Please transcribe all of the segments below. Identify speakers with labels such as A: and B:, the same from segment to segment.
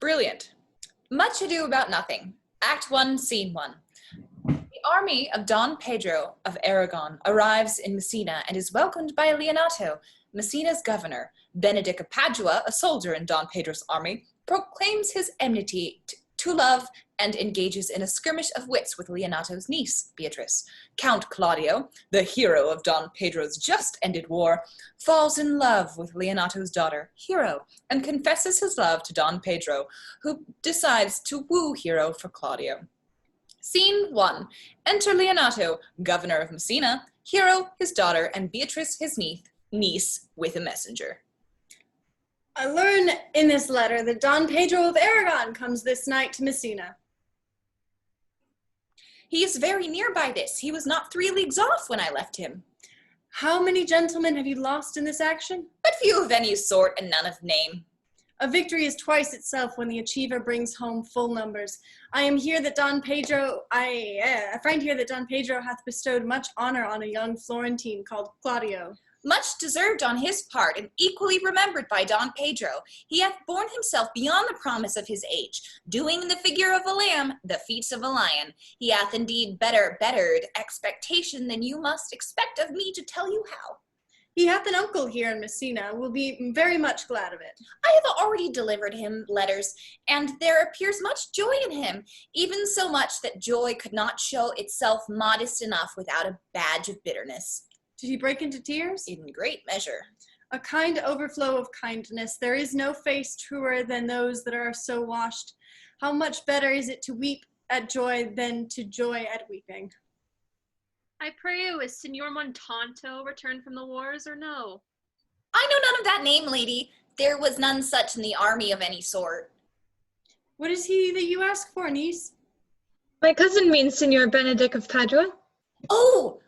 A: Brilliant. Much Ado About Nothing. Act 1, Scene 1. The army of Don Pedro of Aragon arrives in Messina and is welcomed by Leonato, Messina's governor. Benedict of Padua, a soldier in Don Pedro's army, proclaims his enmity to love and engages in a skirmish of wits with Leonato's niece, Beatrice. Count Claudio, the hero of Don Pedro's just-ended war, falls in love with Leonato's daughter, Hero, and confesses his love to Don Pedro, who decides to woo Hero for Claudio. Scene 1. Enter Leonato, governor of Messina, Hero, his daughter, and Beatrice, his niece, with a messenger.
B: I learn in this letter that Don Pedro of Aragon comes this night to Messina.
A: He is very near by this. He was not 3 leagues off when I left him.
B: How many gentlemen have you lost in this action?
A: But few of any sort and none of name.
B: A victory is twice itself when the achiever brings home full numbers. I find here that Don Pedro hath bestowed much honor on a young Florentine called Claudio.
A: Much deserved on his part, and equally remembered by Don Pedro. He hath borne himself beyond the promise of his age, doing in the figure of a lamb the feats of a lion. He hath indeed bettered expectation than you must expect of me to tell you how.
B: He hath an uncle here in Messina, will be very much glad of it.
A: I have already delivered him letters, and there appears much joy in him, even so much that joy could not show itself modest enough without a badge of bitterness.
B: Did he break into tears?
A: In great measure.
B: A kind overflow of kindness. There is no face truer than those that are so washed. How much better is it to weep at joy than to joy at weeping?
C: I pray you, is Signor Montanto returned from the wars or no?
A: I know none of that name, lady. There was none such in the army of any sort.
B: What is he that you ask for, niece?
D: My cousin means Signor Benedict of Padua.
A: Oh!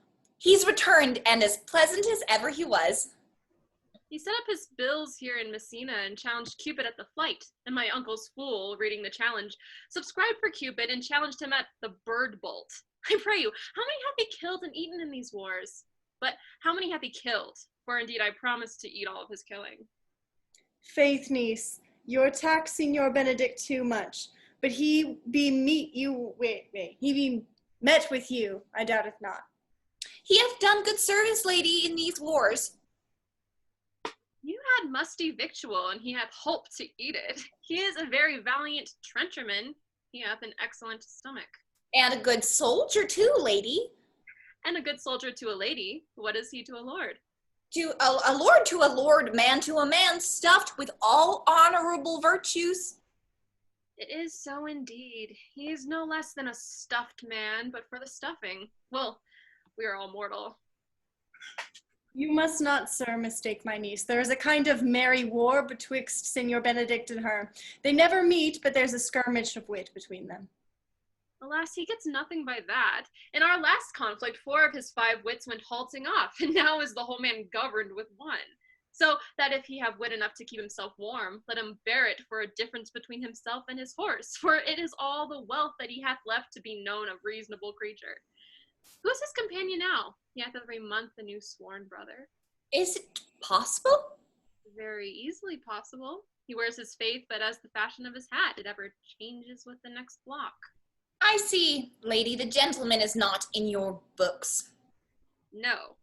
A: He's returned, and as pleasant as ever he was.
C: He set up his bills here in Messina and challenged Cupid at the flight, and my uncle's fool, reading the challenge, subscribed for Cupid and challenged him at the bird bolt. I pray you, how many hath he killed and eaten in these wars? But how many hath he killed? For indeed I promise to eat all of his killing.
B: Faith, niece, you're taxing your Benedict too much, but he be met with you, I doubteth not.
A: He hath done good service, lady, in these wars.
C: You had musty victual, and he hath holp to eat it. He is a very valiant trencherman. He hath an excellent stomach.
A: And a good soldier too, lady.
C: And a good soldier to a lady. What is he to a lord?
A: A lord to a lord, man to a man, stuffed with all honorable virtues.
C: It is so indeed. He is no less than a stuffed man, but for the stuffing. Well, we are all mortal.
B: You must not, sir, mistake my niece. There is a kind of merry war betwixt Signor Benedict and her. They never meet, but there's a skirmish of wit between them.
C: Alas, he gets nothing by that. In our last conflict, 4 of his 5 wits went halting off, and now is the whole man governed with 1. So that if he have wit enough to keep himself warm, let him bear it for a difference between himself and his horse, for it is all the wealth that he hath left to be known a reasonable creature. Who is his companion now? He hath every month a new sworn brother.
A: Is it possible?
C: Very easily possible. He wears his faith, but as the fashion of his hat, it ever changes with the next block.
A: I see, lady, the gentleman is not in your books.
C: No,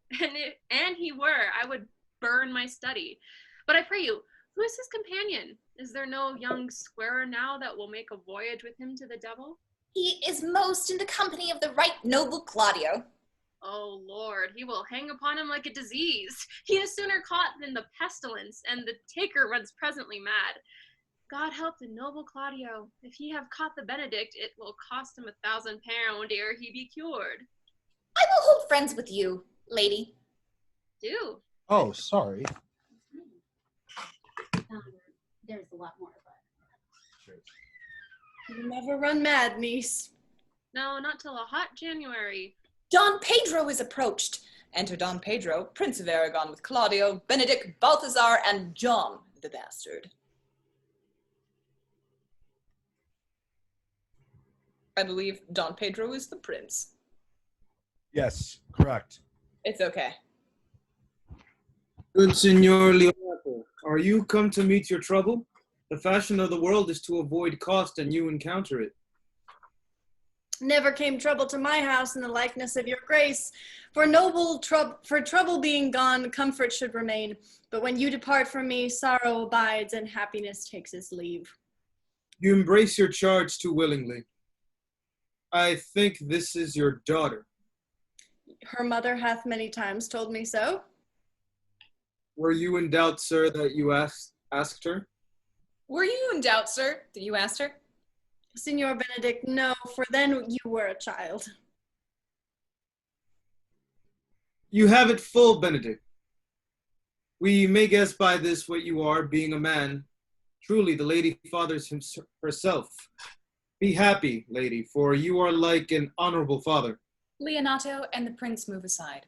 C: and he were, I would burn my study. But I pray you, who is his companion? Is there no young squarer now that will make a voyage with him to the devil?
A: He is most in the company of the right noble Claudio.
C: Oh, Lord, he will hang upon him like a disease. He is sooner caught than the pestilence, and the taker runs presently mad. God help the noble Claudio. If he have caught the Benedict, it will cost him £1,000 ere he be cured.
A: I will hold friends with you, lady.
C: Do.
E: Oh, sorry.
F: There's a lot more, but
B: You never run mad, niece.
C: No, not till a hot January.
A: Don Pedro is approached. Enter Don Pedro, Prince of Aragon, with Claudio, Benedict, Balthazar, and John the Bastard. I believe Don Pedro is the prince.
E: Yes, correct.
A: It's okay.
G: Good Signor Leonato, are you come to meet your trouble? The fashion of the world is to avoid cost, and you encounter it.
B: Never came trouble to my house in the likeness of your grace. For trouble being gone, comfort should remain. But when you depart from me, sorrow abides and happiness takes its leave.
G: You embrace your charge too willingly. I think this is your daughter.
B: Her mother hath many times told me so.
G: Were you in doubt, sir, that you asked her?
A: Were you in doubt, sir, that you asked her?
B: Signor Benedict, no, for then you were a child.
G: You have it full, Benedict. We may guess by this what you are, being a man. Truly, the lady fathers herself. Be happy, lady, for you are like an honorable father.
A: Leonato and the prince move aside.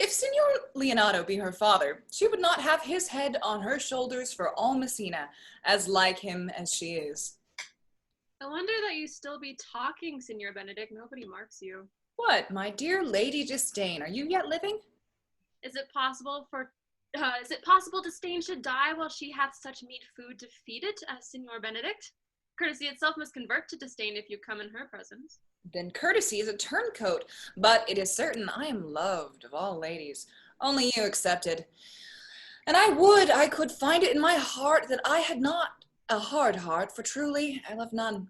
A: If Signor Leonato be her father, she would not have his head on her shoulders for all Messina, as like him as she is.
C: I wonder that you still be talking, Signor Benedict. Nobody marks you.
A: What, my dear Lady Disdain, are you yet living?
C: Is it possible Disdain should die while she hath such meet food to feed it, as Signor Benedict? Courtesy itself must convert to disdain if you come in her presence.
A: Then courtesy is a turncoat, but it is certain I am loved of all ladies, only you excepted. And I could find it in my heart that I had not a hard heart, for truly I love none.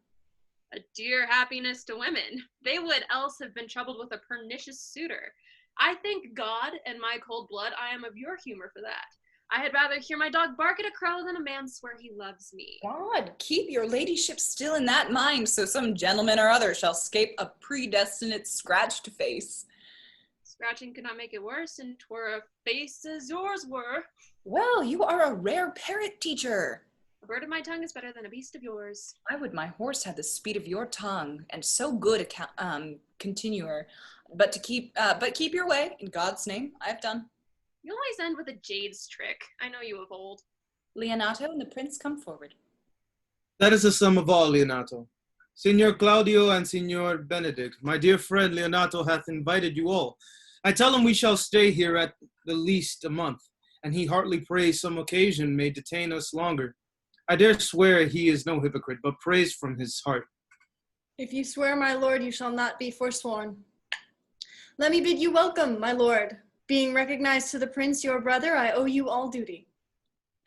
C: A dear happiness to women. They would else have been troubled with a pernicious suitor. I thank God and my cold blood I am of your humor for that. I had rather hear my dog bark at a crow than a man swear he loves me.
A: God, keep your ladyship still in that mind, so some gentleman or other shall scape a predestinate scratched face.
C: Scratching could not make it worse, and 'twere a face as yours were.
A: Well, you are a rare parrot teacher.
C: A bird of my tongue is better than a beast of yours.
A: I would my horse had the speed of your tongue, and so good a continuer. But keep your way, in God's name, I have done.
C: You always end with a jade's trick. I know you of old.
A: Leonato and the prince come forward.
G: That is the sum of all, Leonato. Signor Claudio and Signor Benedict, my dear friend Leonato hath invited you all. I tell him we shall stay here at the least a month, and he heartily prays some occasion may detain us longer. I dare swear he is no hypocrite, but prays from his heart.
B: If you swear, my lord, you shall not be forsworn. Let me bid you welcome, my lord. Being recognized to the prince, your brother, I owe you all duty.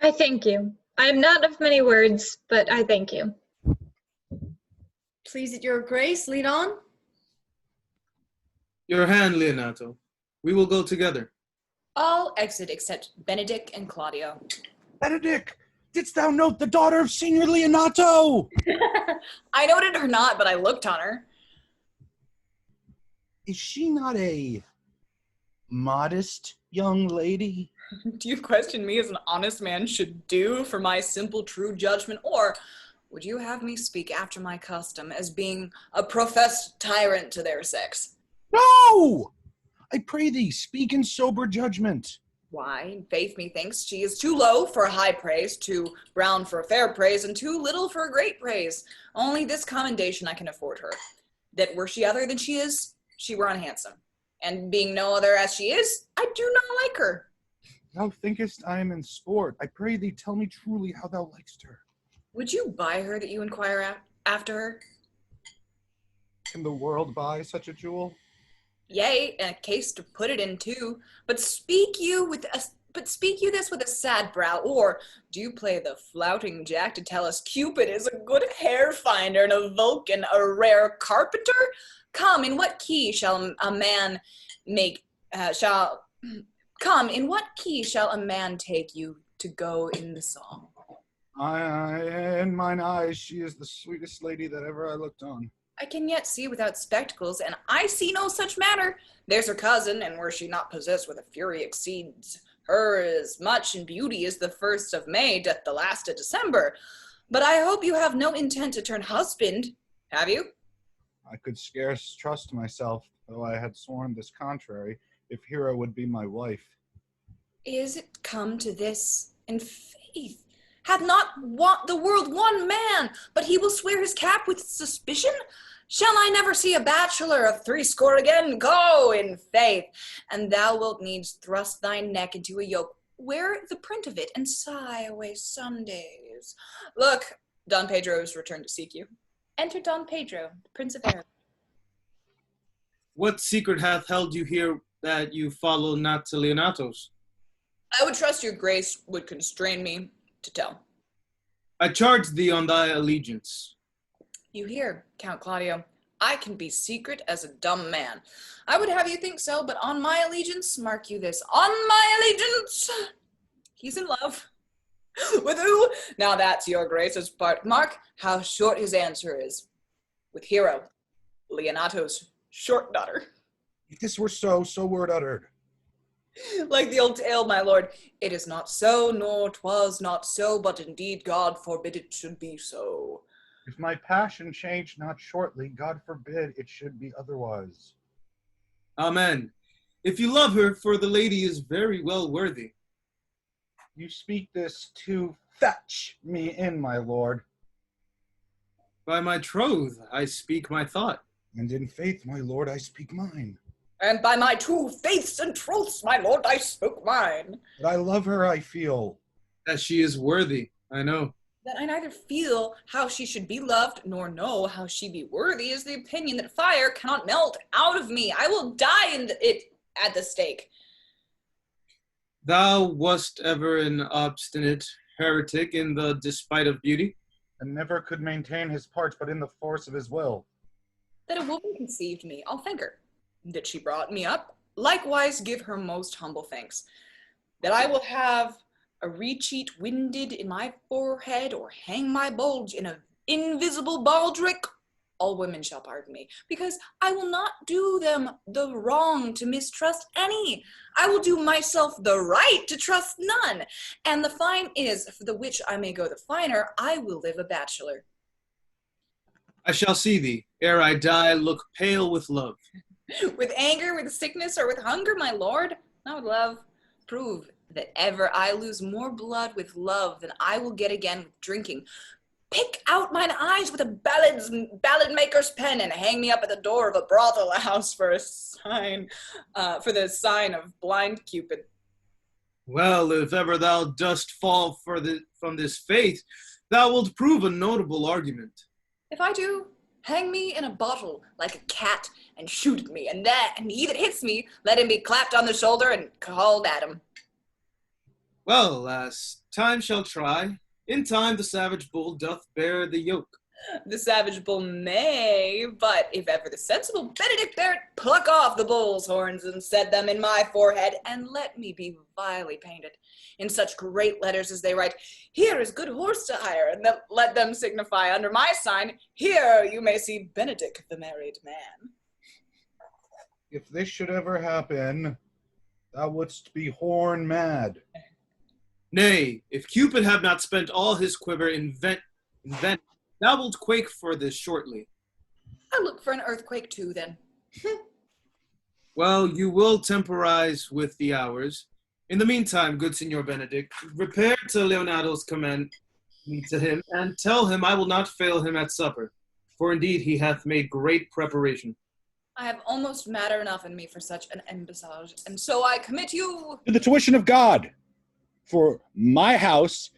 D: I thank you. I am not of many words, but I thank you.
B: Please, at your grace, lead on.
G: Your hand, Leonato. We will go together.
A: All exit except Benedict and Claudio.
E: Benedict, didst thou note the daughter of Signor Leonato?
A: I noted her not, but I looked on her.
E: Is she not a modest young lady?
A: Do you question me as an honest man should do for my simple true judgment, or would you have me speak after my custom as being a professed tyrant to their sex?
E: No! I pray thee, speak in sober judgment.
A: Why, in faith methinks she is too low for a high praise, too brown for a fair praise, and too little for a great praise. Only this commendation I can afford her, that were she other than she is, she were unhandsome. And being no other as she is, I do not like her.
E: Thou thinkest I am in sport. I pray thee, tell me truly how thou likest her.
A: Would you buy her that you inquire after her?
E: Can the world buy such a jewel?
A: Yea, and a case to put it in too. But speak you this with a sad brow, or do you play the flouting jack to tell us Cupid is a good hair finder and a Vulcan a rare carpenter? Come, in what key shall a man take you to go in the song?
E: In mine eyes, she is the sweetest lady that ever I looked on.
A: I can yet see without spectacles, and I see no such matter. There's her cousin, and were she not possessed with a fury exceeds her as much in beauty as the 1st of May doth the last of December. But I hope you have no intent to turn husband, have you?
E: I could scarce trust myself, though I had sworn this contrary, if Hera would be my wife.
A: Is it come to this in faith? Hath not the world one man, but he will swear his cap with suspicion? Shall I never see a bachelor of 80 again? Go in faith, and thou wilt needs thrust thy neck into a yoke wear the print of it and sigh away Sundays. Look, Don Pedro has returned to seek you. Enter Don Pedro, Prince of Aragon.
G: What secret hath held you here that you follow not to Leonatos?
A: I would trust your grace would constrain me to tell.
G: I charge thee on thy allegiance.
A: You hear, Count Claudio, I can be secret as a dumb man. I would have you think so, but on my allegiance, mark you this, on my allegiance, he's in love. With who? Now that's your grace's part. Mark how short his answer is. With Hero, Leonato's short daughter.
E: If this were so, so were it uttered.
A: Like the old tale, my lord, it is not so, nor 'twas not so, but indeed God forbid it should be so.
E: If my passion change not shortly, God forbid it should be otherwise.
G: Amen. If you love her, for the lady is very well worthy.
E: You speak this to fetch me in, my lord.
G: By my troth, I speak my thought.
E: And in faith, my lord, I speak mine.
A: And by my two faiths and troths, my lord, I spoke mine.
E: That I love her, I feel.
G: That she is worthy, I know.
A: That I neither feel how she should be loved, nor know how she be worthy, is the opinion that fire cannot melt out of me. I will die in it at the stake.
G: Thou wast ever an obstinate heretic in the despite of beauty.
E: And never could maintain his parts but in the force of his will.
A: That a woman conceived me, I'll thank her. That she brought me up, likewise give her most humble thanks. That I will have a recheat winded in my forehead, or hang my bulge in an invisible baldric, all women shall pardon me, because I will not do them the wrong to mistrust any. I will do myself the right to trust none. And the fine is, for the which I may go the finer, I will live a bachelor.
G: I shall see thee, ere I die, look pale with love.
A: With anger, with sickness, or with hunger, my lord? Not with love. Prove that ever I lose more blood with love than I will get again with drinking. Pick out mine eyes with a ballad maker's pen, and hang me up at the door of a brothel house for a sign, for the sign of blind Cupid.
G: Well, if ever thou dost fall from this faith, thou wilt prove a notable argument.
A: If I do, hang me in a bottle like a cat and shoot at me, and he that hits me, let him be clapped on the shoulder and called Adam.
G: Well, lass, time shall try. In time the savage bull doth bear the yoke.
A: The savage bull may, but if ever the sensible Benedict bear it, pluck off the bull's horns and set them in my forehead, and let me be vilely painted in such great letters as they write, here is good horse to hire, and let them signify under my sign, here you may see Benedict the married man.
E: If this should ever happen, thou wouldst be horn mad.
G: Nay, if Cupid have not spent all his quiver in vent, thou wilt quake for this shortly.
A: I look for an earthquake too, then.
G: Well, you will temporize with the hours. In the meantime, good Signor Benedict, repair to Leonato's command me to him, and tell him I will not fail him at supper, for indeed he hath made great preparation.
A: I have almost matter enough in me for such an embassage, and so I commit you
H: To the tuition of God. For my house,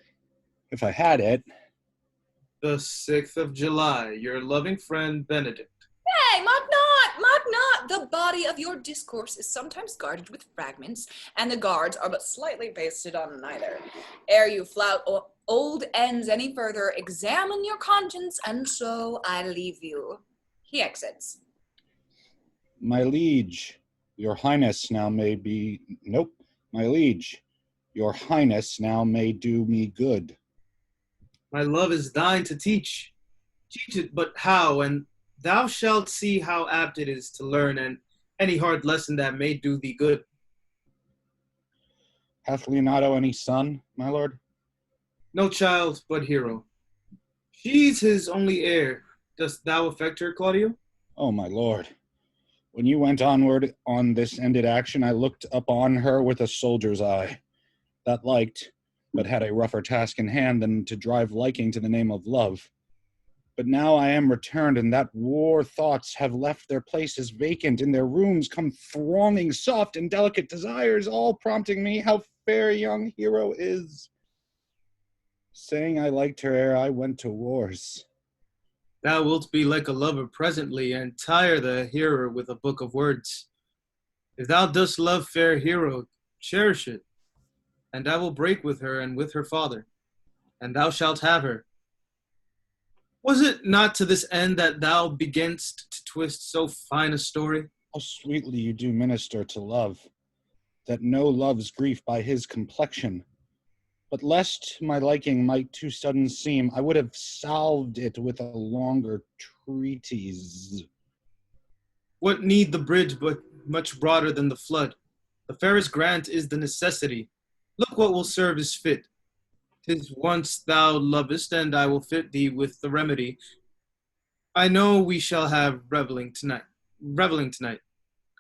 H: if I had it.
G: The 6th of July, your loving friend Benedict.
A: Hey, mock not! The body of your discourse is sometimes guarded with fragments, and the guards are but slightly basted on neither. Ere you flout old ends any further, examine your conscience, and so I leave you. He exits.
H: My liege, your highness now may be... Nope. My liege, your highness now may do me good.
G: My love is thine to teach. Teach it but how, and thou shalt see how apt it is to learn, and any hard lesson that may do thee good.
H: Hath Leonato any son, my lord?
G: No child, but Hero. She's his only heir. Dost thou affect her, Claudio?
H: Oh, my lord. When you went onward on this ended action, I looked upon her with a soldier's eye, that liked, but had a rougher task in hand than to drive liking to the name of love. But now I am returned, and that war thoughts have left their places vacant. In their rooms come thronging soft and delicate desires, all prompting me how fair young hero is. Saying I liked her ere I went to wars.
G: Thou wilt be like a lover presently, and tire the hearer with a book of words. If thou dost love fair hero, cherish it, and I will break with her and with her father, and thou shalt have her. Was it not to this end that thou beganst to twist so fine a story?
H: How sweetly you do minister to love, that no loves grief by his complexion. But lest my liking might too sudden seem, I would have salved it with a longer treatise.
G: What need the bridge but much broader than the flood? The fairest grant is the necessity. Look what will serve as fit. 'Tis once thou lovest, and I will fit thee with the remedy. I know we shall have reveling tonight.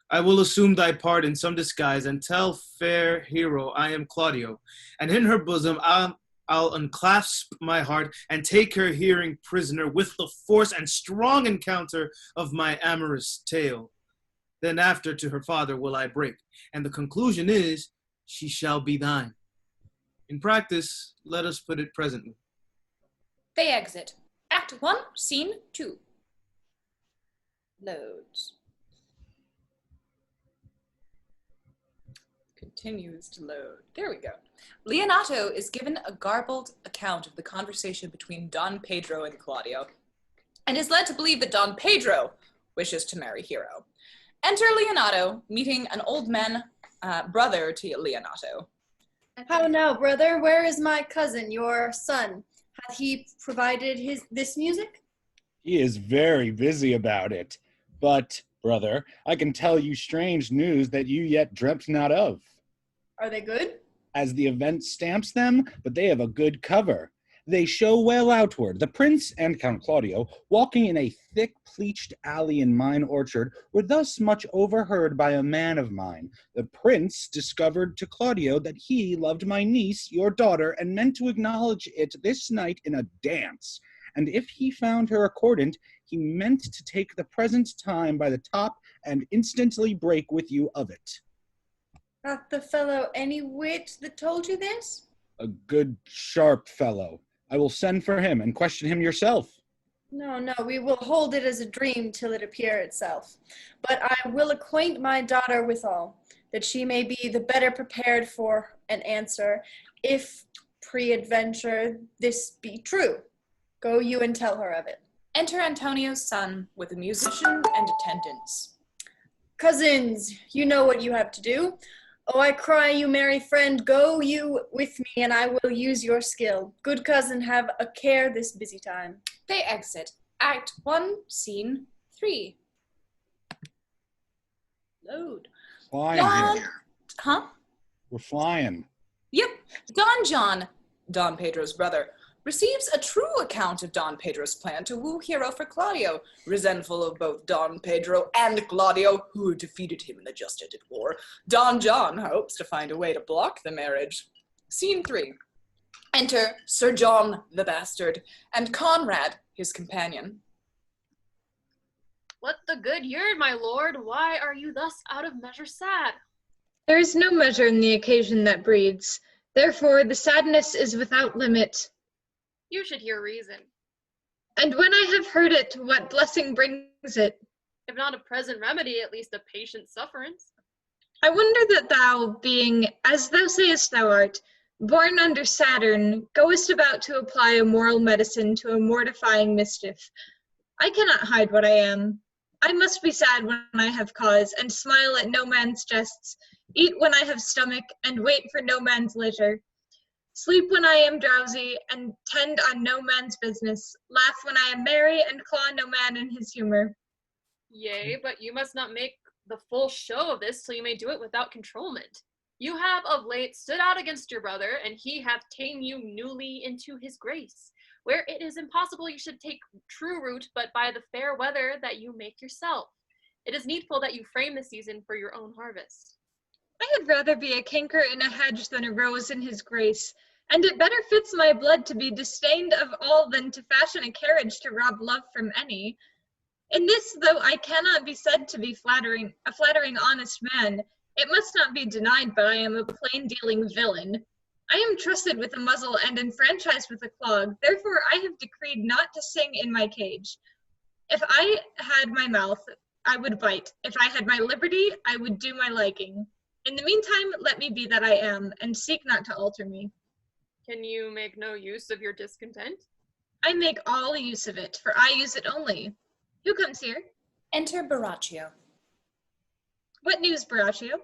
G: I will assume thy part in some disguise, and tell fair hero I am Claudio, and in her bosom I'll unclasp my heart, and take her hearing prisoner with the force and strong encounter of my amorous tale. Then after to her father will I break, and the conclusion is, she shall be thine. In practice, let us put it presently.
A: They exit. Act 1, Scene 2. Loads. Continues to load. There we go. Leonato is given a garbled account of the conversation between Don Pedro and Claudio, and is led to believe that Don Pedro wishes to marry Hero. Enter Leonato, meeting an old man, brother to Leonato.
B: How now, brother? Where is my cousin, your son? Hath he provided this music?
H: He is very busy about it. But, brother, I can tell you strange news that you yet dreamt not of.
B: Are they good?
H: As the event stamps them, but they have a good cover. They show well outward. The prince and Count Claudio, walking in a thick pleached alley in mine orchard, were thus much overheard by a man of mine. The prince discovered to Claudio that he loved my niece, your daughter, and meant to acknowledge it this night in a dance. And if he found her accordant, he meant to take the present time by the top and instantly break with you of it.
B: Hath the fellow any wit that told you this?
H: A good, sharp fellow. I will send for him and question him yourself.
B: No, we will hold it as a dream till it appear itself. But I will acquaint my daughter withal, that she may be the better prepared for an answer, if pre-adventure this be true. Go you and tell her of it.
A: Enter Antonio's son with a musician and attendants.
B: Cousins, you know what you have to do. Oh, I cry you, merry friend, go you with me, and I will use your skill. Good cousin, have a care this busy time.
A: They exit. Act 1, Scene 3. Load.
H: Flying here.
A: Huh?
H: We're flying.
A: Yep. Don John, Don Pedro's brother, receives a true account of Don Pedro's plan to woo Hero for Claudio, resentful of both Don Pedro and Claudio, who defeated him in the just-ended war. Don John hopes to find a way to block the marriage. Scene 3. Enter Sir John the Bastard and Conrad, his companion.
C: What the good year, my lord? Why are you thus out of measure sad?
D: There is no measure in the occasion that breeds. Therefore, the sadness is without limit.
C: You should hear reason.
D: And when I have heard it, what blessing brings it?
C: If not a present remedy, at least a patient sufferance.
D: I wonder that thou, being, as thou sayest thou art, born under Saturn, goest about to apply a moral medicine to a mortifying mischief. I cannot hide what I am. I must be sad when I have cause, and smile at no man's jests, eat when I have stomach, and wait for no man's leisure. Sleep when I am drowsy, and tend on no man's business. Laugh when I am merry, and claw no man in his humor.
C: Yea, but you must not make the full show of this till you may do it without controlment. You have of late stood out against your brother, and he hath ta'en you newly into his grace, where it is impossible you should take true root but by the fair weather that you make yourself. It is needful that you frame the season for your own harvest.
D: I had rather be a canker in a hedge than a rose in his grace, and it better fits my blood to be disdained of all than to fashion a carriage to rob love from any. In this, though I cannot be said to be a flattering honest man, It must not be denied, but I am a plain-dealing villain. I am trusted with a muzzle and enfranchised with a clog. Therefore, I have decreed not to sing in my cage. If I had my mouth, I would bite. If I had my liberty, I would do my liking. In the meantime, let me be that I am, and seek not to alter me.
C: Can you make no use of your discontent?
D: I make all use of it, for I use it only. Who comes here?
A: Enter Baraccio.
D: What news, Baraccio?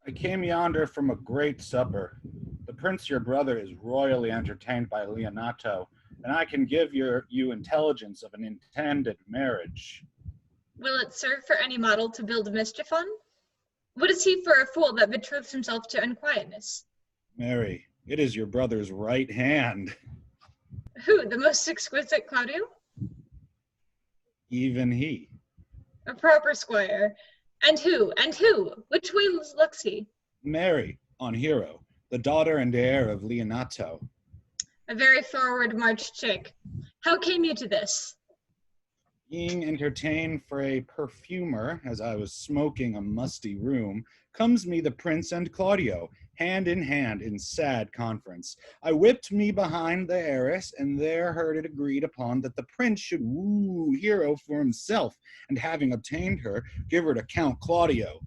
H: I came yonder from a great supper. The prince your brother is royally entertained by Leonato, and I can give you intelligence of an intended marriage.
D: Will it serve for any model to build a mischief on? What is he for a fool that betroths himself to unquietness?
H: Mary, it is your brother's right hand.
D: Who, the most exquisite Claudio?
H: Even he.
D: A proper squire. And who? Which way looks he?
H: Mary, on Hero, the daughter and heir of Leonato.
D: A very forward march chick. How came you to this?
H: Being entertained for a perfumer as I was smoking a musty room, comes me the prince and Claudio, hand in sad conference. I whipped me behind the heiress, and there heard it agreed upon that the prince should woo Hero for himself, and having obtained her, give her to Count Claudio.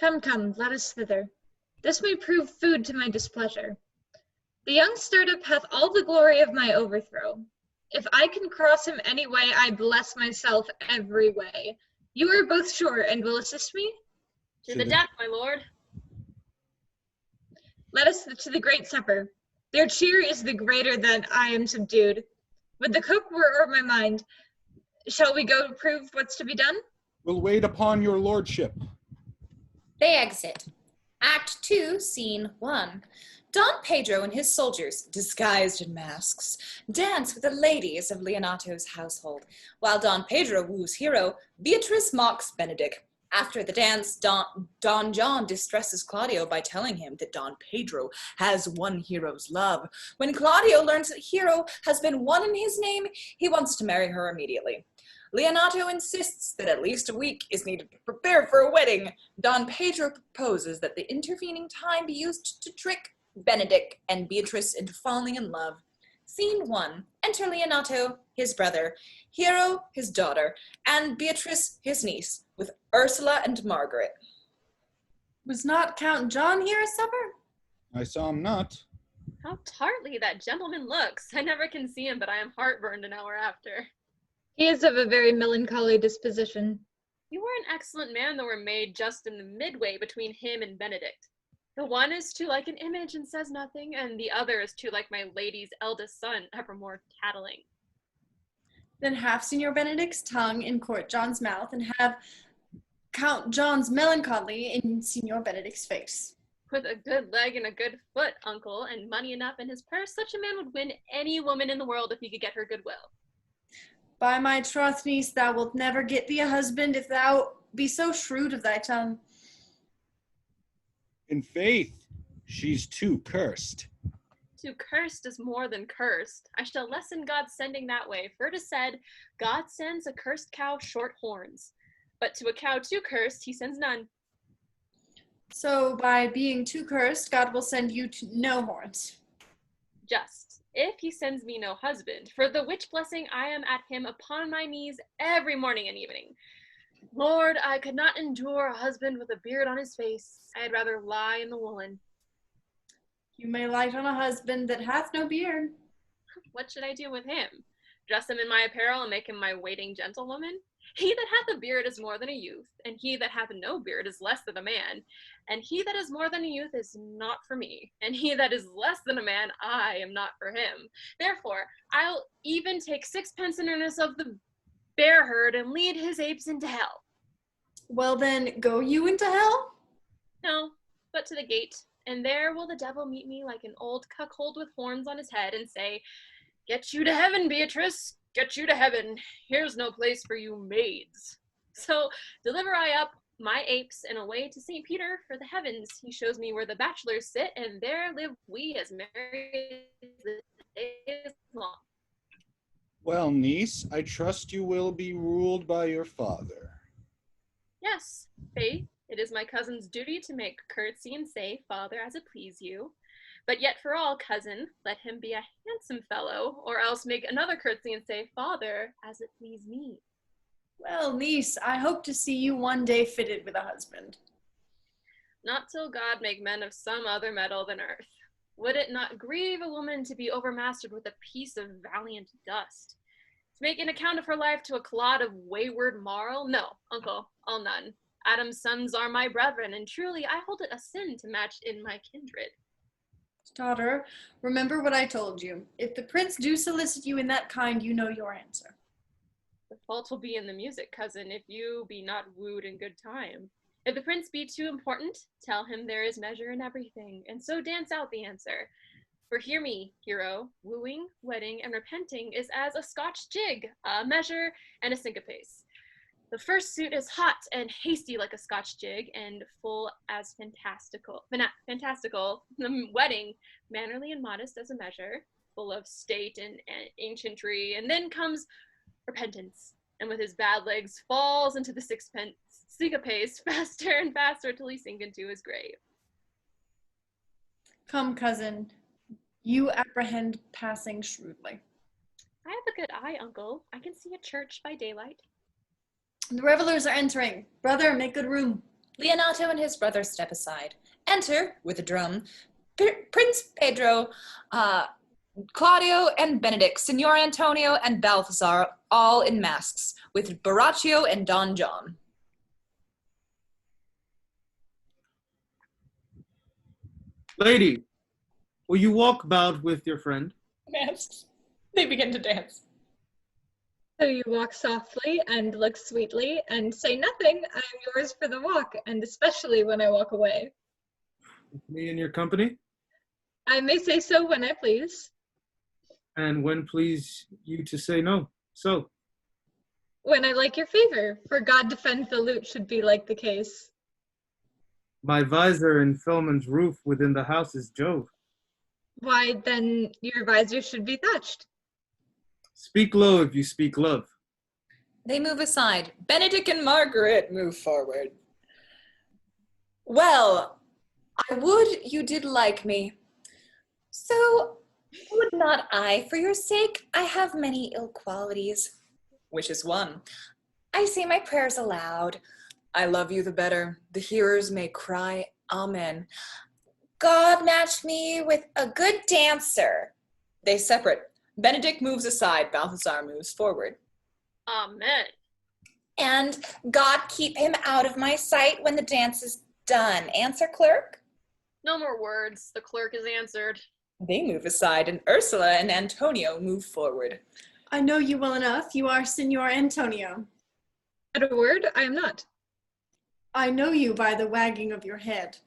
D: Come, let us thither. This may prove food to my displeasure. The young startup hath all the glory of my overthrow. If I can cross him any way, I bless myself every way. You are both sure and will assist me?
C: To the death, my lord.
D: Let us to the great supper. Their cheer is the greater that I am subdued. Would the cook were o'er my mind. Shall we go prove what's to be done?
H: Will wait upon your lordship.
A: They exit. Act 2, Scene 1. Don Pedro and his soldiers, disguised in masks, dance with the ladies of Leonato's household. While Don Pedro woos Hero, Beatrice mocks Benedict. After the dance, Don John distresses Claudio by telling him that Don Pedro has won Hero's love. When Claudio learns that Hero has been won in his name, he wants to marry her immediately. Leonato insists that at least a week is needed to prepare for a wedding. Don Pedro proposes that the intervening time be used to trick Benedict and Beatrice into falling in love. Scene 1. Enter Leonato, his brother, Hero, his daughter, and Beatrice, his niece, with Ursula and Margaret.
B: Was not Count John here at supper?
H: I saw him not.
C: How tartly that gentleman looks. I never can see him, but I am heartburned an hour after.
D: He is of a very melancholy disposition.
C: You were an excellent man that were made just in the midway between him and Benedict. The one is too like an image and says nothing, and the other is too like my lady's eldest son, evermore tattling.
B: Then have Signor Benedict's tongue in Court John's mouth, and have Count John's melancholy in Signor Benedict's face.
C: With a good leg and a good foot, uncle, and money enough in his purse, such a man would win any woman in the world if he could get her goodwill.
B: By my troth, niece, thou wilt never get thee a husband if thou be so shrewd of thy tongue.
H: In faith, she's too cursed.
C: Too cursed is more than cursed. I shall lessen God's sending that way, for it is said, God sends a cursed cow short horns. But to a cow too cursed, he sends none.
B: So by being too cursed, God will send you to no horns.
C: Just, if he sends me no husband, for the which blessing I am at him upon my knees every morning and evening. Lord, I could not endure a husband with a beard on his face. I had rather lie in the woolen.
B: You may light on a husband that hath no beard.
C: What should I do with him? Dress him in my apparel and make him my waiting gentlewoman? He that hath a beard is more than a youth, and he that hath no beard is less than a man. And he that is more than a youth is not for me, and he that is less than a man, I am not for him. Therefore, I'll even take sixpence in earnest of the bear herd and lead his apes into hell.
B: Well then, go you into hell?
C: No, but to the gate, and there will the devil meet me like an old cuckold with horns on his head and say, Get you to heaven, Beatrice, get you to heaven. Here's no place for you maids. So deliver I up my apes and away to St. Peter for the heavens. He shows me where the bachelors sit, and there live we as merry as the day is long.
H: Well, niece, I trust you will be ruled by your father.
C: Yes, faith, it is my cousin's duty to make curtsy and say, Father, as it please you. But yet for all, cousin, let him be a handsome fellow, or else make another curtsy and say, Father, as it please me.
B: Well, niece, I hope to see you one day fitted with a husband.
C: Not till God make men of some other metal than earth. Would it not grieve a woman to be overmastered with a piece of valiant dust? To make an account of her life to a clod of wayward marl? No, uncle, I'll none. Adam's sons are my brethren, and truly I hold it a sin to match in my kindred.
B: Daughter, remember what I told you. If the prince do solicit you in that kind, you know your answer.
C: The fault will be in the music, cousin, if you be not wooed in good time. If the prince be too important, tell him there is measure in everything, and so dance out the answer. For hear me, hero, wooing, wedding, and repenting is as a Scotch jig, a measure and a syncopace. The first suit is hot and hasty like a Scotch jig, and full as fantastical. The wedding, mannerly and modest as a measure, full of state and ancientry, and then comes repentance, and with his bad legs falls into the sixpence syncopace faster and faster till he sink into his grave.
B: Come, cousin, you apprehend passing shrewdly.
C: I have a good eye, uncle. I can see a church by daylight.
B: The revelers are entering. Brother, make good room.
A: Leonato and his brother step aside. Enter, with a drum, Prince Pedro, Claudio and Benedict, Signor Antonio and Balthazar, all in masks, with Baraccio and Don John.
G: Lady, will you walk about with your friend?
A: Masks. They begin to dance.
D: So you walk softly and look sweetly and say nothing. I am yours for the walk, and especially when I walk away.
G: Me in your company?
D: I may say so when I please.
G: And when please you to say no? So,
D: When I like your favor, for God defend the lute should be like the case.
G: my visor in Philmon's roof within the house is Jove.
D: Why, then your visor should be thatched.
G: Speak low if you speak love.
A: They move aside. Benedict and Margaret move forward. Well, I would you did like me. So would not I, for your sake? I have many ill qualities. Which is one. I say my prayers aloud. I love you the better. The hearers may cry, Amen. God matched me with a good dancer. They separate. Benedict moves aside. Balthazar moves forward.
C: Amen.
A: And God keep him out of my sight when the dance is done. Answer, clerk?
C: No more words. The clerk is answered.
A: They move aside, and Ursula and Antonio move forward.
B: I know you well enough. You are Signor Antonio.
D: At a word, I am not.
B: I know you by the wagging of your head.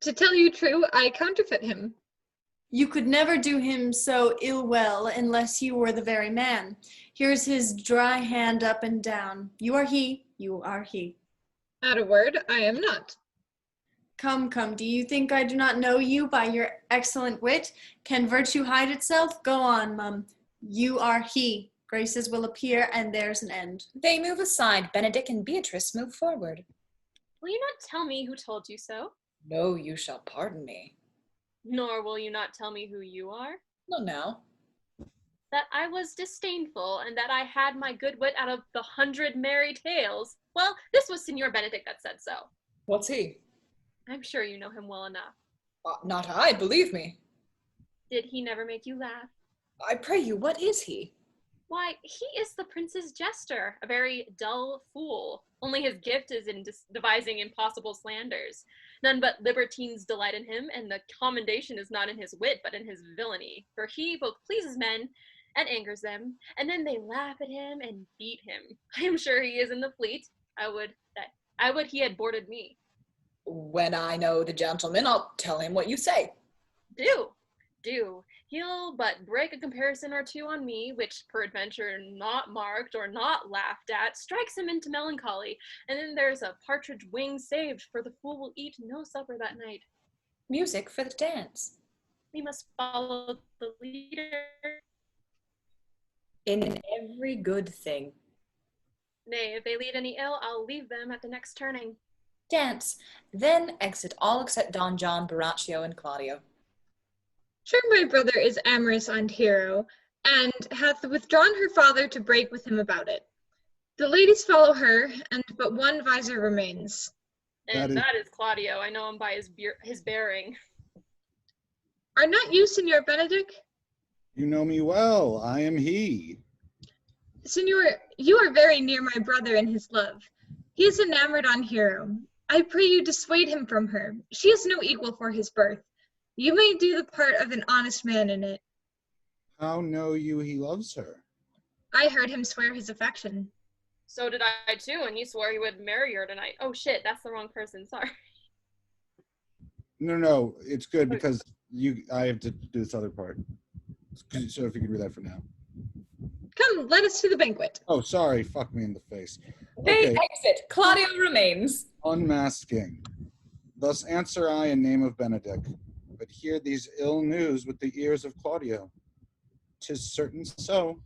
D: To tell you true, I counterfeit him.
B: You could never do him so ill well unless you were the very man. Here's his dry hand up and down. You are he, you are he.
D: At a word, I am not.
B: Come, come, do you think I do not know you by your excellent wit? Can virtue hide itself? Go on, mum. You are he. Graces will appear, and there's an end.
A: They move aside. Benedict and Beatrice move forward.
C: Will you not tell me who told you so?
A: No, you shall pardon me.
C: Nor will you not tell me who you are?
A: No, now.
C: That I was disdainful, and that I had my good wit out of the 100 merry tales. Well, this was Signor Benedict that said so.
A: What's he?
C: I'm sure you know him well enough.
A: Not I, believe me.
C: Did he never make you laugh?
A: I pray you, what is he?
C: Why, he is the prince's jester, a very dull fool. Only his gift is in devising impossible slanders. None but libertines delight in him, and the commendation is not in his wit, but in his villainy. For he both pleases men and angers them, and then they laugh at him and beat him. I am sure he is in the fleet. I would he had boarded me.
A: When I know the gentleman, I'll tell him what you say.
C: Do. He'll but break a comparison or two on me, which peradventure not marked or not laughed at, strikes him into melancholy, and then there's a partridge wing saved, for the fool will eat no supper that night.
A: Music for the dance.
C: We must follow the leader.
A: In every good thing.
C: Nay, if they lead any ill, I'll leave them at the next turning.
A: dance, then exit all except Don John, Baraccio, and Claudio.
D: Sure, my brother is amorous on Hero, and hath withdrawn her father to break with him about it. The ladies follow her, and but one visor remains.
C: And that is Claudio. I know him by his bearing.
D: Are not you, Signor Benedict?
H: You know me well. I am he.
D: Signor, you are very near my brother in his love. He is enamored on Hero. I pray you dissuade him from her. She is no equal for his birth. You may do the part of an honest man in it.
H: How know you he loves her?
D: I heard him swear his affection.
C: So did I too, and he swore he would marry her tonight. Oh shit, that's the wrong person. Sorry.
H: No, it's good because I have to do this other part. So if you could read that for now.
D: Come, let us to the banquet.
H: Oh, sorry. Fuck me in the face.
A: They
H: Okay.
A: exit. Claudio remains.
H: Unmasking. Thus answer I in name of Benedict, but hear these ill news with the ears of Claudio. 'Tis certain so.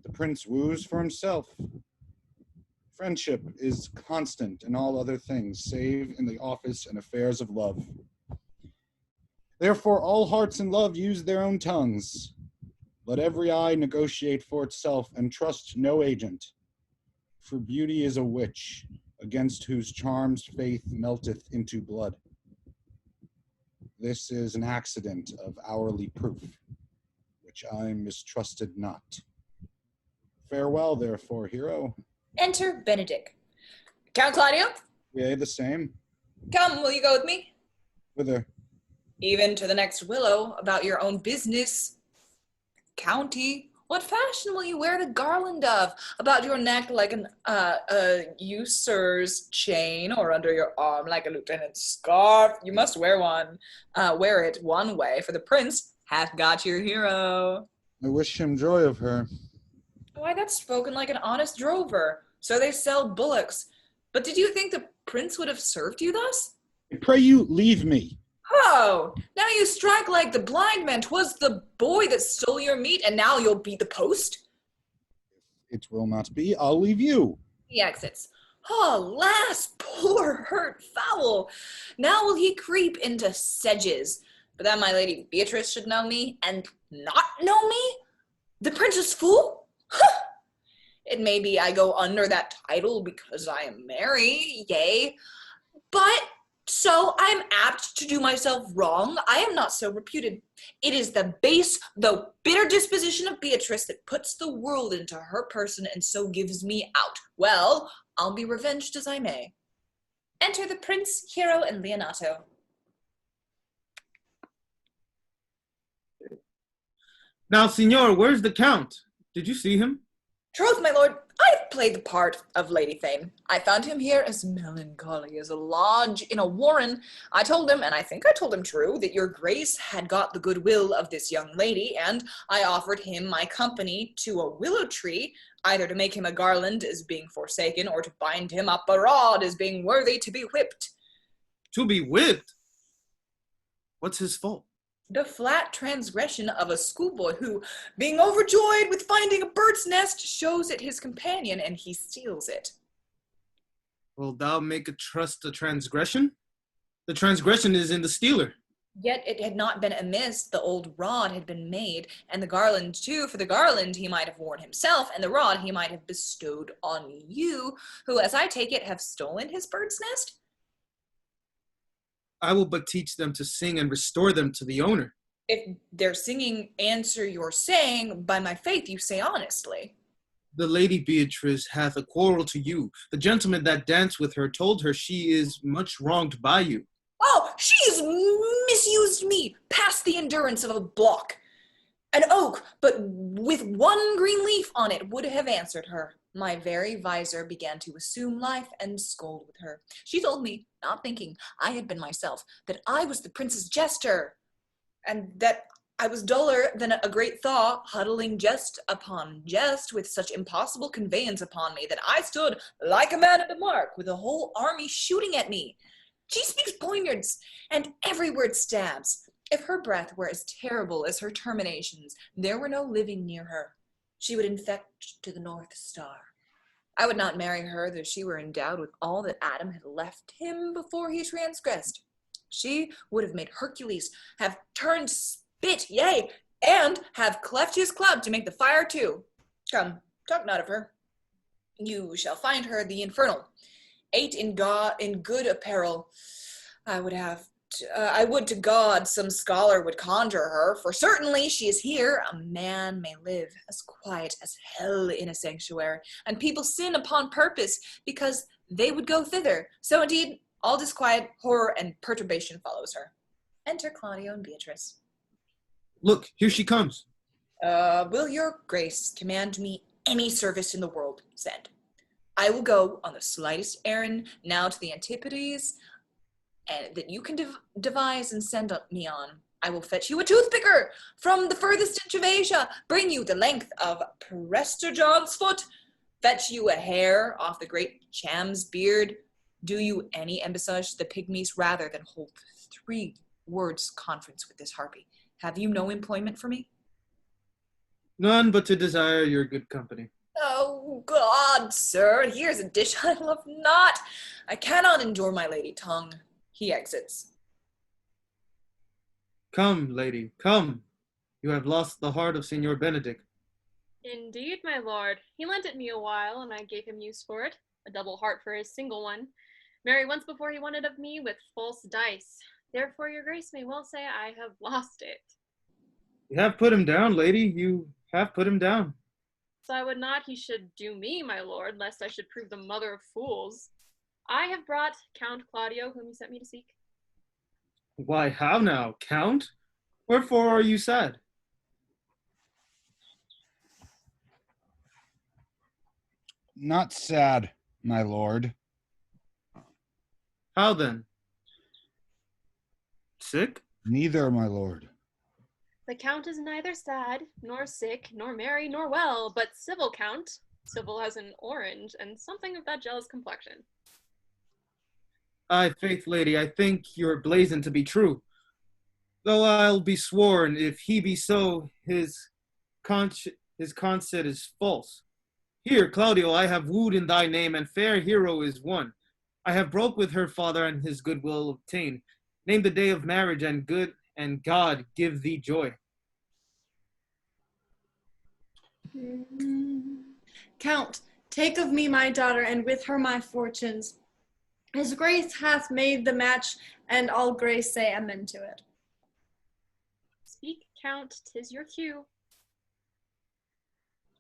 H: The prince woos for himself. Friendship is constant in all other things, save in the office and affairs of love. Therefore all hearts in love use their own tongues. Let every eye negotiate for itself, and trust no agent. For beauty is a witch, against whose charms faith melteth into blood. This is an accident of hourly proof, which I mistrusted not. Farewell, therefore, hero.
A: Enter Benedict. Count Claudio,
H: Yea, the same.
A: come, will you go with me?
H: Whither?
A: Even to the next willow, about your own business. County, what fashion will you wear the garland of? About your neck like an usurer's chain, or under your arm like a lieutenant's scarf? You must wear one. Wear it one way, for the prince hath got your hero.
H: I wish him joy of her.
A: Why, that's spoken like an honest drover. So they sell bullocks. But did you think the prince would have served you thus?
H: I pray you leave me.
A: Oh, now you strike like the blind man. 'Twas the boy that stole your meat, and now you'll beat the post?
H: It will not be. I'll leave you.
A: He exits. Alas, poor hurt fowl! Now will he creep into sedges. But that my lady Beatrice should know me, and not know me? The princess fool? Huh! It may be I go under that title because I am merry, yea, but so I am apt to do myself wrong. I am not so reputed. It is the base, though bitter disposition of Beatrice that puts the world into her person and so gives me out. Well, I'll be revenged as I may. Enter the prince, hero, and Leonato.
G: Now, Signor, where's the Count? Did you see him?
A: Troth, my lord, I have played the part of Lady Fame. I found him here as melancholy as a lodge in a warren. I told him, and I think I told him true, that your grace had got the goodwill of this young lady, and I offered him my company to a willow tree, either to make him a garland as being forsaken, or to bind him up a rod as being worthy to be whipped.
G: To be whipped? What's his fault?
A: The flat transgression of a schoolboy who, being overjoyed with finding a bird's nest, shows it his companion, and he steals it.
G: Will thou make a trust a transgression? The transgression is in the stealer.
A: Yet it had not been amiss, the old rod had been made, and the garland too, for the garland he might have worn himself, and the rod he might have bestowed on you, who, as I take it, have stolen his bird's nest?
G: I will but teach them to sing and restore them to the owner.
A: If their singing answer your saying, by my faith you say honestly.
G: The lady Beatrice hath a quarrel to you. The gentleman that danced with her told her she is much wronged by you.
A: Oh, she's misused me past the endurance of a block. An oak, but with one green leaf on it, would have answered her. My very visor began to assume life and scold with her. She told me, not thinking I had been myself, that I was the prince's jester, and that I was duller than a great thaw, huddling jest upon jest with such impossible conveyance upon me that I stood like a man at a mark, with a whole army shooting at me. She speaks poignards, and every word stabs. If her breath were as terrible as her terminations, there were no living near her. She would infect to the North Star. I would not marry her though she were endowed with all that Adam had left him before he transgressed. She would have made Hercules have turned spit, yea, and have cleft his club to make the fire too. Come, talk not of her. You shall find her the infernal. Ate in good apparel. I would to God some scholar would conjure her, for certainly she is here. A man may live as quiet as hell in a sanctuary, and people sin upon purpose because they would go thither. So indeed, all disquiet, horror, and perturbation follows her. Enter Claudio and Beatrice.
G: Look, here she comes.
A: Will your grace command me any service in the world? Send. I will go on the slightest errand now to the Antipodes, and that you can devise and send me on. I will fetch you a toothpicker from the furthest inch of Asia, bring you the length of Prester John's foot, fetch you a hair off the great Cham's beard, do you any embassage to the pygmies rather than hold 3 words conference with this harpy. Have you no employment for me?
G: None but to desire your good company.
A: Oh, God, sir, here's a dish I love not. I cannot endure my lady tongue. He exits.
G: Come, lady, come. You have lost the heart of Signor Benedict.
C: Indeed, my lord. He lent it me a while, and I gave him use for it. A double heart for his single one. Married once before he wanted of me with false dice. Therefore your grace may well say I have lost it.
G: You have put him down, lady. You have put him down.
C: So I would not he should do me, my lord, lest I should prove the mother of fools. I have brought Count Claudio, whom you sent me to seek.
G: Why, how now, Count? Wherefore are you sad?
H: Not sad, my lord.
G: How then? Sick?
H: Neither, my lord.
C: The count is neither sad, nor sick, nor merry, nor well, but civil count. Civil as an orange, and something of that jealous complexion.
G: Aye, faith, lady, I think you're blazoned to be true. Though I'll be sworn, if he be so, his conceit is false. Here, Claudio, I have wooed in thy name, and fair hero is won. I have broke with her father, and his goodwill obtained. Name the day of marriage, and God give thee joy.
B: Count, take of me my daughter, and with her my fortunes. His grace hath made the match, and all grace say amen to it.
C: Speak, count, 'tis your cue.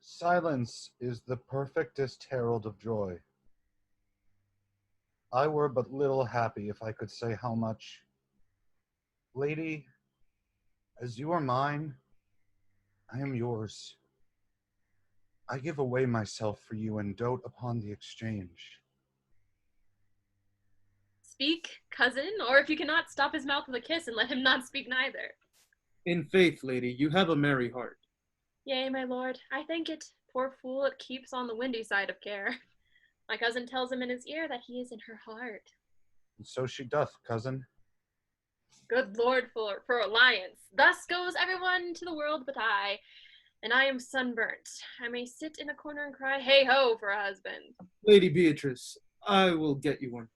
E: Silence is the perfectest herald of joy. I were but little happy if I could say how much. Lady, as you are mine, I am yours. I give away myself for you and dote upon the exchange.
C: Speak, cousin, or if you cannot, stop his mouth with a kiss and let him not speak neither.
G: In faith, lady, you have a merry heart.
C: Yea, my lord, I think it. Poor fool, it keeps on the windy side of care. My cousin tells him in his ear that he is in her heart.
E: And so she doth, cousin.
C: Good lord for alliance. Thus goes everyone to the world but I, and I am sunburnt. I may sit in a corner and cry, hey ho, for a husband.
G: Lady Beatrice, I will get you one.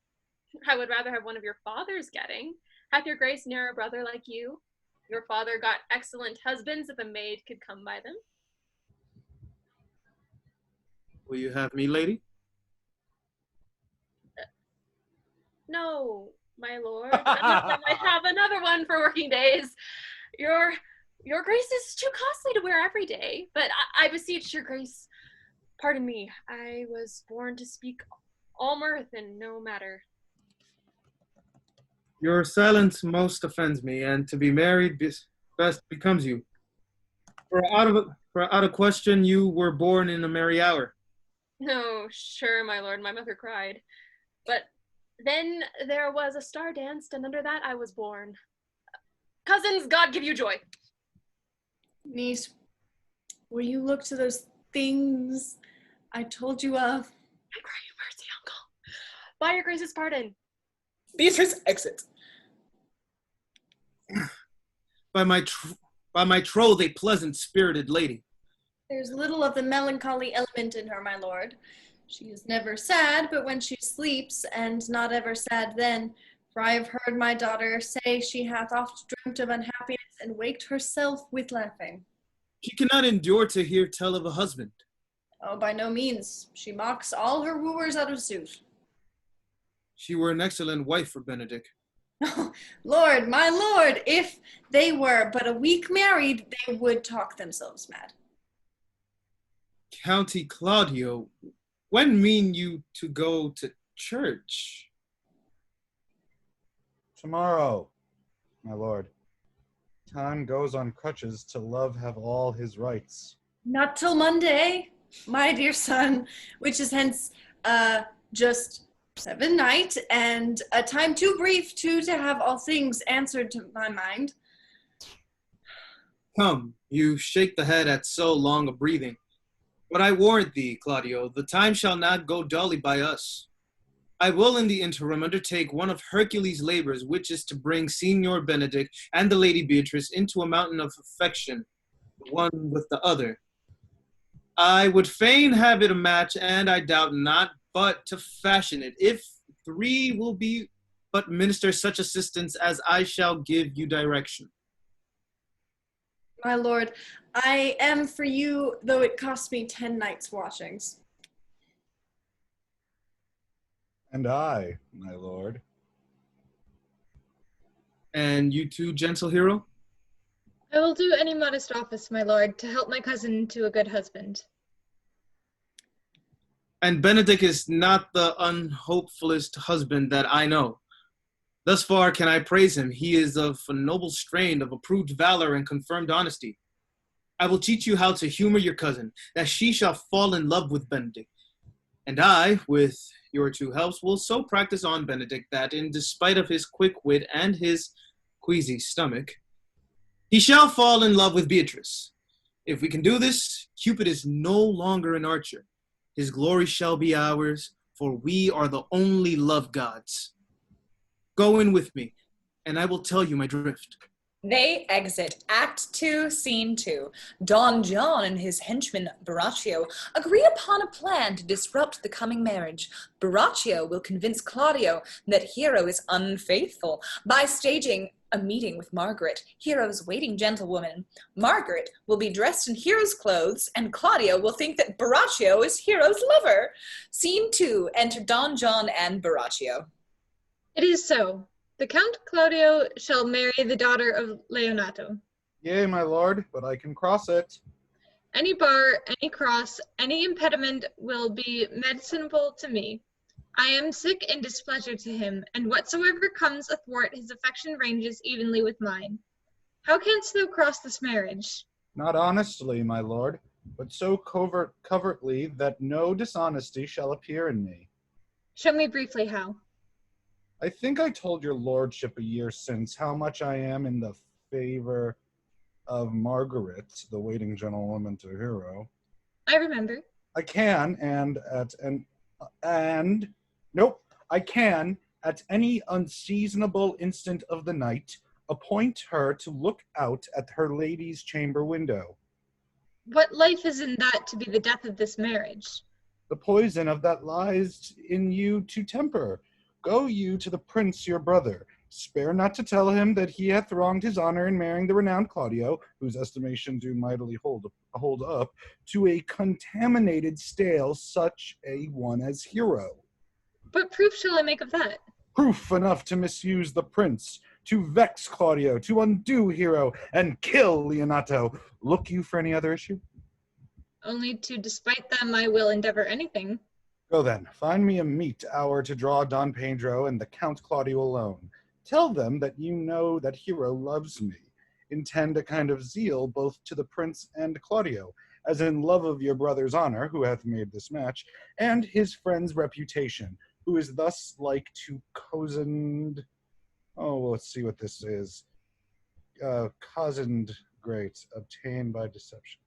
C: I would rather have one of your father's getting. Hath your grace ne'er a brother like you? Your father got excellent husbands if a maid could come by them.
G: Will you have me, lady?
C: No, my lord. I might have another one for working days. Your grace is too costly to wear every day, but I beseech your grace, pardon me, I was born to speak all mirth and no matter.
G: Your silence most offends me, and to be married best becomes you. For out of question, you were born in a merry hour.
C: No, sure, my lord, my mother cried. But then there was a star danced, and under that I was born. Cousins, God give you joy.
B: Niece, will you look to those things I told you of?
C: I cry you mercy, uncle. By your grace's pardon.
A: Beatrice exits.
G: By my troth, a pleasant-spirited lady.
B: There's little of the melancholy element in her, my lord. She is never sad, but when she sleeps, and not ever sad then. For I have heard my daughter say she hath oft dreamt of unhappiness, and waked herself with laughing.
G: She cannot endure to hear tell of a husband.
B: Oh, by no means. She mocks all her wooers out of suit.
G: She were an excellent wife for Benedict.
B: Lord, my lord, if they were but a week married, they would talk themselves mad.
G: County Claudio, when mean you to go to church?
E: Tomorrow, my lord. Time goes on crutches till love have all his rights.
B: Not till Monday, my dear son, which is hence just 7 night, and a time too brief to have all things answered to my mind.
G: Come, you shake the head at so long a breathing. But I warn thee, Claudio, the time shall not go dully by us. I will in the interim undertake one of Hercules' labors, which is to bring Signor Benedict and the Lady Beatrice into a mountain of affection, one with the other. I would fain have it a match, and I doubt not, but to fashion it, if 3 will be but minister such assistance as I shall give you direction.
B: My lord, I am for you, though it cost me 10 nights' watchings.
E: And I, my lord.
G: And you too, gentle hero?
D: I will do any modest office, my lord, to help my cousin to a good husband.
G: And Benedict is not the unhopefullest husband that I know. Thus far can I praise him. He is of a noble strain, of approved valor and confirmed honesty. I will teach you how to humor your cousin, that she shall fall in love with Benedict. And I, with your 2 helps, will so practice on Benedict that, in despite of his quick wit and his queasy stomach, he shall fall in love with Beatrice. If we can do this, Cupid is no longer an archer. His glory shall be ours, for we are the only love gods. Go in with me, and I will tell you my drift.
A: They exit Act 2, Scene 2. Don John and his henchman, Baraccio, agree upon a plan to disrupt the coming marriage. Baraccio will convince Claudio that Hero is unfaithful by staging a meeting with Margaret, Hero's waiting gentlewoman. Margaret will be dressed in Hero's clothes, and Claudio will think that Baraccio is Hero's lover. Scene 2, enter Don John and Baraccio.
D: It is so. The Count Claudio shall marry the daughter of Leonato.
E: Yea, my lord, but I can cross it.
D: Any bar, any cross, any impediment will be medicinable to me. I am sick in displeasure to him, and whatsoever comes athwart his affection ranges evenly with mine. How canst thou cross this marriage?
E: Not honestly, my lord, but so covertly that no dishonesty shall appear in me.
D: Show me briefly how.
E: I think I told your lordship a year since how much I am in the favor of Margaret, the waiting gentlewoman to Hero.
D: I remember.
E: I can, I can, at any unseasonable instant of the night, appoint her to look out at her lady's chamber window.
D: What life is in that to be the death of this marriage?
E: The poison of that lies in you to temper. Go you to the prince your brother. Spare not to tell him that he hath wronged his honor in marrying the renowned Claudio, whose estimation do mightily hold up, to a contaminated stale such a one as Hero.
D: What proof shall I make of that?
E: Proof enough to misuse the prince, to vex Claudio, to undo Hero, and kill Leonato. Look you for any other issue?
D: Only to despite them I will endeavor anything.
E: Go then, find me a meet hour to draw Don Pedro and the Count Claudio alone. Tell them that you know that Hero loves me. Intend a kind of zeal both to the prince and Claudio, as in love of your brother's honor, who hath made this match, and his friend's reputation, who is thus like to cozened... Oh, well, let's see what this is. Cozened, great, obtained by deception.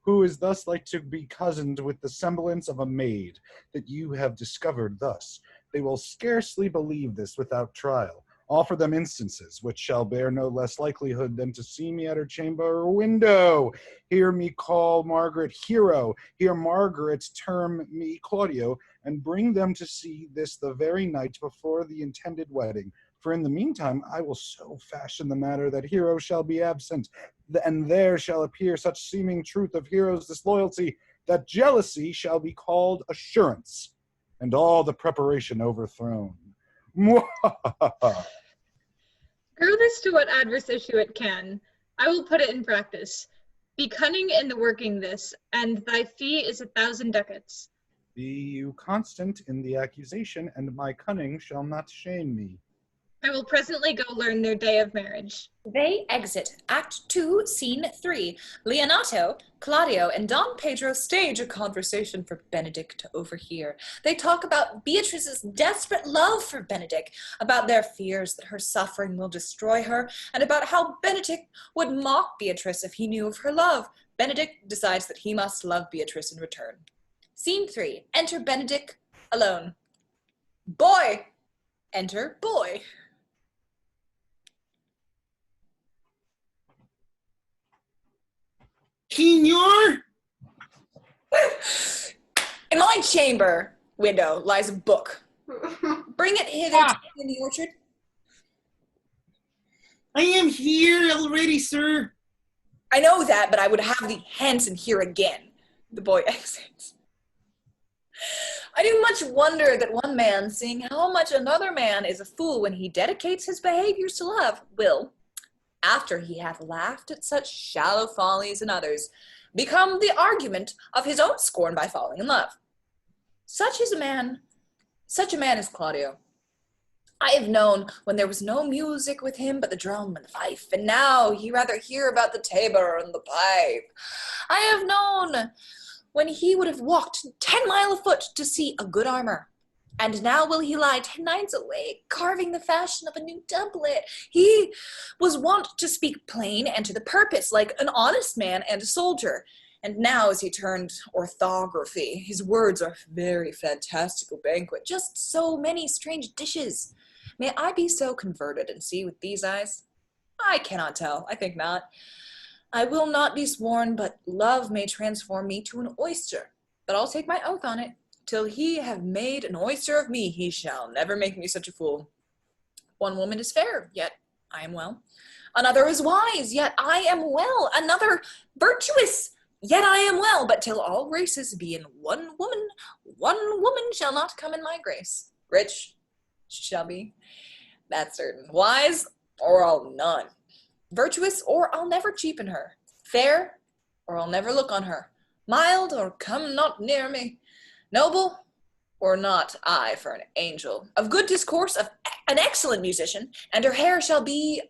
E: Who is thus like to be cozened with the semblance of a maid that you have discovered thus. They will scarcely believe this without trial.
H: Offer them instances, which shall bear no less likelihood than to see me at her chamber window. Hear me call Margaret Hero, hear Margaret term me Claudio, and bring them to see this the very night before the intended wedding. For in the meantime I will so fashion the matter that Hero shall be absent, and there shall appear such seeming truth of Hero's disloyalty, that jealousy shall be called assurance, and all the preparation overthrown.
D: Grow this to what adverse issue it can. I will put it in practice. Be cunning in the working this, and thy fee is 1,000 ducats.
H: Be you constant in the accusation, and my cunning shall not shame me.
D: I will presently go learn their day of marriage.
A: They exit. Act 2, Scene 3. Leonato, Claudio, and Don Pedro stage a conversation for Benedick to overhear. They talk about Beatrice's desperate love for Benedick, about their fears that her suffering will destroy her, and about how Benedick would mock Beatrice if he knew of her love. Benedick decides that he must love Beatrice in return. Scene 3. Enter Benedick alone. Boy! Enter boy.
G: Signor?
A: In my chamber window lies a book. Bring it hither in the orchard.
G: I am here already, sir.
A: I know that, but I would have thee hence and here again. The boy exits. I do much wonder that one man, seeing how much another man is a fool when he dedicates his behaviors to love, will, after he hath laughed at such shallow follies in others, become the argument of his own scorn by falling in love. Such a man is Claudio. I have known when there was no music with him but the drum and the fife, and now he rather hear about the tabor and the pipe. I have known when he would have walked 10 miles afoot to see a good armor, and now will he lie 10 nights awake, carving the fashion of a new doublet. He was wont to speak plain and to the purpose, like an honest man and a soldier. And now as he turned orthography, his words are very fantastical banquet, just so many strange dishes. May I be so converted and see with these eyes? I cannot tell, I think not. I will not be sworn, but love may transform me to an oyster. But I'll take my oath on it. Till he have made an oyster of me, he shall never make me such a fool. One woman is fair, yet I am well. Another is wise, yet I am well. Another virtuous, yet I am well. But till all graces be in one woman shall not come in my grace. Rich shall be, that's certain. Wise, or I'll none. Virtuous, or I'll never cheapen her. Fair, or I'll never look on her. Mild, or come not near me. Noble, or not I for an angel. Of good discourse, of an excellent musician, and her hair shall be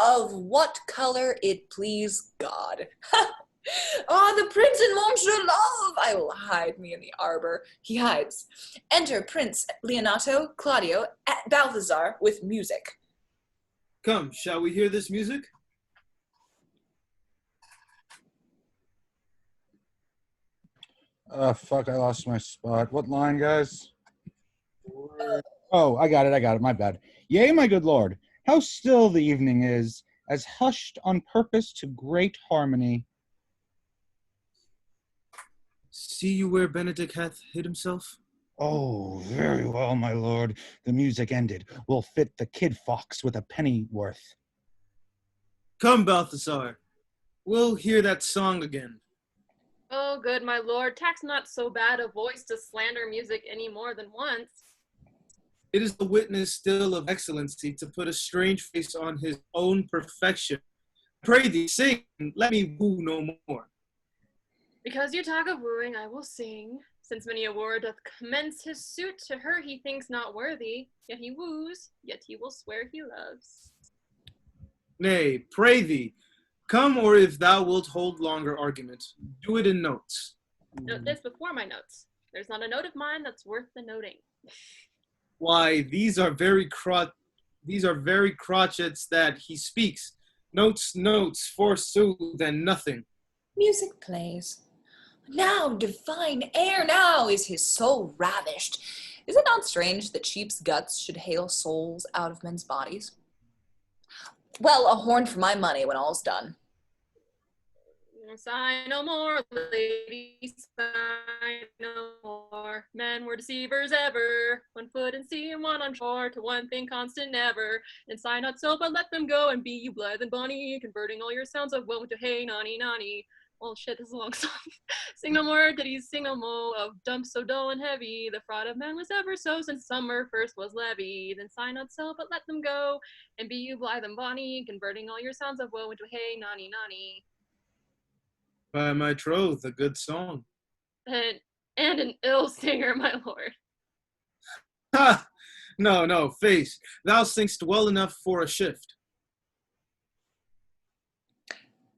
A: of what color it please God. The prince and Monsieur Love! I will hide me in the arbor. He hides. Enter Prince Leonato, Claudio, Balthazar with music.
G: Come, shall we hear this music?
H: Fuck, I lost my spot. What line, guys? Oh, I got it, my bad. Yea, my good lord, how still the evening is, as hushed on purpose to great harmony.
G: See you where Benedick hath hid himself?
H: Oh, very well, my lord. The music ended. We'll fit the kid fox with a pennyworth.
G: Come, Balthazar. We'll hear that song again.
C: Oh, good my lord, tax not so bad a voice to slander music any more than once.
G: It is the witness still of excellency to put a strange face on his own perfection. Pray thee, sing, let me woo no more.
C: Because you talk of wooing, I will sing. Since many a wooer doth commence his suit, to her he thinks not worthy, yet he woos, yet he will swear he loves.
G: Nay, pray thee, come, or if thou wilt hold longer argument, do it in notes.
C: Note this before my notes. There's not a note of mine that's worth the noting.
G: Why, these are very crotchets that he speaks. Notes, forsooth, and nothing.
A: Music plays. Now, divine air, now is his soul ravished. Is it not strange that sheep's guts should hale souls out of men's bodies? Well, a horn for my money when all's done.
C: Sigh no more, ladies, sigh no more. Men were deceivers ever, 1 foot in sea and 1 on shore, to one thing constant never. And sigh not so, but let them go, and be you blithe and bonny, converting all your sounds of woe into hey, nonny, nonny. Oh shit, this is a long song. Sing no more ditties, sing no more of dumps so dull and heavy. The fraud of man was ever so since summer first was levied. Then sigh not so, but let them go, and be you blithe and bonny, converting all your sounds of woe into hey, nonny, nonny.
G: By my troth, a good song.
C: And an ill singer, my lord.
G: Ha! No, face. Thou singst well enough for a shift.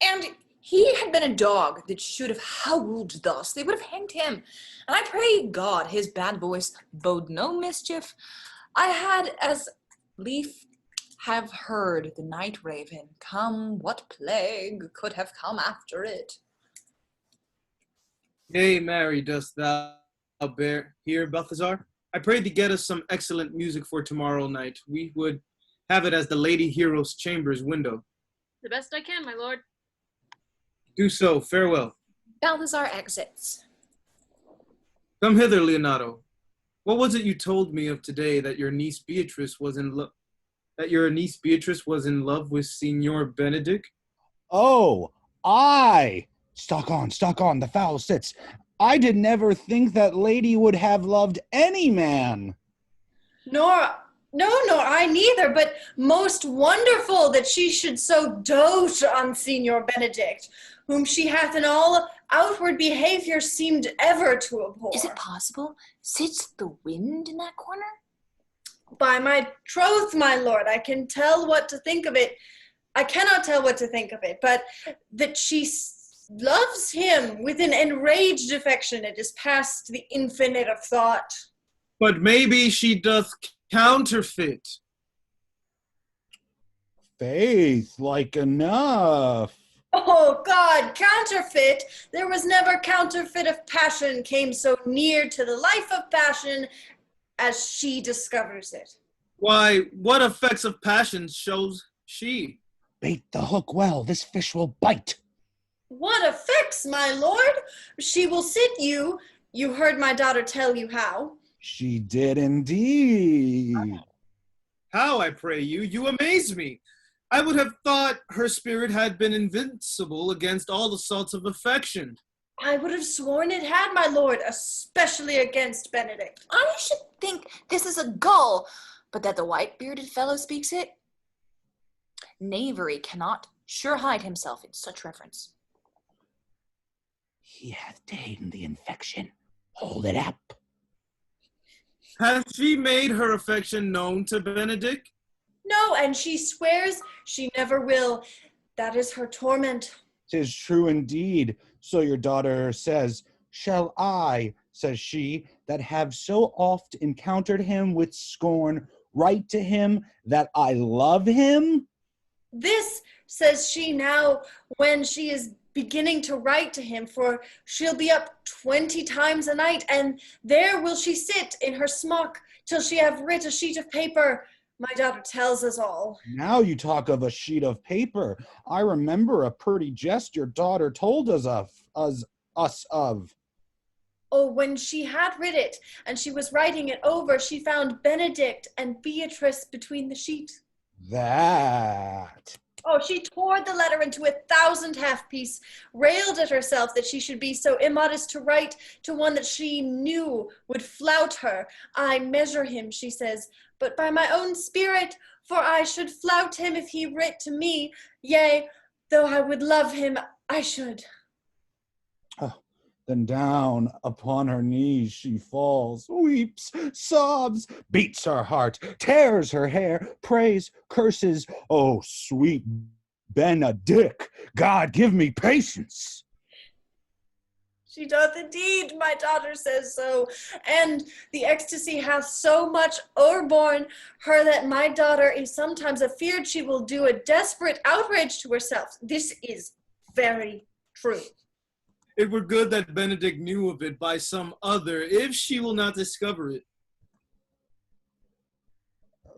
A: And he had been a dog that should have howled thus. They would have hanged him. And I pray God his bad voice bode no mischief. I had as lief have heard the night raven come, what plague could have come after it?
G: Yea, Mary, dost thou bear here, Balthazar? I pray thee get us some excellent music for tomorrow night. We would have it as the Lady Hero's chamber's window.
C: The best I can, my lord.
G: Do so, farewell.
A: Balthazar exits.
G: Come hither, Leonato. What was it you told me of today that your niece Beatrice was in love? That your niece Beatrice was in love with Signor Benedict?
H: Oh, Stock on, the fowl sits. I did never think that lady would have loved any man.
B: Nor I neither, but most wonderful that she should so dote on Signor Benedict, whom she hath in all outward behavior seemed ever to abhor.
A: Is it possible? Sits the wind in that corner?
B: By my troth, my lord, I can tell what to think of it. I cannot tell what to think of it, but that she loves him with an enraged affection. It is past the infinite of thought.
G: But maybe she doth counterfeit.
H: Faith, like enough.
B: Oh God, counterfeit! There was never counterfeit of passion came so near to the life of passion as she discovers it.
G: Why, what effects of passion shows she?
H: Bait the hook well, this fish will bite.
B: What effects, my lord? She will sit you. You heard my daughter tell you how.
H: She did indeed.
G: How, I pray you? You amaze me. I would have thought her spirit had been invincible against all assaults of affection.
B: I would have sworn it had, my lord, especially against Benedict.
A: I should think this is a gull, but that the white-bearded fellow speaks it. Knavery cannot sure hide himself in such reverence.
H: He hath ta'en the infection. Hold it up.
G: Hath she made her affection known to Benedict?
B: No, and she swears she never will. That is her torment.
H: 'Tis true indeed. So your daughter says, shall I, says she, that have so oft encountered him with scorn, write to him that I love him?
B: This, says she now, when she is beginning to write to him, for she'll be up 20 times a night, and there will she sit in her smock till she have writ a sheet of paper. My daughter tells us all.
H: Now you talk of a sheet of paper. I remember a pretty jest your daughter told us of.
B: Oh, when she had writ it, and she was writing it over, she found Benedict and Beatrice between the sheet.
H: That.
B: Oh, she tore the letter into 1,000 half-piece, railed at herself that she should be so immodest to write to one that she knew would flout her. I measure him, she says, but by my own spirit, for I should flout him if he writ to me. Yea, though I would love him, I should.
H: Oh, then down upon her knees she falls, weeps, sobs, beats her heart, tears her hair, prays, curses. Oh, sweet Benedict, God give me patience.
B: She doth indeed, my daughter says so, and the ecstasy hath so much o'erborne her that my daughter is sometimes afeard she will do a desperate outrage to herself. This is very true.
G: It were good that Benedict knew of it by some other, if she will not discover it.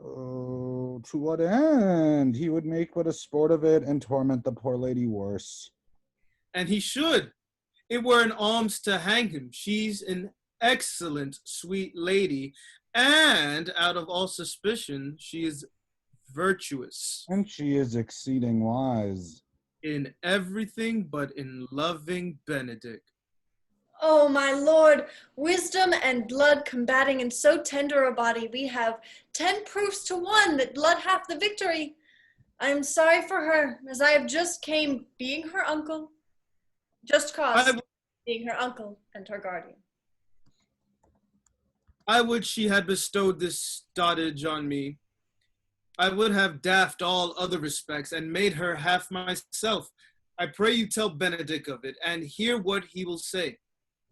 H: Oh, to what end? He would make but a sport of it and torment the poor lady worse.
G: And he should. It were an alms to hang him. She's an excellent, sweet lady, and out of all suspicion, she is virtuous
H: And she is exceeding wise.
G: in everything but in loving Benedict.
B: Oh, my lord, wisdom and blood combating in so tender a body, we have 10 proofs to 1 that blood hath the victory. I am sorry for her, as I have just came being her uncle, just cause being her uncle and her guardian.
G: I would she had bestowed this dotage on me. I would have daffed all other respects and made her half myself. I pray you tell Benedict of it, and hear what he will say.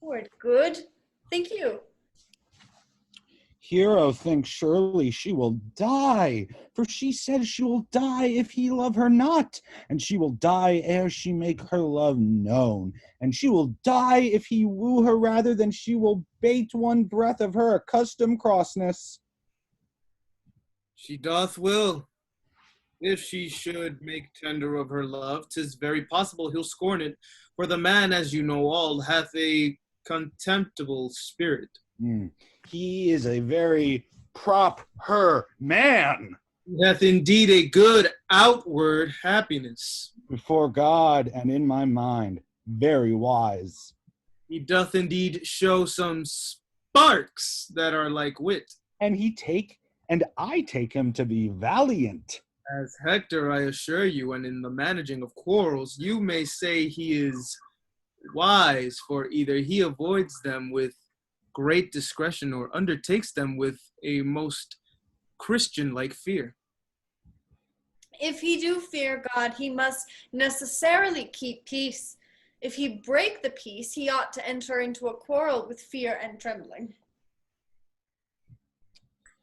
B: Word good. Thank you.
H: Hero thinks surely she will die, for she says she will die if he love her not, and she will die ere she make her love known, and she will die if he woo her rather than she will bate one breath of her accustomed crossness.
G: She doth will. If she should make tender of her love, 'tis very possible he'll scorn it, for the man, as you know all, hath a contemptible spirit.
H: He is a very prop her man.
G: He hath indeed a good outward happiness.
H: Before God and in my mind, very wise.
G: He doth indeed show some sparks that are like wit.
H: And I take him to be valiant.
G: As Hector, I assure you, and in the managing of quarrels, you may say he is wise, for either he avoids them with great discretion or undertakes them with a most Christian-like fear.
B: If he do fear God, he must necessarily keep peace. If he break the peace, he ought to enter into a quarrel with fear and trembling.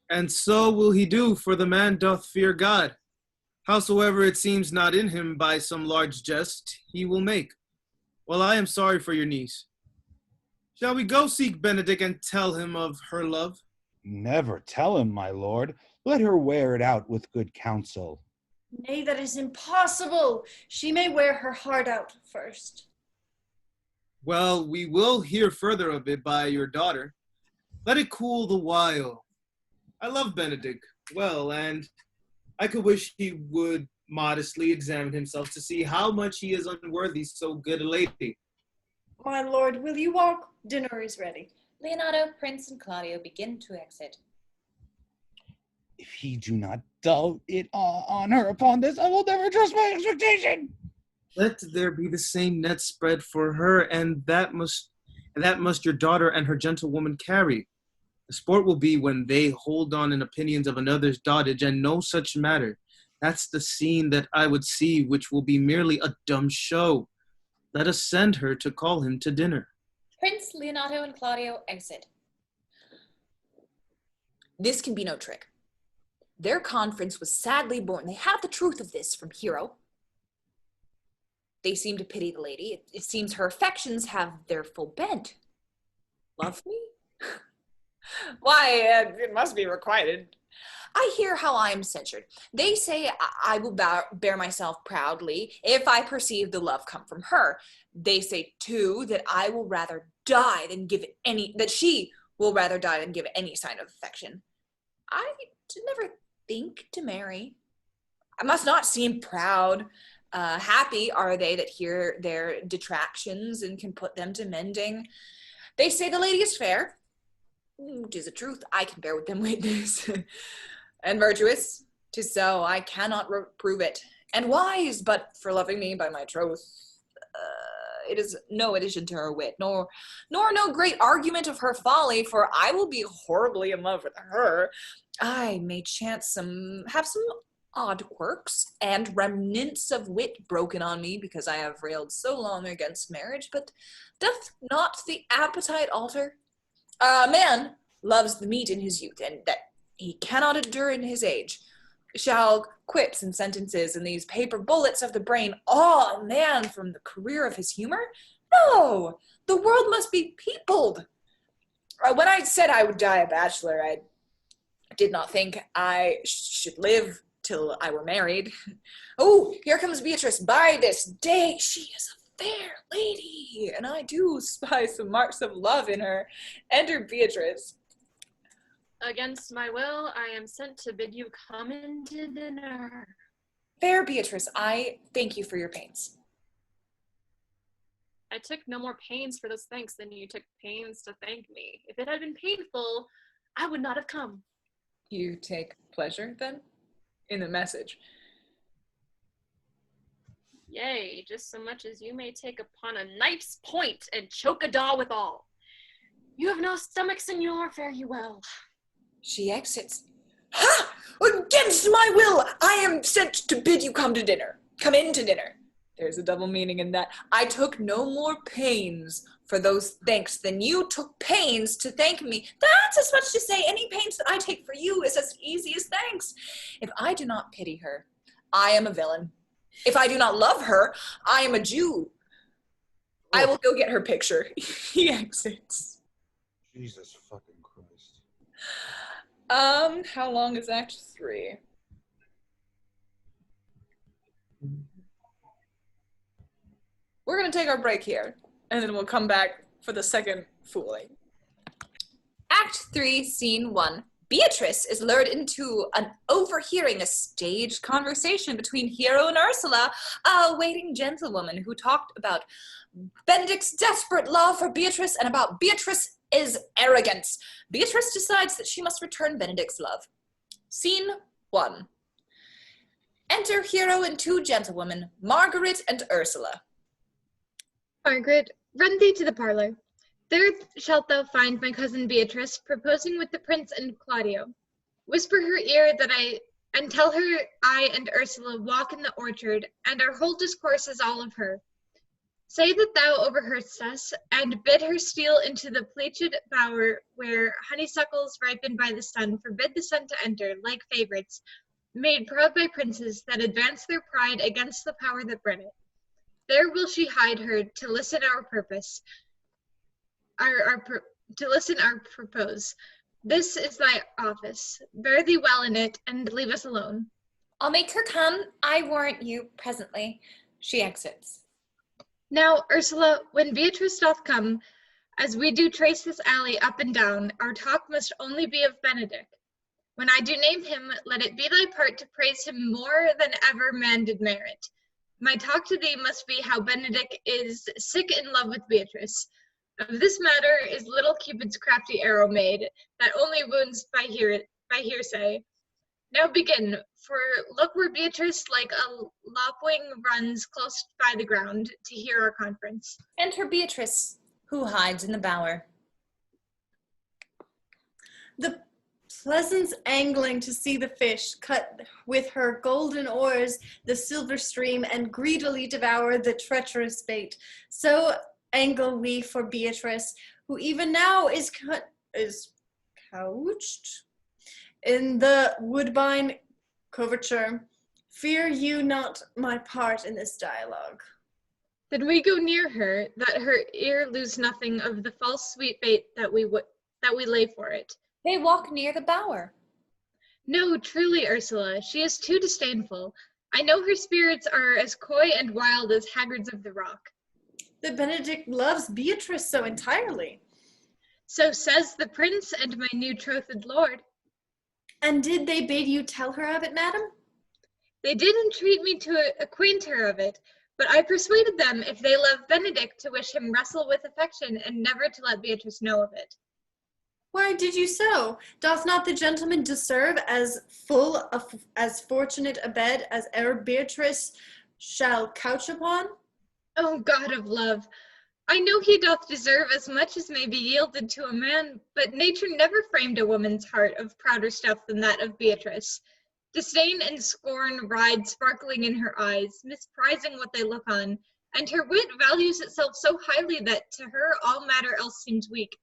G: And so will he do, for the man doth fear God. Howsoever it seems not in him by some large jest he will make. Well, I am sorry for your niece. Shall we go seek Benedict and tell him of her love?
H: Never tell him, my lord. Let her wear it out with good counsel.
B: Nay, that is impossible. She may wear her heart out first.
G: Well, we will hear further of it by your daughter. Let it cool the while. I love Benedict well, and I could wish he would modestly examine himself to see how much he is unworthy so good a lady.
B: My lord, will you walk? Dinner is ready.
A: Leonato, Prince, and Claudio begin to exit.
H: If he do not dote it on her upon this, I will never trust my expectation.
G: Let there be the same net spread for her, and that must your daughter and her gentlewoman carry. The sport will be when they hold on in opinions of another's dotage and no such matter. That's the scene that I would see, which will be merely a dumb show. Let us send her to call him to dinner.
A: Prince, Leonato, and Claudio exit. This can be no trick. Their conference was sadly born. They have the truth of this from Hero. They seem to pity the lady. It seems her affections have their full bent. Love me? Why, it must be requited. I hear how I am censured. They say I will bear myself proudly if I perceive the love come from her. They say, too, that I will rather die than give it any, that she will rather die than give it any sign of affection. I did never think to marry. I must not seem proud. Happy are they that hear their detractions and can put them to mending. They say the lady is fair. 'Tis a truth, I can bear with them witness. And virtuous, 'tis so, I cannot reprove it. And wise, but for loving me by my troth, it is no addition to her wit, nor no great argument of her folly, for I will be horribly in love with her. I may chance have some odd quirks and remnants of wit broken on me because I have railed so long against marriage, but doth not the appetite alter? A man loves the meat in his youth, and that he cannot endure in his age. Shall quips and sentences and these paper bullets of the brain awe a man from the career of his humor? No! The world must be peopled. When I said I would die a bachelor, did not think I should live till I were married. Oh, here comes Beatrice. By this day, she is a fair lady, and I do spy some marks of love in her. Enter Beatrice.
C: Against my will, I am sent to bid you come in to dinner.
A: Fair Beatrice, I thank you for your pains.
C: I took no more pains for those thanks than you took pains to thank me. If it had been painful, I would not have come.
A: You take pleasure, then, in the message?
C: Yea, just so much as you may take upon a knife's point and choke a daw withal. You have no stomach, senor, fare you well.
A: She exits. Ha! Against my will, I am sent to bid you come to dinner. Come in to dinner. There's a double meaning in that. I took no more pains for those thanks than you took pains to thank me. That's as much to say any pains that I take for you is as easy as thanks. If I do not pity her, I am a villain. If I do not love her, I am a Jew. I will go get her picture. He exits.
E: Jesus fucking Christ.
A: How long is Act 3? We're gonna take our break here, and then we'll come back for the second fooling. Act 3, Scene 1. Beatrice is lured into overhearing a staged conversation between Hero and Ursula, a waiting gentlewoman who talked about Benedict's desperate love for Beatrice and about Beatrice's arrogance. Beatrice decides that she must return Benedict's love. Scene 1. Enter Hero and two gentlewomen, Margaret and Ursula.
D: Margaret, run thee to the parlor. There shalt thou find my cousin Beatrice proposing with the prince and Claudio. Whisper her ear and tell her I and Ursula walk in the orchard, and our whole discourse is all of her. Say that thou overheardst us, and bid her steal into the pleached bower where honeysuckles ripened by the sun forbid the sun to enter, like favorites, made proud by princes that advance their pride against the power that bred it. There will she hide her to listen our purpose, to listen our propose. This is thy office. Bear thee well in it, and leave us alone.
A: I'll make her come, I warrant you, presently. She exits.
D: Now, Ursula, when Beatrice doth come, as we do trace this alley up and down, our talk must only be of Benedict. When I do name him, let it be thy part to praise him more than ever man did merit. My talk to thee must be how Benedict is sick in love with Beatrice. Of this matter is little Cupid's crafty arrow made, that only wounds by hearsay. Now begin, for look where Beatrice like a lapwing runs close by the ground to hear our conference.
A: Enter Beatrice, who hides in the bower.
B: The pleasance angling to see the fish cut with her golden oars the silver stream and greedily devour the treacherous bait. So angle we for Beatrice, who even now is couched in the woodbine coverture. Fear you not my part in this dialogue.
D: Then we go near her, that her ear lose nothing of the false sweet bait that we lay for it.
A: They walk near the bower.
D: No, truly, Ursula, she is too disdainful. I know her spirits are as coy and wild as haggards of the rock.
B: The Benedict loves Beatrice so entirely.
D: So says the prince and my new trothed lord.
B: And did they bid you tell her of it, madam?
D: They did entreat me to acquaint her of it, but I persuaded them, if they love Benedict, to wish him wrestle with affection, and never to let Beatrice know of it.
B: Why did you so? Doth not the gentleman deserve as fortunate a bed as e'er Beatrice shall couch upon?
D: O God of love, I know he doth deserve as much as may be yielded to a man, but nature never framed a woman's heart of prouder stuff than that of Beatrice. Disdain and scorn ride sparkling in her eyes, misprizing what they look on, and her wit values itself so highly that to her all matter else seems weak.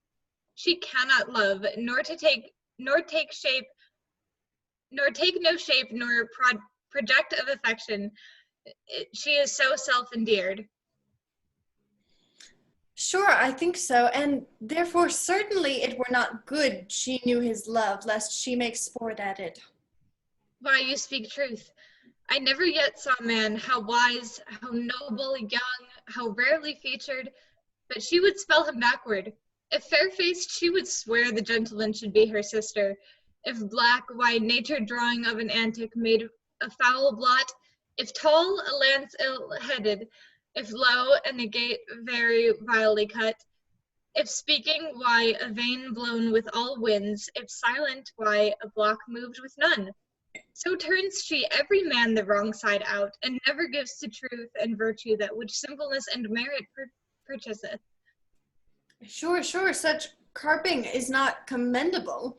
D: She cannot love, nor take no shape, nor project of affection. She is so self-endeared.
B: Sure, I think so, and therefore certainly it were not good she knew his love, lest she make sport at it.
D: Why, you speak truth. I never yet saw a man how wise, how noble, young, how rarely featured, but she would spell him backward. If fair-faced, she would swear the gentleman should be her sister. If black, why nature drawing of an antic made a foul blot. If tall, a lance ill-headed. If low, an agate very vilely cut. If speaking, why a vein blown with all winds. If silent, why a block moved with none. So turns she every man the wrong side out, and never gives to truth and virtue that which simpleness and merit purchaseth.
B: Sure, such carping is not commendable.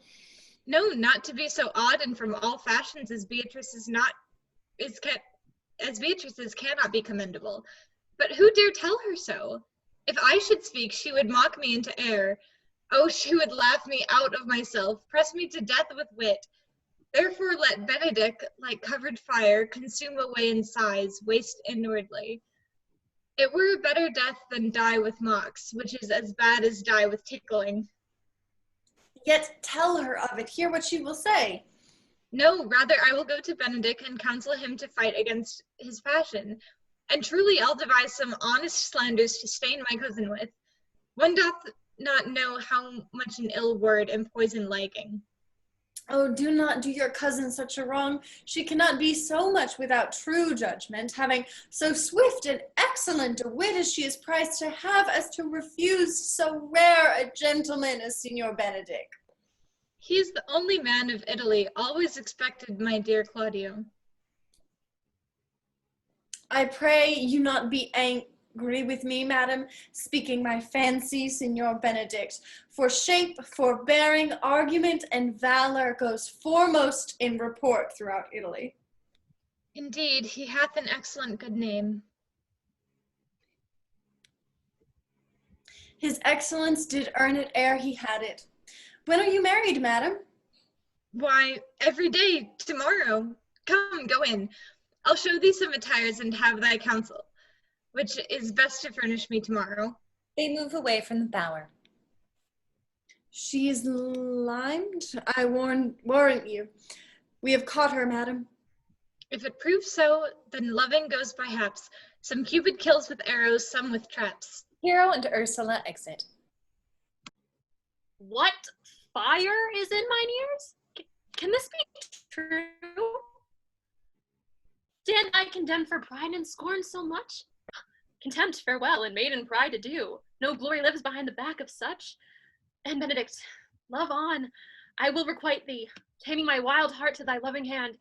D: No, not to be so odd and from all fashions as Beatrice's cannot be commendable. But who dare tell her so? If I should speak, she would mock me into air. Oh, she would laugh me out of myself, press me to death with wit. Therefore let Benedick, like covered fire, consume away in sighs, waste inwardly. It were a better death than die with mocks, which is as bad as die with tickling.
B: Yet tell her of it, hear what she will say.
D: No, rather I will go to Benedick and counsel him to fight against his passion. And truly I'll devise some honest slanders to stain my cousin with. One doth not know how much an ill word and poison liking.
B: Oh, do not do your cousin such a wrong. She cannot be so much without true judgment, having so swift and excellent a wit as she is prized to have, as to refuse so rare a gentleman as Signor Benedick.
D: He is the only man of Italy always expected, my dear Claudio.
B: I pray you not be angry with me, madam, speaking my fancy, Signor Benedict. For shape, forbearing, argument, and valor goes foremost in report throughout Italy.
D: Indeed, he hath an excellent good name.
B: His excellence did earn it ere he had it. When are you married, madam?
D: Why, every day, tomorrow. Come, go in. I'll show thee some attires and have thy counsel, which is best to furnish me tomorrow.
A: They move away from the bower.
B: She is limed, I warrant you. We have caught her, madam.
D: If it proves so, then loving goes by haps. Some Cupid kills with arrows, some with traps.
A: Hero and Ursula exit.
C: What fire is in mine ears? Can this be true? Stand I condemned for pride and scorn so much? Contempt, farewell, and maiden pride adieu. No glory lives behind the back of such. And Benedict, love on. I will requite thee, taming my wild heart to thy loving hand.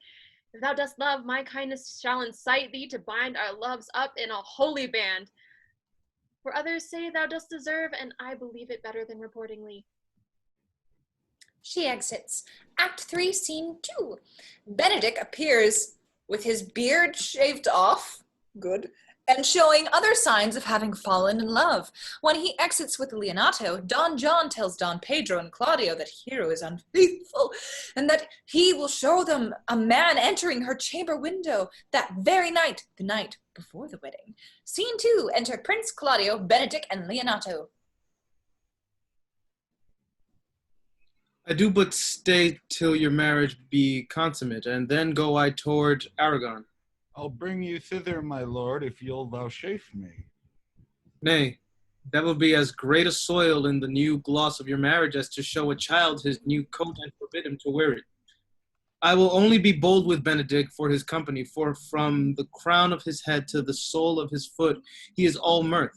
C: If thou dost love, my kindness shall incite thee to bind our loves up in a holy band. For others say thou dost deserve, and I believe it better than reportingly.
A: She exits. Act 3, Scene 2. Benedick appears with his beard shaved off, good, and showing other signs of having fallen in love. When he exits with Leonato, Don John tells Don Pedro and Claudio that Hero is unfaithful, and that he will show them a man entering her chamber window that very night, the night before the wedding. Scene 2, enter Prince Claudio, Benedick, and Leonato.
G: I do but stay till your marriage be consummate, and then go I toward Aragon.
E: I'll bring you thither, my lord, if you'll vouchsafe me.
G: Nay, that will be as great a soil in the new gloss of your marriage as to show a child his new coat and forbid him to wear it. I will only be bold with Benedick for his company, for from the crown of his head to the sole of his foot he is all mirth.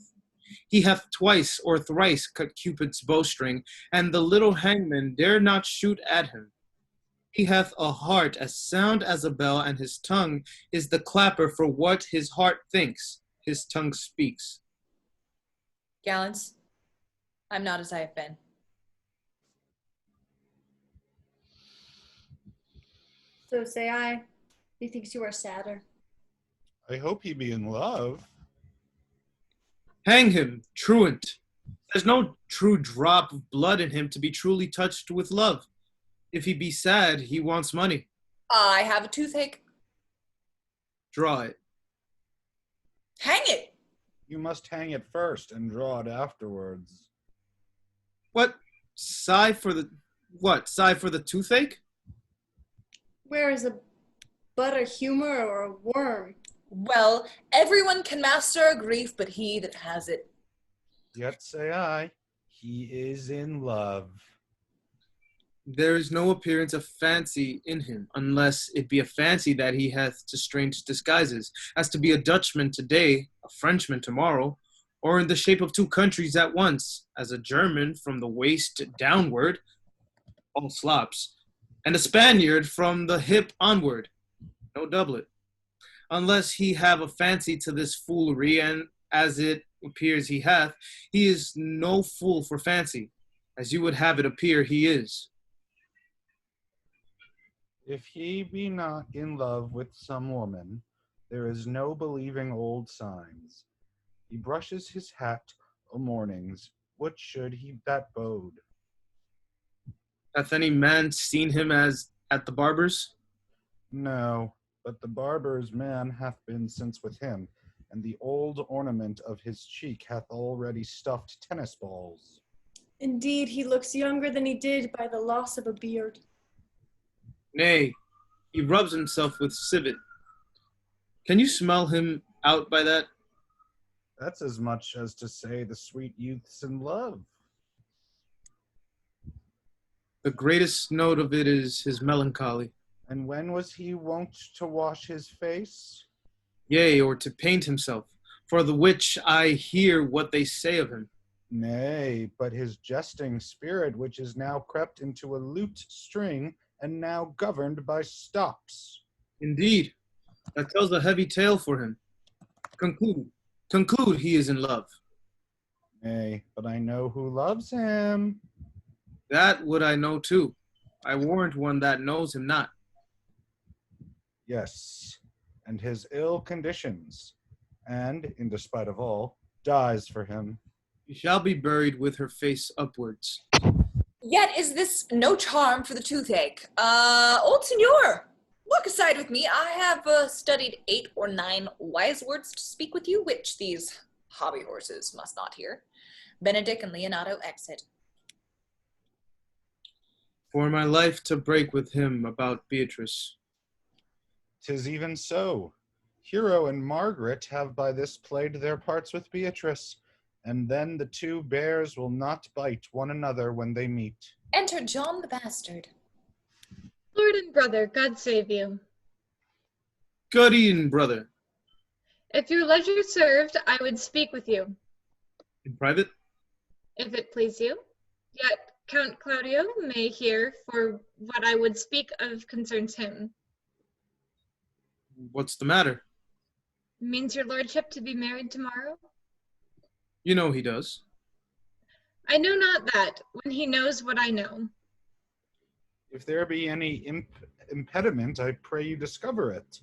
G: He hath twice or thrice cut Cupid's bowstring, and the little hangman dare not shoot at him. He hath a heart as sound as a bell, and his tongue is the clapper for what his heart thinks, his tongue speaks.
A: Gallants, I'm not as I have been.
B: So say I. Methinks you are sadder.
E: I hope he be in love.
G: Hang him, truant. There's no true drop of blood in him to be truly touched with love. If he be sad, he wants money.
A: I have a toothache.
G: Draw it.
A: Hang it!
H: You must hang it first and draw it afterwards.
G: What? Sigh for the what? Sigh for the toothache?
B: Where is but a humor or a worm?
A: Well, everyone can master a grief, but he that has it.
E: Yet say I, he is in love.
G: There is no appearance of fancy in him, unless it be a fancy that he hath to strange disguises, as to be a Dutchman today, a Frenchman tomorrow, or in the shape of two countries at once, as a German from the waist downward, all slops, and a Spaniard from the hip onward, no doublet, unless he have a fancy to this foolery, and as it appears he hath, he is no fool for fancy, as you would have it appear he is.
E: If he be not in love with some woman, there is no believing old signs. He brushes his hat o' mornings. What should he that bode?
G: Hath any man seen him as at the barber's?
E: No, but the barber's man hath been since with him, and the old ornament of his cheek hath already stuffed tennis balls.
B: Indeed, he looks younger than he did by the loss of a beard.
G: Nay, he rubs himself with civet. Can you smell him out by that?
E: That's as much as to say the sweet youth's in love.
G: The greatest note of it is his melancholy.
E: And when was he wont to wash his face?
G: Yea, or to paint himself, for the which I hear what they say of him.
E: Nay, but his jesting spirit, which is now crept into a lute string, and now governed by stops.
G: Indeed, that tells a heavy tale for him. Conclude he is in love.
E: Nay, but I know who loves him.
G: That would I know too. I warrant one that knows him not.
E: Yes, and his ill conditions, and, in despite of all, dies for him.
G: She shall be buried with her face upwards.
A: Yet is this no charm for the toothache. Old Senor, walk aside with me. I have studied 8 or 9 wise words to speak with you, which these hobby horses must not hear. Benedict and Leonato exit.
G: For my life to break with him about Beatrice.
E: 'Tis even so. Hero and Margaret have by this played their parts with Beatrice, and then the two bears will not bite one another when they meet.
A: Enter John the Bastard.
D: Lord and brother, God save you.
G: Good e'en, brother.
D: If your leisure served, I would speak with you,
G: In private?
D: if it please you. Yet Count Claudio may hear, for what I would speak of concerns him.
G: What's the matter?
D: Means your lordship to be married tomorrow?
G: You know he does.
D: I know not that, when he knows what I know.
E: If there be any impediment, I pray you discover it.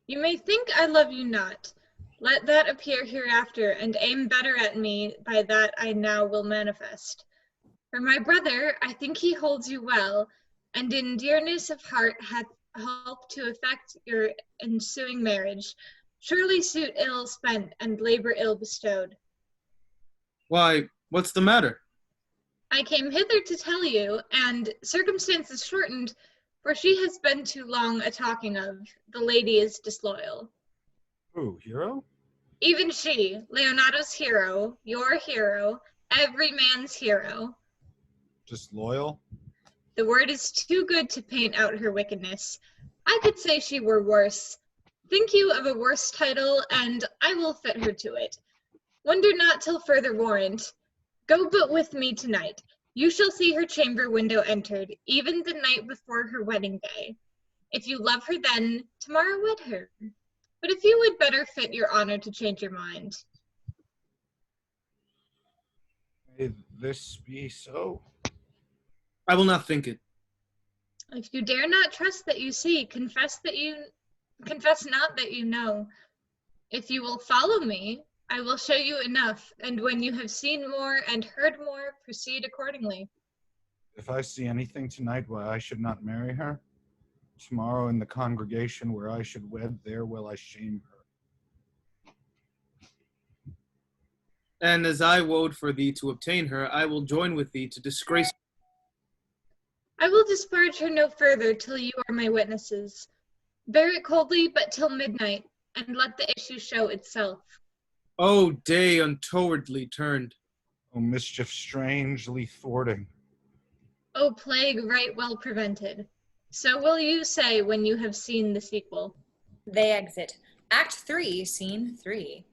D: You may think I love you not. Let that appear hereafter, and aim better at me by that I now will manifest. For my brother, I think he holds you well, and in dearness of heart hath helped to effect your ensuing marriage. Surely suit ill spent and labor ill bestowed.
G: Why, what's the matter?
D: I came hither to tell you, and circumstances shortened, for she has been too long a talking of. The lady is disloyal.
E: Who, Hero?
D: Even she, Leonato's hero, your hero, every man's hero.
E: Disloyal?
D: The word is too good to paint out her wickedness. I could say she were worse. Think you of a worse title, and I will fit her to it. Wonder not till further warrant. Go but with me tonight. You shall see her chamber window entered, even the night before her wedding day. If you love her then, tomorrow wed her. But if you would better fit your honor to change your mind.
E: May this be so?
G: I will not think it.
D: If you dare not trust that you see, confess not that you know. If you will follow me, I will show you enough, and when you have seen more and heard more, proceed accordingly.
E: If I see anything tonight why I should not marry her, tomorrow in the congregation where I should wed, there will I shame her.
G: And as I woed for thee to obtain her, I will join with thee to disgrace.
D: I will disparage her no further till you are my witnesses. Bear it coldly, but till midnight, and let the issue show itself.
G: O day untowardly turned.
H: O mischief strangely thwarting.
D: O plague right well prevented. So will you say when you have seen the sequel.
A: They exit. Act 3, Scene 3.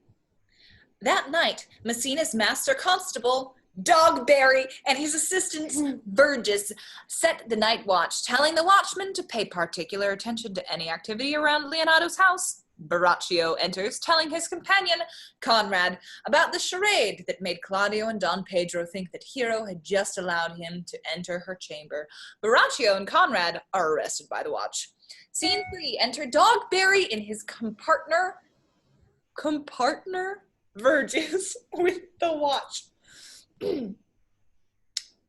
A: That night, Messina's master constable, Dogberry, and his assistant, Burgess, set the night watch, telling the watchman to pay particular attention to any activity around Leonato's house. Baraccio enters, telling his companion, Conrad, about the charade that made Claudio and Don Pedro think that Hero had just allowed him to enter her chamber. Baraccio and Conrad are arrested by the watch. Scene 3, enter Dogberry in his compartner, Verges, with the watch.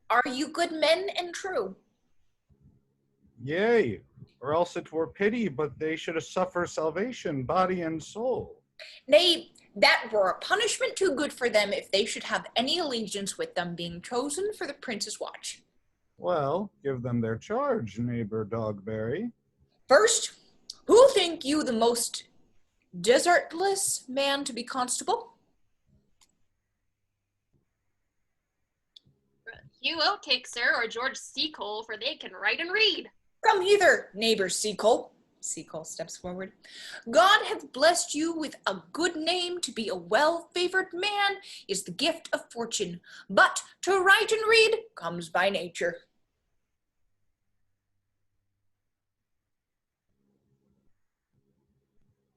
A: Are you good men and true?
H: Yea, or else it were pity, but they should suffer salvation, body and soul.
A: Nay, that were a punishment too good for them if they should have any allegiance with them being chosen for the prince's watch.
H: Well, give them their charge, neighbor Dogberry.
A: First, who think you the most desertless man to be constable?
C: Hugh Oatcake, sir, or George Seacole, for they can write and read.
A: Come hither, neighbor Seacole. Seacole steps forward. God hath blessed you with a good name. To be a well-favored man is the gift of fortune, but to write and read comes by nature.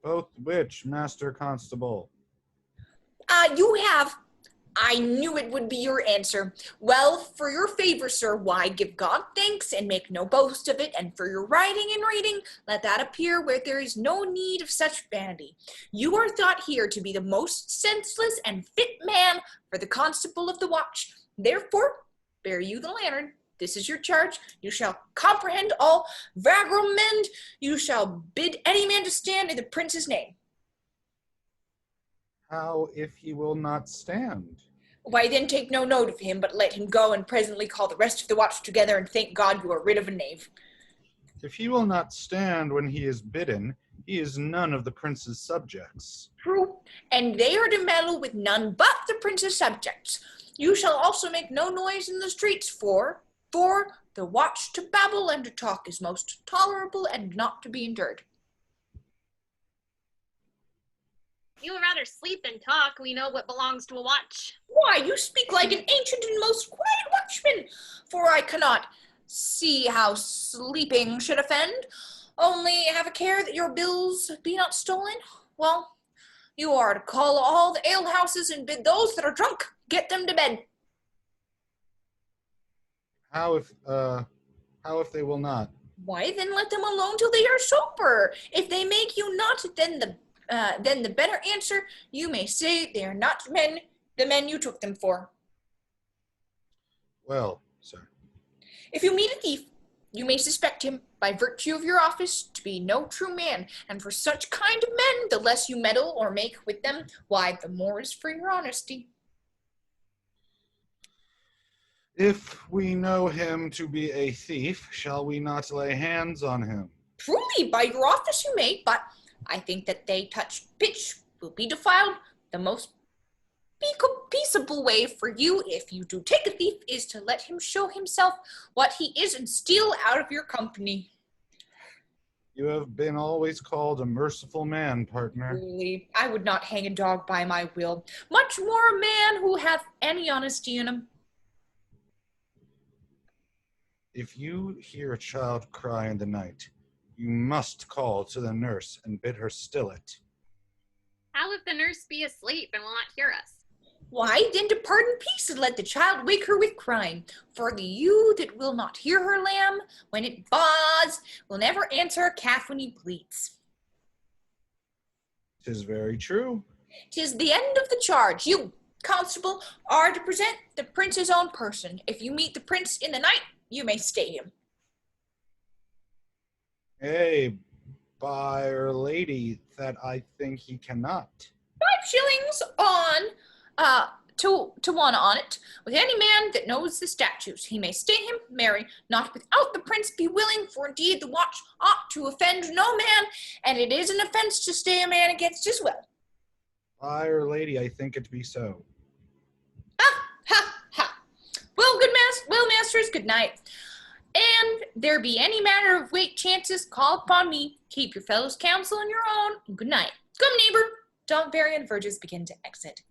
H: Both which, Master Constable?
A: You have. I knew it would be your answer. Well, for your favor, sir, why give God thanks and make no boast of it, and for your writing and reading, let that appear where there is no need of such vanity. You are thought here to be the most senseless and fit man for the constable of the watch. Therefore, bear you the lantern. This is your charge. You shall comprehend all vagrament. You shall bid any man to stand in the prince's name.
H: How if he will not stand?
A: Why, then take no note of him, but let him go, and presently call the rest of the watch together, and thank God you are rid of a knave.
H: If he will not stand when he is bidden, he is none of the prince's subjects.
A: True, and they are to meddle with none but the prince's subjects. You shall also make no noise in the streets, for the watch to babble and to talk is most tolerable and not to be endured.
C: You would rather sleep than talk. We know what belongs to a watch.
A: Why, you speak like an ancient and most quiet watchman, for I cannot see how sleeping should offend. Only have a care that your bills be not stolen. Well, you are to call all the alehouses and bid those that are drunk get them to bed.
H: How if they will not?
A: Why, then let them alone till they are sober. If they make you not, then the better answer you may say they are not the men you took them for.
H: Well, sir.
A: If you meet a thief, you may suspect him, by virtue of your office, to be no true man, and for such kind of men, the less you meddle or make with them, why, the more is for your honesty.
H: If we know him to be a thief, shall we not lay hands on him?
A: Truly, by your office you may, but I think that they touch pitch will be defiled. The most peaceable way for you, if you do take a thief, is to let him show himself what he is and steal out of your company.
H: You have been always called a merciful man, partner.
A: Truly, I would not hang a dog by my will, much more a man who hath any honesty in him.
H: If you hear a child cry in the night, you must call to the nurse and bid her still it.
C: How if the nurse be asleep and will not hear us?
A: Why, then depart in peace and let the child wake her with crying. For the ewe that will not hear her lamb when it baws will never answer a calf when he bleats.
H: 'Tis very true.
A: 'Tis the end of the charge. You, constable, are to present the prince's own person. If you meet the prince in the night, you may stay him.
H: Hey, by'r lady, that I think he cannot.
A: 5 shillings on to one on it, with any man that knows the statutes, he may stay him, marry, not without the prince be willing, for indeed the watch ought to offend no man, and it is an offence to stay a man against his will.
E: Fire lady, I think it be so.
A: Ha, ha, ha. Well, masters, good night. And there be any matter of weight chances, call upon me. Keep your fellows' counsel and your own, and good night. Come, neighbor. Dogberry and Verges begin to exit.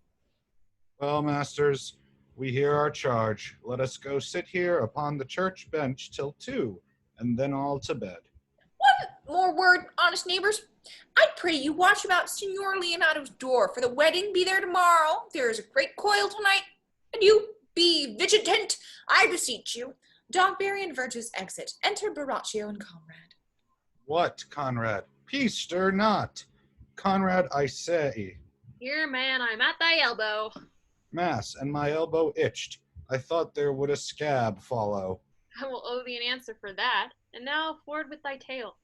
E: Well, masters, we hear our charge. Let us go sit here upon the church bench till 2, and then all to bed.
A: One more word, honest neighbors. I pray you watch about Signor Leonato's door, for the wedding be there tomorrow. There is a great coil tonight, and you be vigilant, I beseech you. Dogberry and Verges exit. Enter Baraccio and Conrad.
E: What, Conrad? Peace, stir not. Conrad, I say.
C: Here, man, I'm at thy elbow.
E: Mass, and my elbow itched. I thought there would a scab follow.
C: I will owe thee an answer for that. And now forward with thy tale.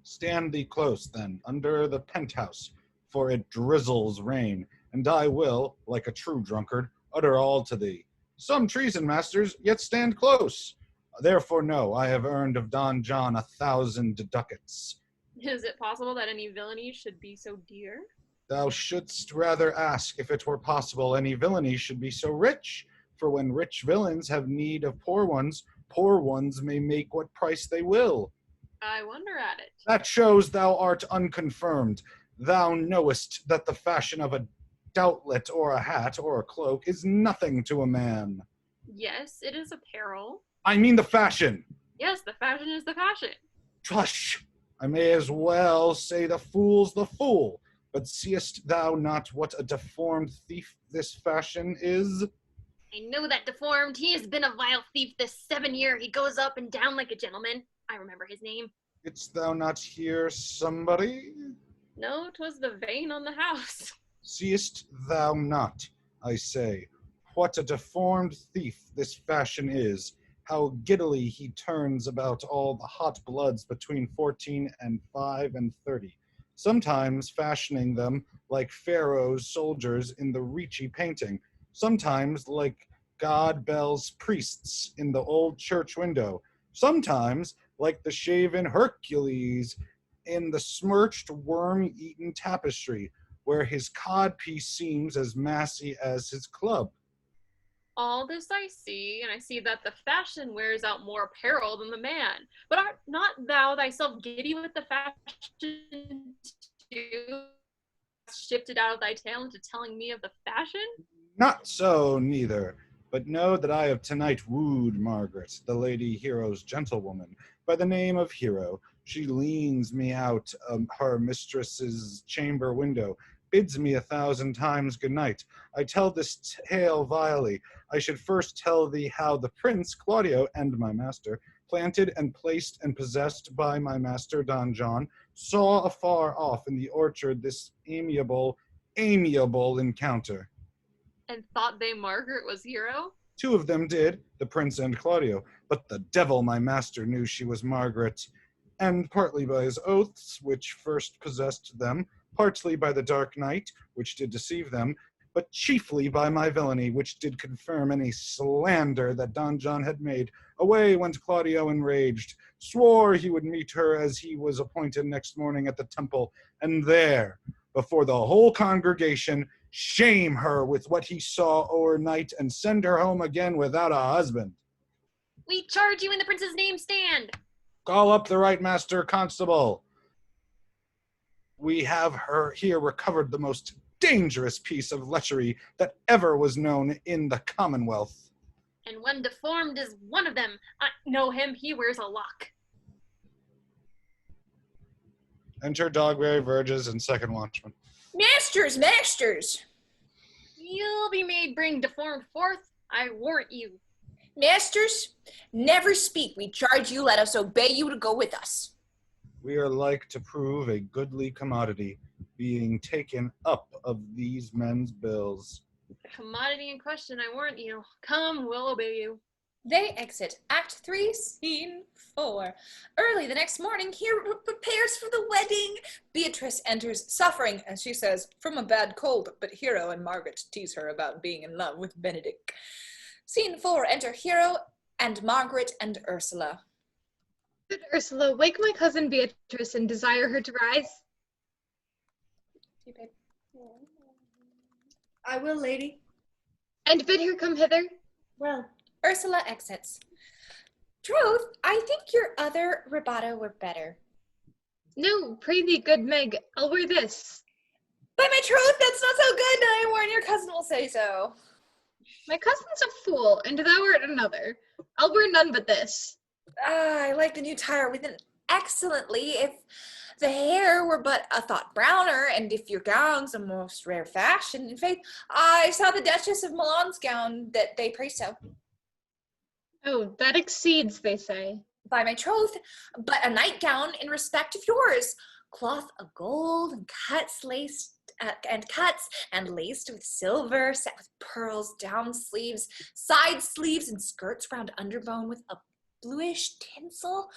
E: Stand thee close, then, under the penthouse, for it drizzles rain, and I will, like a true drunkard, utter all to thee. Some treason, masters, yet stand close. Therefore know, I have earned of Don John 1,000 ducats.
C: Is it possible that any villainy should be so dear?
E: Thou shouldst rather ask if it were possible any villainy should be so rich. For when rich villains have need of poor ones may make what price they will.
C: I wonder at it.
E: That shows thou art unconfirmed. Thou knowest that the fashion of a doublet or a hat or a cloak is nothing to a man.
C: Yes, it is apparel.
E: I mean the fashion.
C: Yes, the fashion is the fashion.
E: Tush! I may as well say the fool's the fool. But seest thou not what a deformed thief this fashion is?
C: I know that deformed. He has been a vile thief this 7 year. He goes up and down like a gentleman. I remember his name.
E: Didst thou not hear somebody?
C: No, 'twas the vein on the house.
E: Seest thou not, I say, what a deformed thief this fashion is, how giddily he turns about all the hot bloods between 14 and 5 and 30, sometimes fashioning them like Pharaoh's soldiers in the Ricci painting, sometimes like God Bel's priests in the old church window, sometimes like the shaven Hercules in the smirched, worm-eaten tapestry, where his codpiece seems as massy as his club.
C: All this I see, and I see that the fashion wears out more apparel than the man. But art not thou thyself giddy with the fashion too? Shifted out of thy tale into telling me of the fashion?
E: Not so, neither, but know that I have tonight wooed Margaret, the Lady Hero's gentlewoman, by the name of Hero. She leans me out her mistress's chamber window, bids me 1,000 times good night. I tell this tale vilely. I should first tell thee how the prince, Claudio, and my master, planted and placed and possessed by my master Don John, saw afar off in the orchard this amiable encounter.
C: And thought they Margaret was Hero?
E: 2 of them did, the prince and Claudio, but the devil my master knew she was Margaret, and partly by his oaths, which first possessed them, partly by the dark night, which did deceive them, but chiefly by my villainy, which did confirm any slander that Don John had made. Away went Claudio enraged, swore he would meet her as he was appointed next morning at the temple, and there, before the whole congregation, shame her with what he saw o'ernight, and send her home again without a husband.
C: We charge you in the prince's name, stand!
E: Call up the right master constable. We have her here recovered the most dangerous piece of lechery that ever was known in the Commonwealth.
C: And when deformed is one of them. I know him, he wears a lock.
E: Enter Dogberry, Verges, and Second Watchman.
A: Masters!
C: You'll be made bring deformed forth, I warrant you.
A: Masters, never speak. We charge you, let us obey you to go with us.
E: We are like to prove a goodly commodity, being taken up of these men's bills.
C: The commodity in question, I warrant you. Come, we'll obey you.
A: They exit Act 3, Scene 4. Early the next morning, Hero prepares for the wedding. Beatrice enters, suffering, as she says, from a bad cold, but Hero and Margaret tease her about being in love with Benedict. Scene 4, enter Hero and Margaret and Ursula.
D: Good Ursula, wake my cousin Beatrice and desire her to rise.
B: I will, lady.
D: And bid her come hither.
B: Well,
A: Ursula exits. Troth, I think your other rebata were better.
D: No, pray thee, good Meg, I'll wear this.
A: By my troth, that's not so good, and I warn your cousin will say so.
D: My cousin's a fool, and thou art another. I'll wear none but this.
A: I like the new tire within excellently if the hair were but a thought browner, and if your gown's a most rare fashion. In faith, I saw the Duchess of Milan's gown that they praise so.
D: Oh, that exceeds, they say.
A: By my troth, but a nightgown in respect of yours, cloth of gold and cuts laced and laced with silver, set with pearls, down sleeves, side sleeves, and skirts round underbone with a bluish tinsel.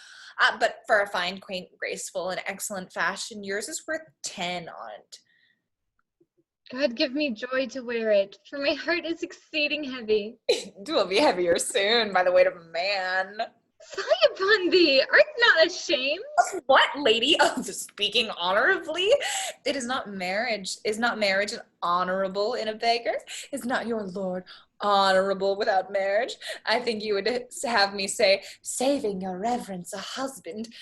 A: But for a fine, quaint, graceful, and excellent fashion, yours is worth 10 on it.
D: God give me joy to wear it, for my heart is exceeding heavy.
A: It will be heavier soon by the weight of a man.
D: Fie upon thee, art not ashamed?
A: What, lady? Oh, speaking honorably? It is not marriage. Is not marriage honorable in a beggar? Is not your lord honorable without marriage? I think you would have me say, saving your reverence a husband.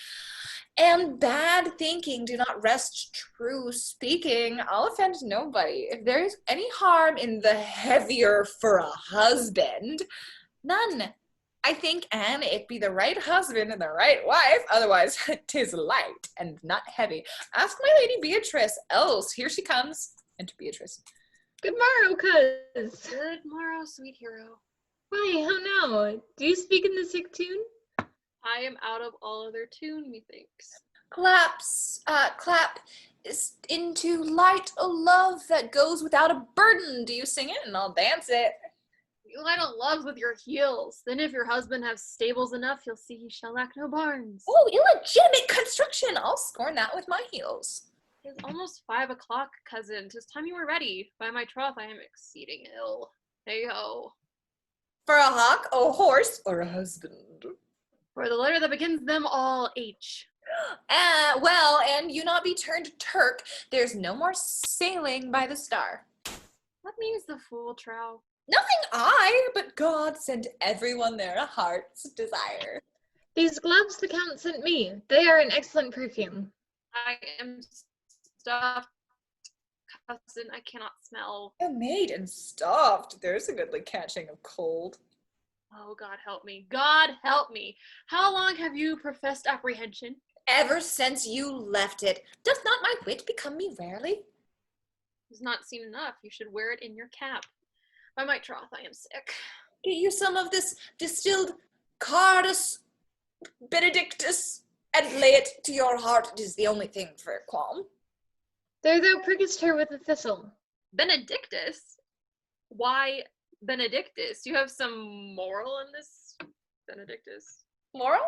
A: And bad thinking do not rest true speaking. I'll offend nobody. If there is any harm in the heavier for a husband, none. I think, an it be the right husband and the right wife, otherwise 'tis light and not heavy. Ask my lady Beatrice, else here she comes. Enter Beatrice.
D: Good morrow, cuz.
C: Good morrow, sweet hero.
D: Why, how now? Do you speak in the sick tune?
C: I am out of all other tune, methinks.
A: Clap into light a love that goes without a burden. Do you sing it and I'll dance it?
C: You light a love with your heels. Then if your husband has stables enough, you'll see he shall lack no barns.
A: Oh, illegitimate construction. I'll scorn that with my heels.
C: It's almost 5 o'clock, cousin. 'Tis time you were ready. By my troth, I am exceeding ill. Hey-ho.
A: For a hawk, a horse, or a husband?
C: For the letter that begins them all, H.
A: Well, and you not be turned Turk, there's no more sailing by the star.
C: What means the fool, trow?
A: Nothing I, but God sent everyone their heart's desire.
D: These gloves the Count sent me. They are an excellent perfume.
C: I am stuffed, cousin. I cannot smell.
A: A maid and stuffed. There's a goodly catching of cold.
C: Oh, God help me. God help me. How long have you professed apprehension?
A: Ever since you left it. Doth not my wit become me rarely?
C: Does not seem enough. You should wear it in your cap. By my troth, I am sick.
A: Get you some of this distilled Cardus Benedictus and lay it to your heart. It is the only thing for qualm.
D: There thou prickest her with a thistle.
C: Benedictus? Why Benedictus? You have some moral in this, Benedictus?
A: Moral?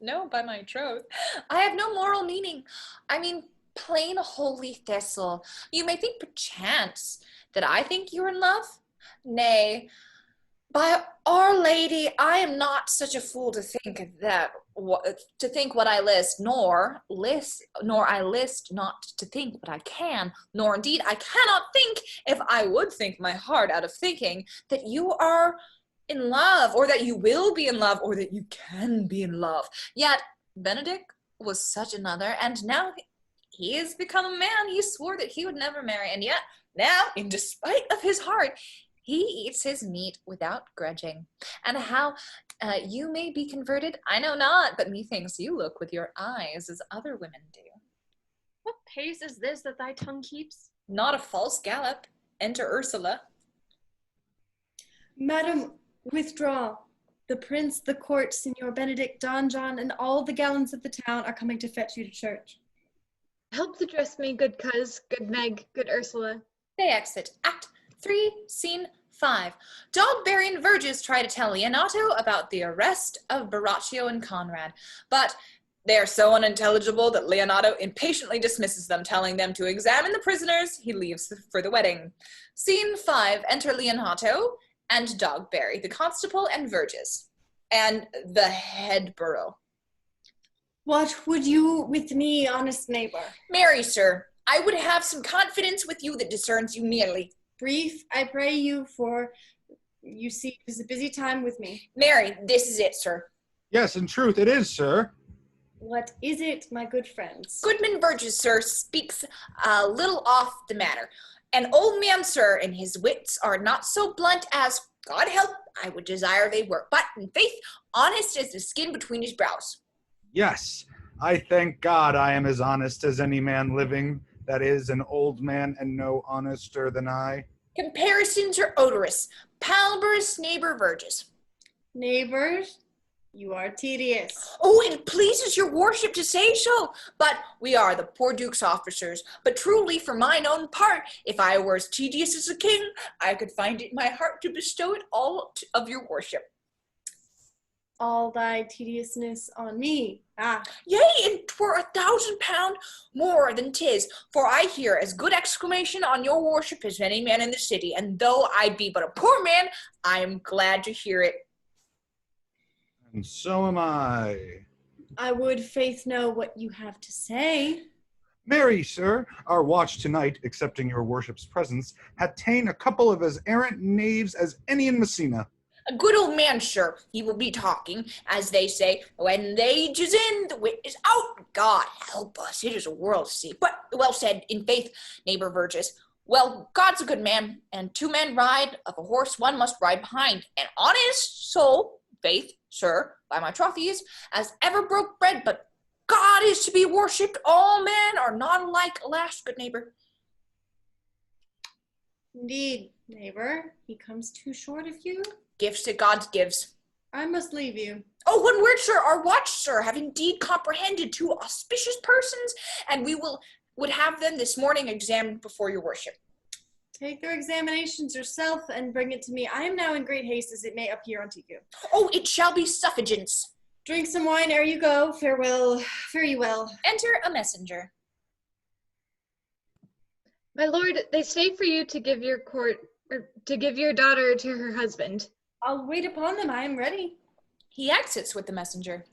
A: No, by my troth. I have no moral meaning. I mean, plain holy thistle. You may think perchance that I think you are in love. Nay, by Our Lady, I am not such a fool to think what I list, nor I list not to think what I can, nor indeed I cannot think, if I would think my heart out of thinking, that you are in love, or that you will be in love, or that you can be in love. Yet Benedict was such another, and now he has become a man. He swore that he would never marry, and yet now, in despite of his heart, he eats his meat without grudging. And how you may be converted, I know not, but methinks you look with your eyes as other women do.
C: What pace is this that thy tongue keeps?
A: Not a false gallop. Enter Ursula.
B: Madam, withdraw. The prince, the court, Signor Benedict, Don John, and all the gallants of the town are coming to fetch you to church.
D: Help to dress me, good cuz, good Meg, good Ursula.
A: They exit. Act 3, Scene 5. Dogberry and Verges try to tell Leonato about the arrest of Baraccio and Conrad, but they are so unintelligible that Leonato impatiently dismisses them, telling them to examine the prisoners. He leaves for the wedding. Scene 5, enter Leonato and Dogberry, the constable and Verges, and the head borough.
B: What would you with me, honest neighbor?
A: Marry, sir, I would have some confidence with you that discerns you merely.
B: Brief, I pray you, for you see it is a busy time with me.
A: Marry, this is it, sir.
E: Yes, in truth, it is, sir.
B: What is it, my good friends?
A: Goodman Verges, sir, speaks a little off the matter. An old man, sir, and his wits are not so blunt as, God help, I would desire they were, but in faith, honest as the skin between his brows.
E: Yes, I thank God I am as honest as any man living, that is, an old man and no honester than I.
A: Comparisons are odorous. Palber's neighbor Verges.
B: Neighbors, you are tedious.
A: Oh, it pleases your worship to say so, but we are the poor duke's officers. But truly, for mine own part, if I were as tedious as a king, I could find it in my heart to bestow it all of your worship.
B: All thy tediousness on me. Ah,
A: Yea, and 'twere 1,000 pound more than 'tis, for I hear as good exclamation on your worship as any man in the city, and though I be but a poor man, I am glad to hear it.
E: And so am I.
B: I would faith know what you have to say.
E: Marry, sir, our watch tonight, accepting your worship's presence, hath ta'en a couple of as errant knaves as any in Messina.
A: A good old man, sir, he will be talking, as they say, when the age is in, the wit is out. God help us, it is a world to see. But well said, in faith, neighbor Verges. Well, God's a good man, and 2 men ride of a horse, one must ride behind. An honest soul, faith, sir, by my troth he is, as ever broke bread, but God is to be worshipped. All men are not alike, alas, good neighbor.
B: Indeed, neighbor, he comes too short of you.
A: Gifts that God gives.
B: I must leave you.
A: Oh, one word, sir. Our watch, sir, have indeed comprehended 2 auspicious persons, and we would have them this morning examined before your worship.
B: Take their examinations yourself and bring it to me. I am now in great haste, as it may appear unto you.
A: Oh, it shall be suffragance.
B: Drink some wine ere you go. Farewell. Fare you well.
A: Enter a messenger.
D: My lord, they say for you to give your daughter to her husband.
B: I'll wait upon them. I am ready.
A: He exits with the messenger.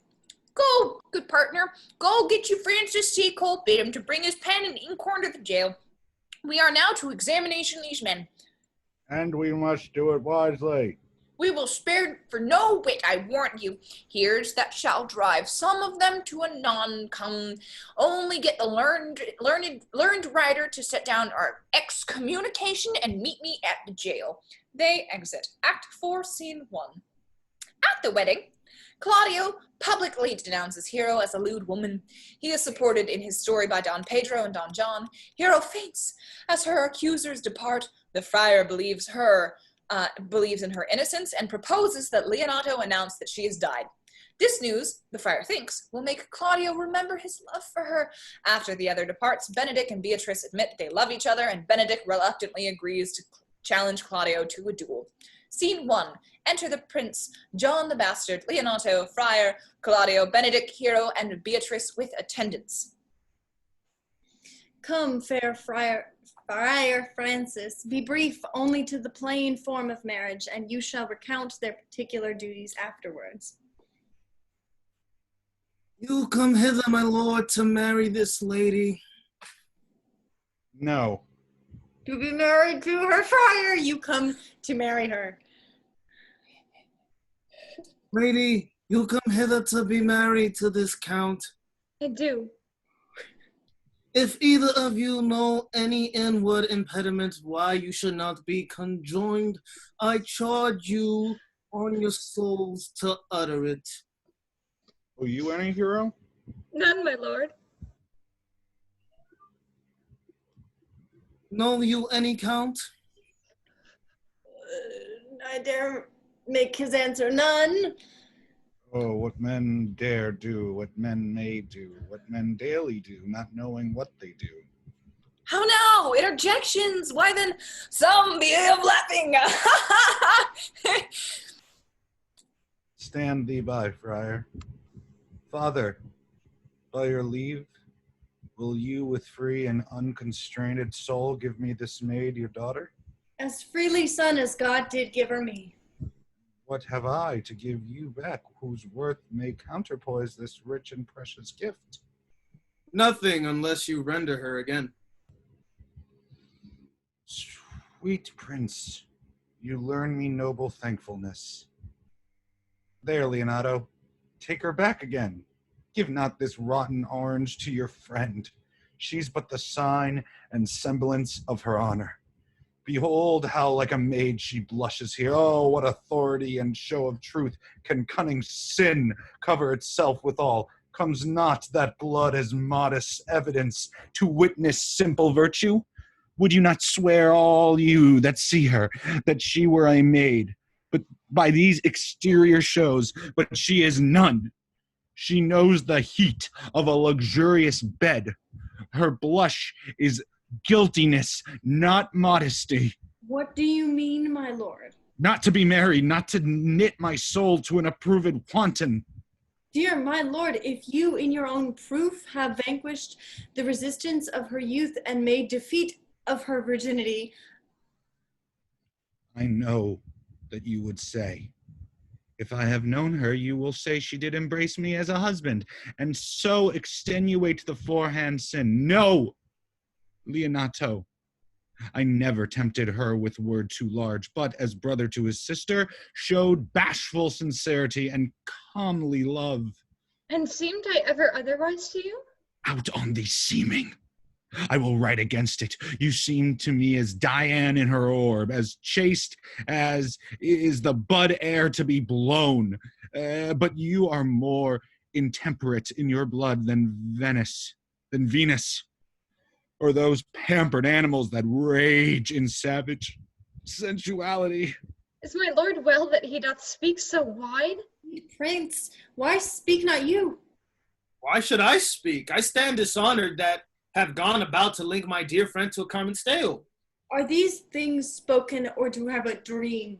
A: Go, good partner. Go get you Francis C. Cole. Bid him to bring his pen and inkhorn to the jail. We are now to examination these men.
E: And we must do it wisely.
A: We will spare for no wit, I warrant you. Here's that shall drive some of them to a non-come. Only get the learned writer to set down our excommunication and meet me at the jail. They exit. Act 4, Scene 1. At the wedding, Claudio publicly denounces Hero as a lewd woman. He is supported in his story by Don Pedro and Don John. Hero faints as her accusers depart. The friar believes in her innocence and proposes that Leonato announce that she has died. This news, the friar thinks, will make Claudio remember his love for her. After the other departs, Benedict and Beatrice admit they love each other, and Benedict reluctantly agrees to challenge Claudio to a duel. Scene 1. Enter the prince, John the Bastard, Leonato, friar, Claudio, Benedict, Hero, and Beatrice with attendants.
B: Come, fair Friar Francis, be brief only to the plain form of marriage, and you shall recount their particular duties afterwards.
G: You come hither, my lord, to marry this lady.
E: No.
B: To be married to her, friar, you come to marry her.
G: Lady, you come hither to be married to this count.
D: I do.
G: If either of you know any inward impediment why you should not be conjoined, I charge you on your souls to utter it.
E: Are you any hero?
D: None, my lord.
G: Know you any count?
B: I dare make his answer none.
E: Oh, what men dare do, what men may do, what men daily do, not knowing what they do.
A: Oh no, interjections! Why then, some be of laughing!
E: Stand thee by, friar. Father, by your leave, will you with free and unconstrained soul give me this maid, your daughter?
B: As freely, son, as God did give her me.
E: What have I to give you back whose worth may counterpoise this rich and precious gift?
G: Nothing unless you render her again.
E: Sweet prince, you learn me noble thankfulness. There, Leonato, take her back again. Give not this rotten orange to your friend. She's but the sign and semblance of her honor. Behold how like a maid she blushes here. Oh, what authority and show of truth can cunning sin cover itself withal? Comes not that blood as modest evidence to witness simple virtue? Would you not swear, all you that see her, that she were a maid, but by these exterior shows, but she is none? She knows the heat of a luxurious bed. Her blush is guiltiness, not modesty.
B: What do you mean, my lord?
E: Not to be married, not to knit my soul to an approved wanton.
B: Dear my lord, if you in your own proof have vanquished the resistance of her youth and made defeat of her virginity.
E: I know that you would say, if I have known her, you will say she did embrace me as a husband, and so extenuate the forehand sin. No, Leonato, I never tempted her with word too large, but as brother to his sister, showed bashful sincerity and comely love.
D: And seemed I ever otherwise to you?
E: Out on thee seeming. I will write against it. You seem to me as Diane in her orb, as chaste as is the bud air to be blown. But you are more intemperate in your blood than Venus, or those pampered animals that rage in savage sensuality.
D: Is my lord well that he doth speak so wide?
B: Prince, why speak not you?
G: Why should I speak? I stand dishonored that have gone about to link my dear friend to a Carmen Stale.
B: Are these things spoken, or do you have a dream?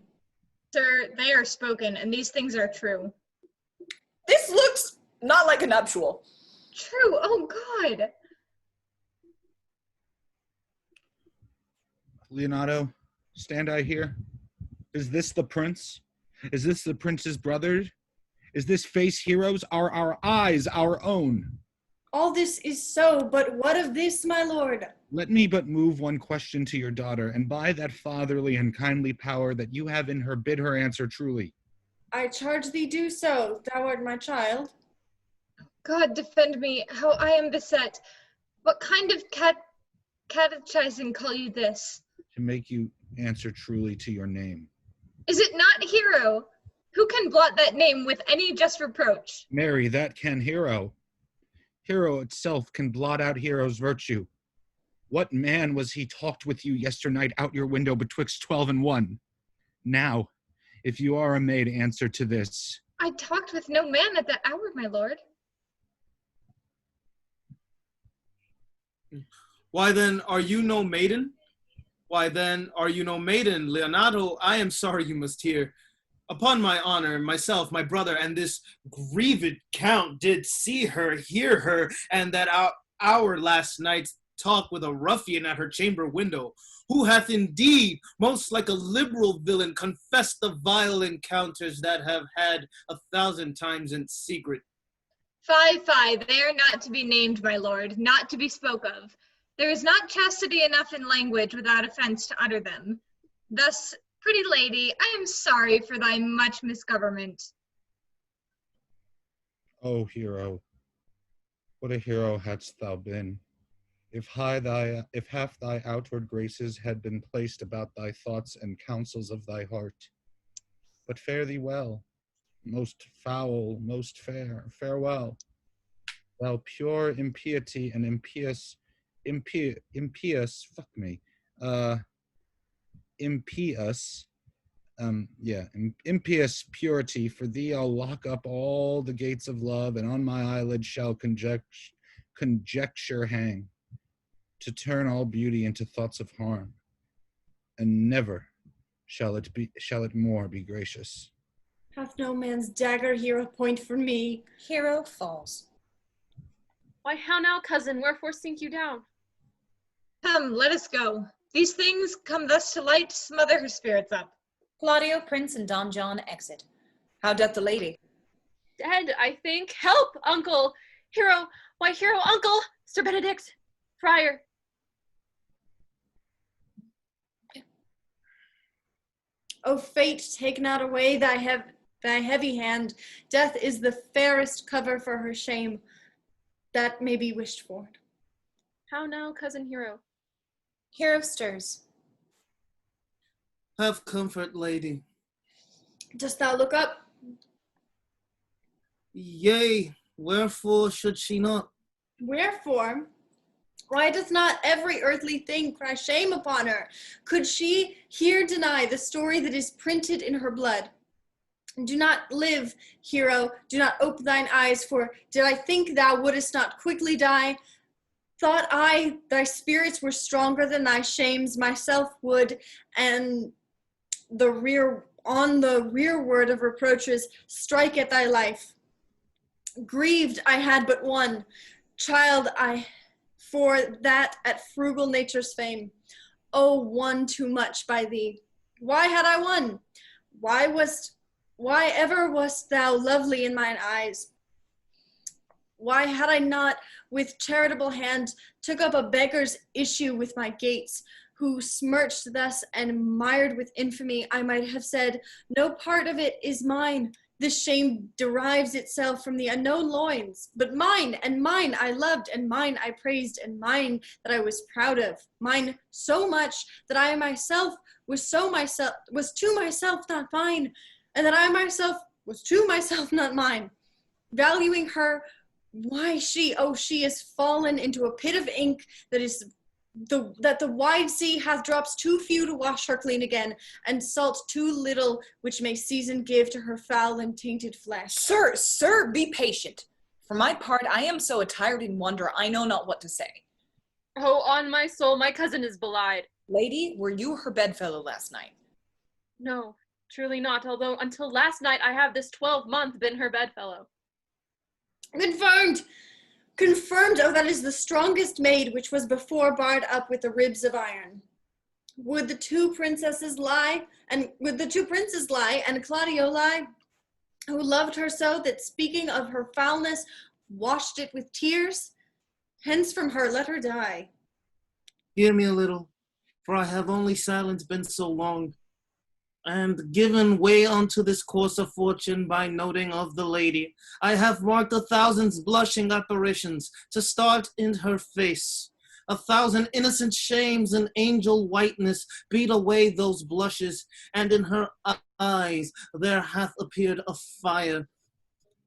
D: Sir, they are spoken, and these things are true.
A: This looks not like a nuptial.
D: True, oh God!
E: Leonato, stand I here? Is this the prince? Is this the prince's brother? Is this face heroes? Are our eyes our own?
B: All this is so, but what of this, my lord?
E: Let me but move one question to your daughter, and by that fatherly and kindly power that you have in her, bid her answer truly.
B: I charge thee do so, thou art my child.
D: God defend me, how I am beset. What kind of catechizing call you this?
E: To make you answer truly to your name.
D: Is it not Hero? Who can blot that name with any just reproach?
E: Mary, that can Hero. Hero itself can blot out Hero's virtue. What man was he talked with you yesternight out your window betwixt 12 and 1? Now, if you are a maid, answer to this.
D: I talked with no man at that hour, my lord.
G: Why then are you no maiden? Why then are you no maiden? Leonato, I am sorry you must hear. Upon my honor, myself, my brother, and this grieved count did see her, hear her, and that our last night's talk with a ruffian at her chamber window, who hath indeed, most like a liberal villain, confessed the vile encounters that have had 1,000 times in secret.
D: Fie, they are not to be named, my lord, not to be spoke of. There is not chastity enough in language without offense to utter them. Thus, pretty lady, I am sorry for thy much misgovernment.
E: O hero, what a hero hadst thou been, if half thy outward graces had been placed about thy thoughts and counsels of thy heart. But fare thee well, most foul, most fair, farewell. Thou pure impiety and impious impious purity, for thee I'll lock up all the gates of love, and on my eyelid shall conjecture hang.
H: to turn all beauty into thoughts of harm, and never shall it more be gracious.
B: Hath no man's dagger here a point for me?
A: Hero falls.
C: Why, how now, cousin? Wherefore sink you down?
D: Come, let us go. These things come thus to light, smother her spirits up.
A: Claudio, Prince, and Don John exit. How doth the lady?
C: Dead, I think. Help, uncle! Hero! Why, hero, uncle! Sir Benedict! Friar!
B: O fate, take not away thy heavy hand. Death is the fairest cover for her shame that may be wished for.
C: How now, cousin Hero?
A: Hero stirs.
G: Have comfort, lady.
B: Dost thou look up?
G: Yea, wherefore should she not?
B: Wherefore? Why doth not every earthly thing cry shame upon her? Could she here deny the story that is printed in her blood? Do not live, hero, do not ope thine eyes, for did I think thou wouldest not quickly die, thought I thy spirits were stronger than thy shames, myself would, and on the rearward of reproaches, strike at thy life. Grieved I had but one child, I for that at frugal nature's fame. Oh, one too much by thee. Why had I one? Why ever wast thou lovely in mine eyes? Why had I not with charitable hand took up a beggar's issue with my gates, who smirched thus and mired with infamy, I might have said, no part of it is mine. This shame derives itself from the unknown loins, but mine, and mine I loved, and mine I praised, and mine that I was proud of, mine so much that I myself was to myself not mine, and that I myself was to myself not mine. Valuing her, why she is fallen into a pit of ink that the wide sea hath drops too few to wash her clean again, and salt too little, which may season give to her foul and tainted flesh.
A: Sir, be patient. For my part, I am so attired in wonder, I know not what to say.
C: Oh, on my soul, my cousin is belied.
A: Lady, were you her bedfellow last night?
C: No, truly not, although until last night I have this 12-month been her bedfellow.
B: Confirmed, oh, that is the strongest maid which was before barred up with the ribs of iron. Would the two princes lie, and Claudio lie, who loved her so that speaking of her foulness, washed it with tears? Hence from her, let her die.
G: Hear me a little, for I have only silent been so long, and given way unto this course of fortune by noting of the lady. I have marked 1,000 blushing apparitions to start in her face. 1,000 innocent shames and angel whiteness beat away those blushes, and in her eyes there hath appeared a fire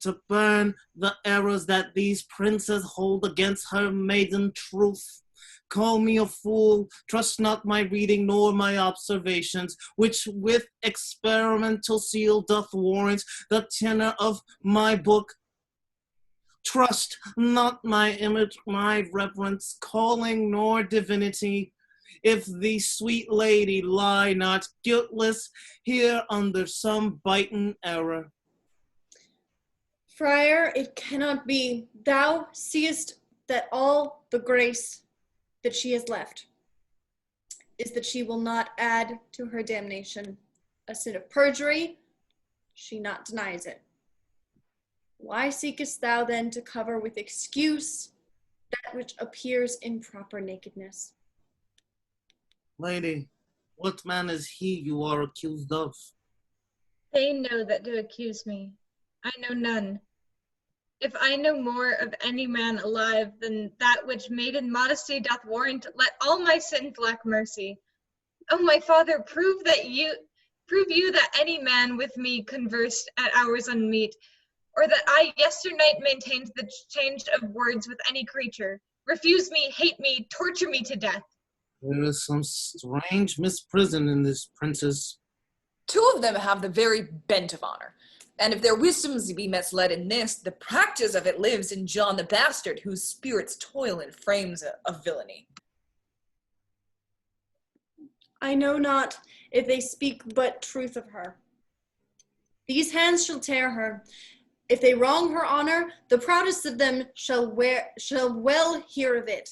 G: to burn the errors that these princes hold against her maiden truth. Call me a fool, trust not my reading nor my observations, which with experimental seal doth warrant the tenor of my book. Trust not my image, my reverence, calling nor divinity. If the sweet lady lie not guiltless here under some biting error.
B: Friar, it cannot be. Thou seest that all the grace that she has left is that she will not add to her damnation a sin of perjury. She not denies it. Why seekest thou then to cover with excuse that which appears in proper nakedness?
G: Lady, what man is he you are accused of?
D: They know that do accuse me. I know none. If I know more of any man alive than that which maiden modesty doth warrant, let all my sins lack mercy. O my father, prove you that any man with me conversed at hours unmeet, or that I yesternight maintained the change of words with any creature. Refuse me, hate me, torture me to death.
G: There is some strange misprison in this princess.
A: 2 of them have the very bent of honor. And if their wisdoms be misled in this, the practice of it lives in John the Bastard, whose spirits toil in frames of villainy.
B: I know not if they speak but truth of her. These hands shall tear her. If they wrong her honor, the proudest of them shall well hear of it.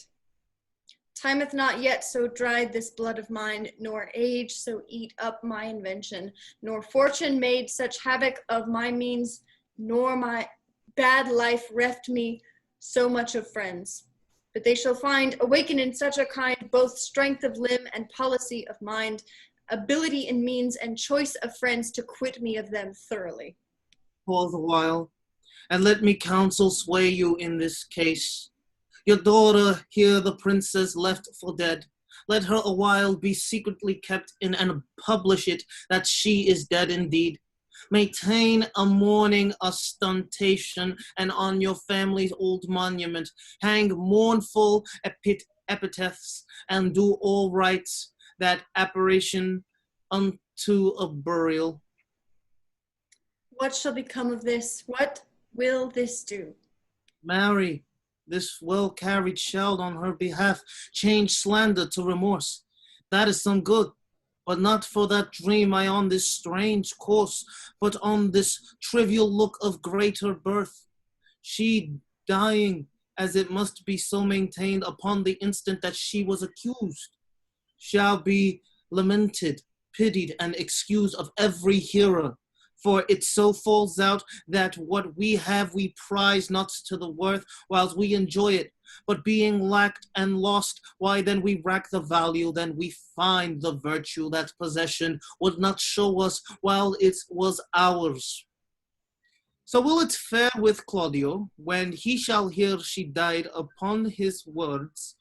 B: Time hath not yet so dried this blood of mine, nor age so eat up my invention, nor fortune made such havoc of my means, nor my bad life reft me so much of friends. But they shall find, awaken in such a kind, both strength of limb and policy of mind, ability in means and choice of friends to quit me of them thoroughly.
G: Pause a while, and let me counsel sway you in this case. Your daughter here, the princess, left for dead. Let her a while be secretly kept in, and publish it that she is dead indeed. Maintain a mourning ostentation, and on your family's old monument hang mournful epitaphs, and do all rites that apparition unto a burial.
B: What shall become of this? What will this do?
G: Marry, this well-carried child on her behalf, change slander to remorse. That is some good, but not for that dream I on this strange course, but on this trivial look of greater birth. She dying, as it must be so maintained upon the instant that she was accused, shall be lamented, pitied, and excused of every hearer. For it so falls out that what we have we prize not to the worth whilst we enjoy it, but being lacked and lost, why then we rack the value, then we find the virtue that possession would not show us while it was ours. So will it fare with Claudio when he shall hear she died upon his words?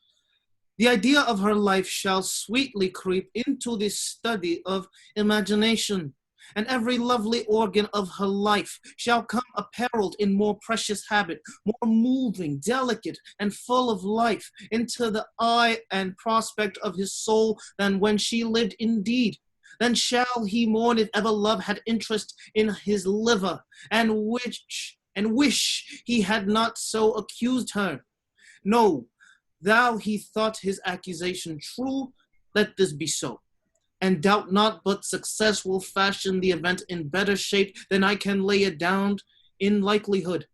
G: The idea of her life shall sweetly creep into this study of imagination, and every lovely organ of her life shall come apparelled in more precious habit, more moving, delicate, and full of life into the eye and prospect of his soul than when she lived indeed. Then shall he mourn if ever love had interest in his liver, and wish he had not so accused her. No, thou he thought his accusation true, let this be so. And doubt not but success will fashion the event in better shape than I can lay it down in likelihood.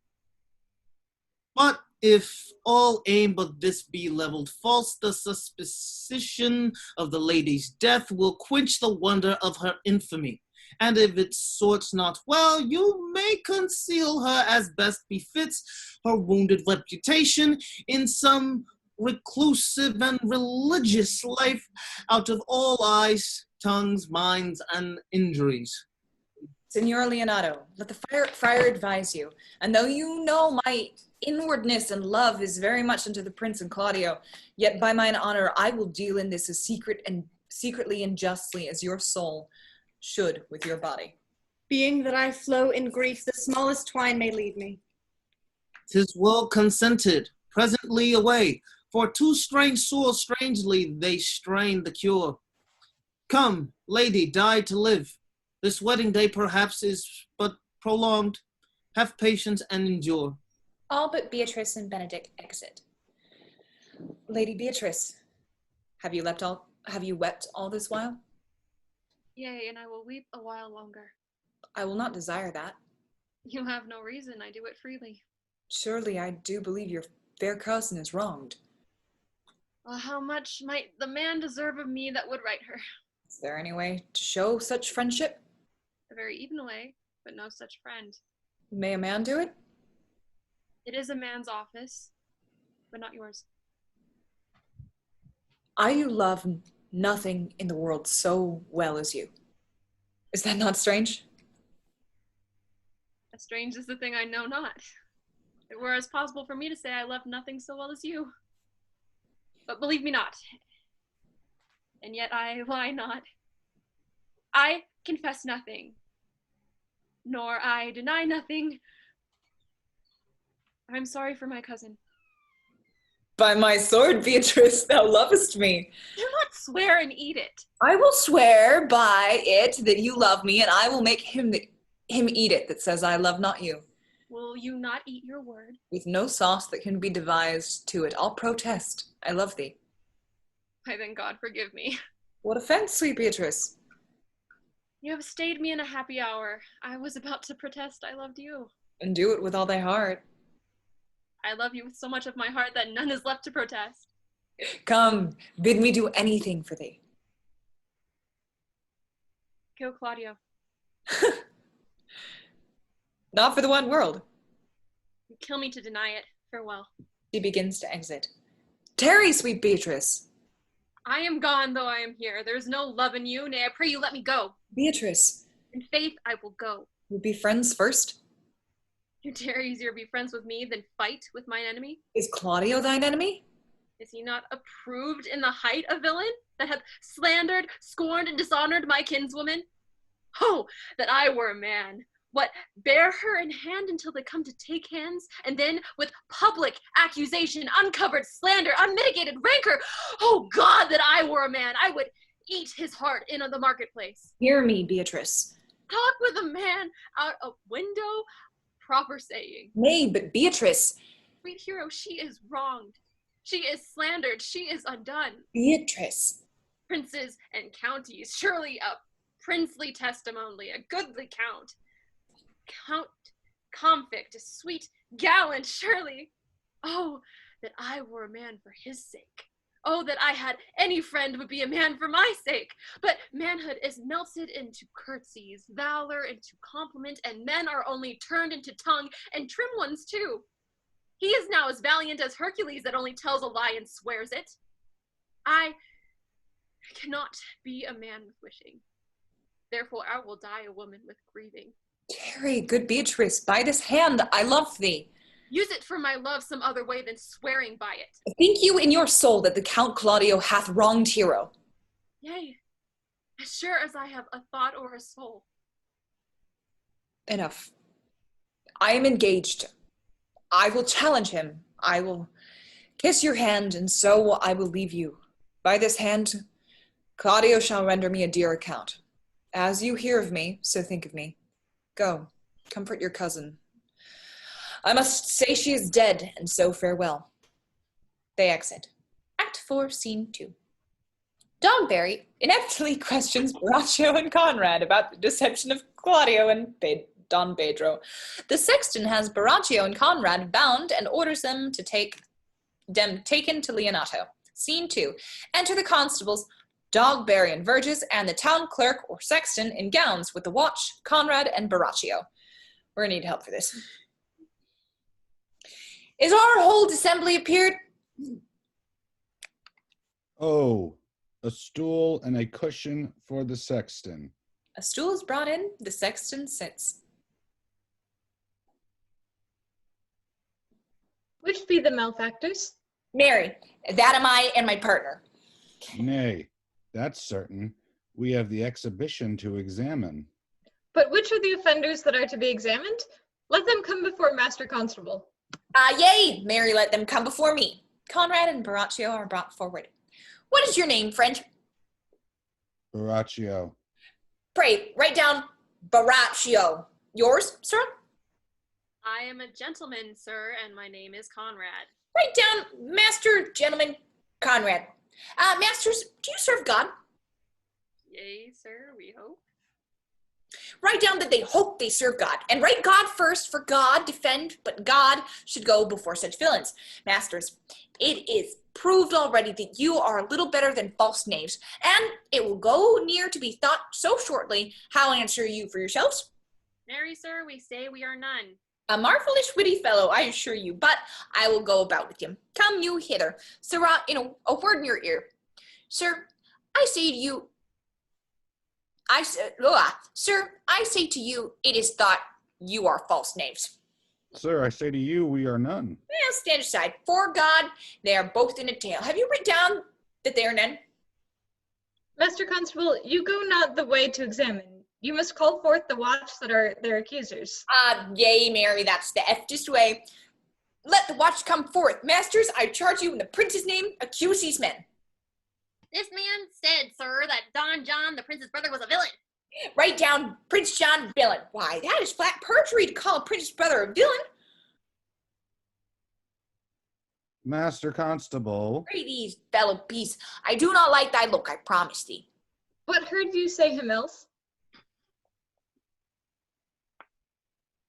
G: But if all aim but this be leveled false, the suspicion of the lady's death will quench the wonder of her infamy. And if it sorts not well, you may conceal her as best befits her wounded reputation in some reclusive and religious life, out of all eyes, tongues, minds, and injuries.
A: Signor Leonato, let the friar advise you, and though you know my inwardness and love is very much unto the prince and Claudio, yet by mine honor I will deal in this as secretly and justly as your soul should with your body.
B: Being that I flow in grief, the smallest twine may leave me.
G: 'Tis well consented, presently away, for two strange sores strangely they strain the cure. Come, lady, die to live. This wedding day perhaps is but prolonged. Have patience and endure.
A: All but Beatrice and Benedict exit. Lady Beatrice, have you wept all this while?
C: Yea, and I will weep a while longer.
A: I will not desire that.
C: You have no reason, I do it freely.
A: Surely I do believe your fair cousin is wronged.
C: Well, how much might the man deserve of me that would right her?
A: Is there any way to show such friendship?
C: A very even way, but no such friend.
A: May a man do it?
C: It is a man's office, but not yours.
A: I love nothing in the world so well as you. Is that not strange?
C: As strange as the thing I know not. If it were as possible for me to say I love nothing so well as you. But believe me not. And yet I lie not. I confess nothing, nor I deny nothing. I'm sorry for my cousin.
A: By my sword, Beatrice, thou lovest me.
C: Do not swear and eat it.
A: I will swear by it that you love me, and I will make him eat it that says I love not you.
C: Will you not eat your word?
A: With no sauce that can be devised to it, I'll protest. I love thee.
C: Why then God forgive me.
A: What offense, sweet Beatrice?
C: You have stayed me in a happy hour. I was about to protest I loved you.
A: And do it with all thy heart.
C: I love you with so much of my heart that none is left to protest.
A: Come, bid me do anything for thee.
C: Kill Claudio.
A: Not for the one world.
C: You kill me to deny it. Farewell.
A: She begins to exit. Tarry, sweet Beatrice.
C: I am gone, though I am here. There is no love in you. Nay, I pray you let me go.
A: Beatrice,
C: In faith, I will go.
A: we'll be friends first.
C: You dare easier be friends with me than fight with mine enemy?
A: Is Claudio thine enemy?
C: Is he not approved in the height a villain that hath slandered, scorned, and dishonored my kinswoman? Oh, that I were a man! What, bear her in hand until they come to take hands, and then with public accusation, uncovered slander, unmitigated rancor, oh God, that I were a man! I would eat his heart in the marketplace.
A: Hear me, Beatrice.
C: Talk with a man out a window? Proper saying.
A: Nay, but Beatrice.
C: Sweet hero, she is wronged. She is slandered. She is undone.
A: Beatrice.
C: Princes and counties, surely a princely testimony, a goodly count. Count Comfict, a sweet gallant, surely. Oh, that I were a man for his sake. Oh, that I had any friend would be a man for my sake. But manhood is melted into curtsies, valor into compliment, and men are only turned into tongue, and trim ones too. He is now as valiant as Hercules that only tells a lie and swears it. I cannot be a man with wishing. Therefore I will die a woman with grieving.
A: Tarry, good Beatrice, by this hand I love thee.
C: Use it for my love some other way than swearing by it.
A: Think you in your soul that the Count Claudio hath wronged Hero?
C: Yea, as sure as I have a thought or a soul.
A: Enough. I am engaged. I will challenge him. I will kiss your hand, and so I will leave you. By this hand, Claudio shall render me a dear account. As you hear of me, so think of me. Go, comfort your cousin. I must say she is dead, and so farewell. They exit. Act 4, Scene 2. Dogberry ineptly questions Borachio and Conrad about the deception of Claudio and Don Pedro. The sexton has Borachio and Conrad bound and orders them to taken to Leonato. Scene 2. Enter the constables, Dogberry and Verges, and the town clerk or sexton in gowns with the watch, Conrad and Borachio. We're gonna need help for this. Is our whole assembly appeared?
H: Oh, a stool and a cushion for the sexton.
A: A stool is brought in, the sexton sits.
D: Which be the malefactors?
A: Mary, that am I and my partner.
H: Nay, that's certain. We have the exhibition to examine.
D: But which are the offenders that are to be examined? Let them come before Master Constable.
A: Yea, Mary, let them come before me. Conrad and Borachio are brought forward. What is your name, friend?
H: Borachio.
A: Pray, write down Borachio. Yours, sir?
C: I am a gentleman, sir, and my name is Conrad.
A: Write down Master, Gentleman, Conrad. Masters, do you serve God?
C: Yea, sir, we hope.
A: Write down that they hope they serve God. And write God first, for God defend, but God should go before such villains. Masters, it is proved already that you are a little better than false knaves, and it will go near to be thought so shortly. How answer you for yourselves?
C: Marry, sir, we say we are none.
A: A marvellous witty fellow, I assure you, but I will go about with him. Come you hither. Sirrah, a word in your ear. Sir, I say to you, sir, I say to you, it is thought you are false knaves.
H: Sir, I say to you, we are none.
A: Well, stand aside. For God, they are both in a tale. Have you written down that they are none?
D: Master Constable, you go not the way to examine. You must call forth the watch that are their accusers.
A: Yea, Mary, that's the eftest way. Let the watch come forth. Masters, I charge you in the prince's name, accuse these men.
C: This man said, sir, that Don John, the prince's brother, was a villain.
A: Write down Prince John villain. Why, that is flat perjury to call a prince's brother a villain.
E: Master Constable.
A: Pray thee, fellow peace. I do not like thy look, I promise thee.
D: What heard you say him else?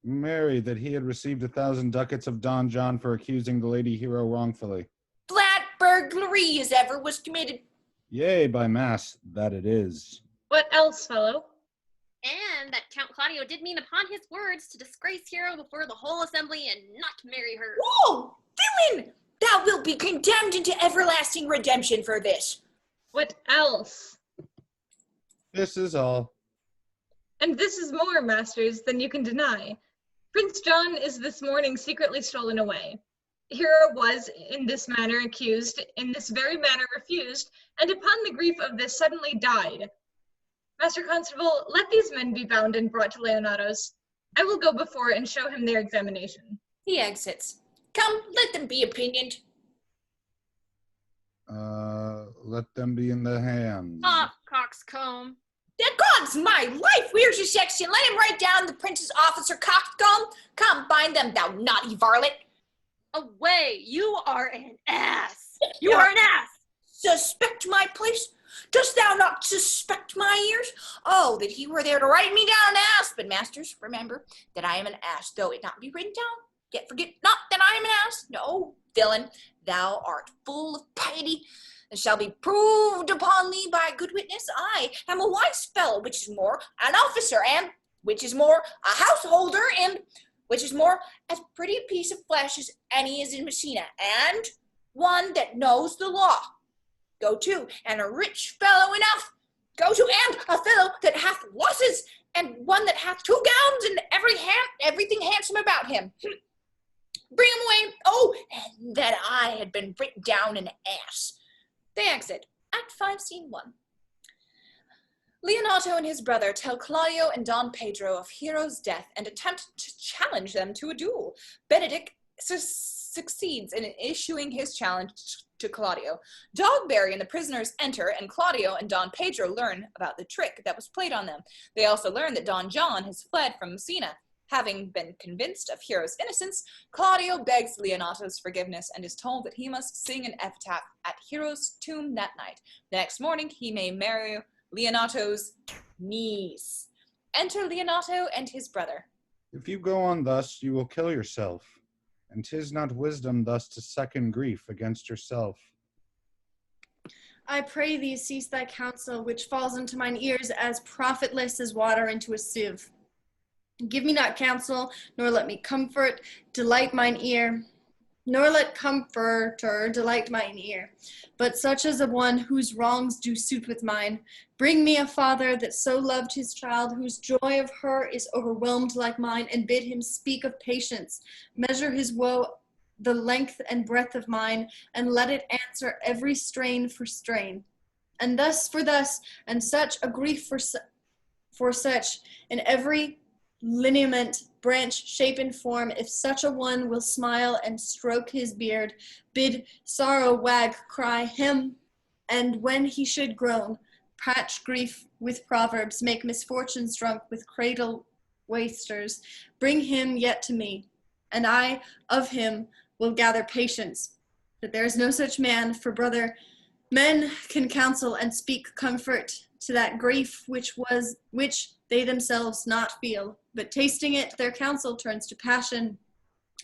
E: Mary, that he had received 1,000 ducats of Don John for accusing the lady hero wrongfully.
A: Flat burglary as ever was committed.
E: Yea, by mass, that it is.
D: What else, fellow?
C: And that Count Claudio did mean upon his words to disgrace Hero before the whole assembly and not marry her.
A: Whoa! Villain! Thou wilt be condemned into everlasting redemption for this.
D: What else?
E: This is all.
D: And this is more, masters, than you can deny. Prince John is this morning secretly stolen away. Hero was in this manner accused, in this very manner refused, and upon the grief of this suddenly died. Master Constable, let these men be bound and brought to Leonato's. I will go before and show him their examination.
A: He exits. Come, let them be opinioned.
E: Let them be in the hands.
C: Ah, coxcomb.
A: The gods, my life! Where's your section? Let him write down the prince's officer coxcomb. Come, bind them, thou naughty varlet.
C: Away, you are an ass. You are an ass.
A: Suspect my place? Dost thou not suspect my ears? Oh, that he were there to write me down an ass. But masters, remember that I am an ass, though it not be written down. Yet forget not that I am an ass. No, villain, thou art full of piety, and shall be proved upon thee by good witness. I am a wise fellow, which is more an officer, and which is more a householder, and which is more as pretty a piece of flesh as any is in Messina, and one that knows the law. Go to, and a rich fellow enough. Go to, and a fellow that hath losses, and one that hath 2 gowns, and everything handsome about him. Bring him away. Oh, and that I had been written down an ass. They exit. Act 5, Scene 1. Leonato and his brother tell Claudio and Don Pedro of Hero's death and attempt to challenge them to a duel. Benedict succeeds in issuing his challenge to Claudio. Dogberry and the prisoners enter, and Claudio and Don Pedro learn about the trick that was played on them. They also learn that Don John has fled from Messina. Having been convinced of Hero's innocence, Claudio begs Leonato's forgiveness and is told that he must sing an epitaph at Hero's tomb that night. The next morning, he may marry Leonato's niece. Enter Leonato and his brother.
E: If you go on thus, you will kill yourself, and 'tis not wisdom thus to second grief against yourself.
B: I pray thee cease thy counsel, which falls into mine ears as profitless as water into a sieve. Give me not counsel, nor let me comfort, delight mine ear, nor let comforter delight mine ear, but such as a one whose wrongs do suit with mine. Bring me a father that so loved his child, whose joy of her is overwhelmed like mine, and bid him speak of patience, measure his woe the length and breadth of mine, and let it answer every strain for strain. And thus for thus, and such a grief for such, in every lineament, branch, shape, and form, if such a one will smile and stroke his beard, bid sorrow wag, cry him, and when he should groan, patch grief with proverbs, make misfortunes drunk with cradle wasters, bring him yet to me, and I of him will gather patience, that there is no such man, for brother men can counsel and speak comfort to that grief which they themselves not feel, but tasting it, their counsel turns to passion,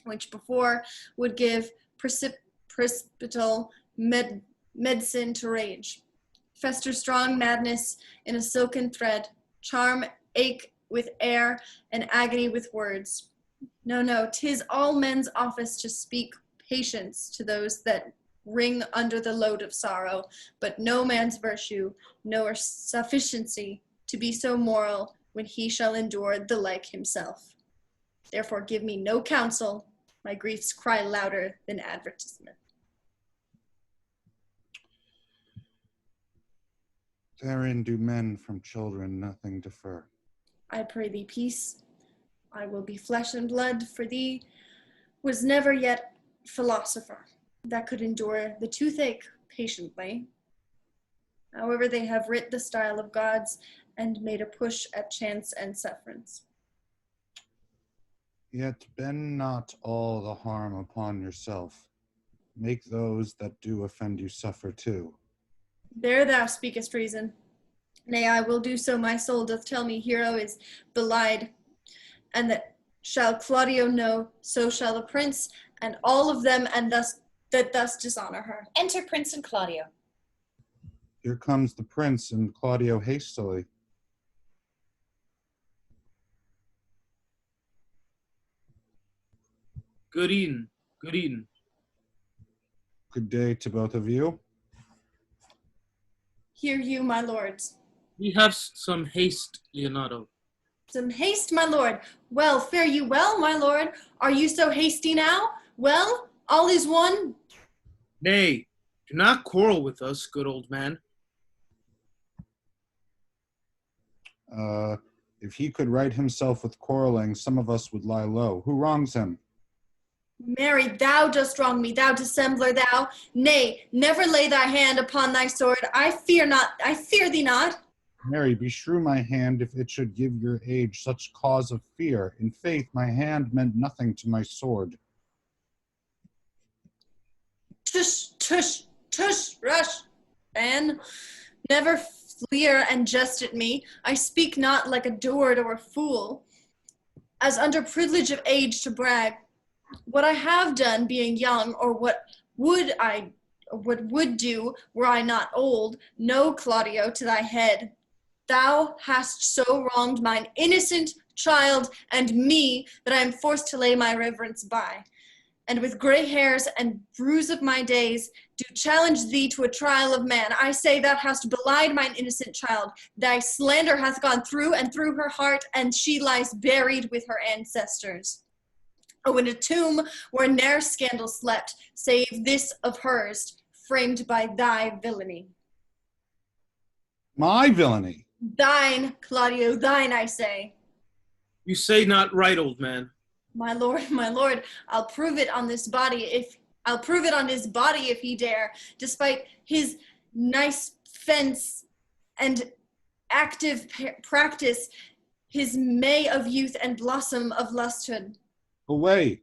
B: which before would give precipital medicine to rage. Fester strong madness in a silken thread, charm ache with air, and agony with words. No, 'tis all men's office to speak patience to those that wring under the load of sorrow, but no man's virtue, nor sufficiency to be so moral when he shall endure the like himself. Therefore give me no counsel, my griefs cry louder than advertisement.
E: Therein do men from children nothing differ.
B: I pray thee peace. I will be flesh and blood, for thee was never yet philosopher that could endure the toothache patiently. However, they have writ the style of gods and made a push at chance and sufferance.
E: Yet bend not all the harm upon yourself. make those that do offend you suffer too.
B: There thou speakest reason. Nay, I will do so. My soul doth tell me Hero is belied, and that shall Claudio know, so shall the prince and all of them, and thus dishonor her.
A: Enter Prince and Claudio.
E: Here comes the prince and Claudio hastily.
G: Good evening. Good evening.
E: Good day to both of you.
B: Hear you, my lords.
G: We have some haste, Leonardo.
B: Some haste, my lord. Well, fare you well, my lord. Are you so hasty now? Well, all is one.
G: Nay, do not quarrel with us, good old man.
E: If he could right himself with quarreling, some of us would lie low. Who wrongs him?
B: Marry, thou dost wrong me, thou dissembler, thou. Nay, never lay thy hand upon thy sword. I fear thee not.
E: Mary, beshrew my hand if it should give your age such cause of fear. In faith, my hand meant nothing to my sword.
B: Tush, tush, tush, rush. Ban, never fleer and jest at me. I speak not like a dord or a fool, as under privilege of age to brag. What I have done, being young, or what would do were I not old, know, Claudio, to thy head. Thou hast so wronged mine innocent child and me that I am forced to lay my reverence by, and with gray hairs and bruise of my days do challenge thee to a trial of man. I say thou hast belied mine innocent child. Thy slander hath gone through and through her heart, and she lies buried with her ancestors. Oh, in a tomb where ne'er scandal slept, save this of hers, framed by thy villainy.
E: My villainy?
B: Thine, Claudio, thine, I say.
G: You say not right, old man.
B: My lord, I'll prove it on his body if he dare, despite his nice fence and active practice, his May of youth and blossom of lusthood.
E: Away!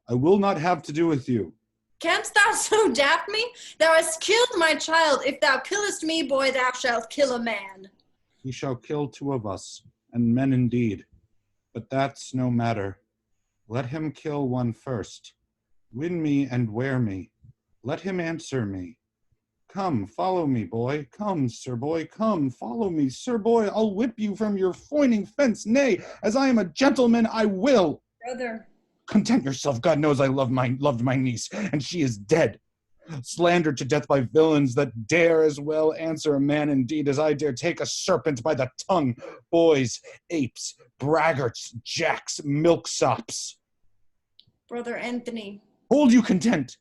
E: I will not have to do with you.
B: Canst thou so daft me? Thou hast killed my child. If thou killest me, boy, thou shalt kill a man.
E: He shall kill two of us, and men indeed. But that's no matter. Let him kill one first. Win me and wear me. Let him answer me. Come, follow me, boy. Come, sir boy, come, follow me, sir boy. I'll whip you from your foining fence. Nay, as I am a gentleman, I will.
B: Brother.
E: Content yourself. God knows I loved my niece, and she is dead. Slandered to death by villains that dare as well answer a man indeed as I dare take a serpent by the tongue. Boys, apes, braggarts, jacks, milksops.
B: Brother Anthony.
E: Hold you content.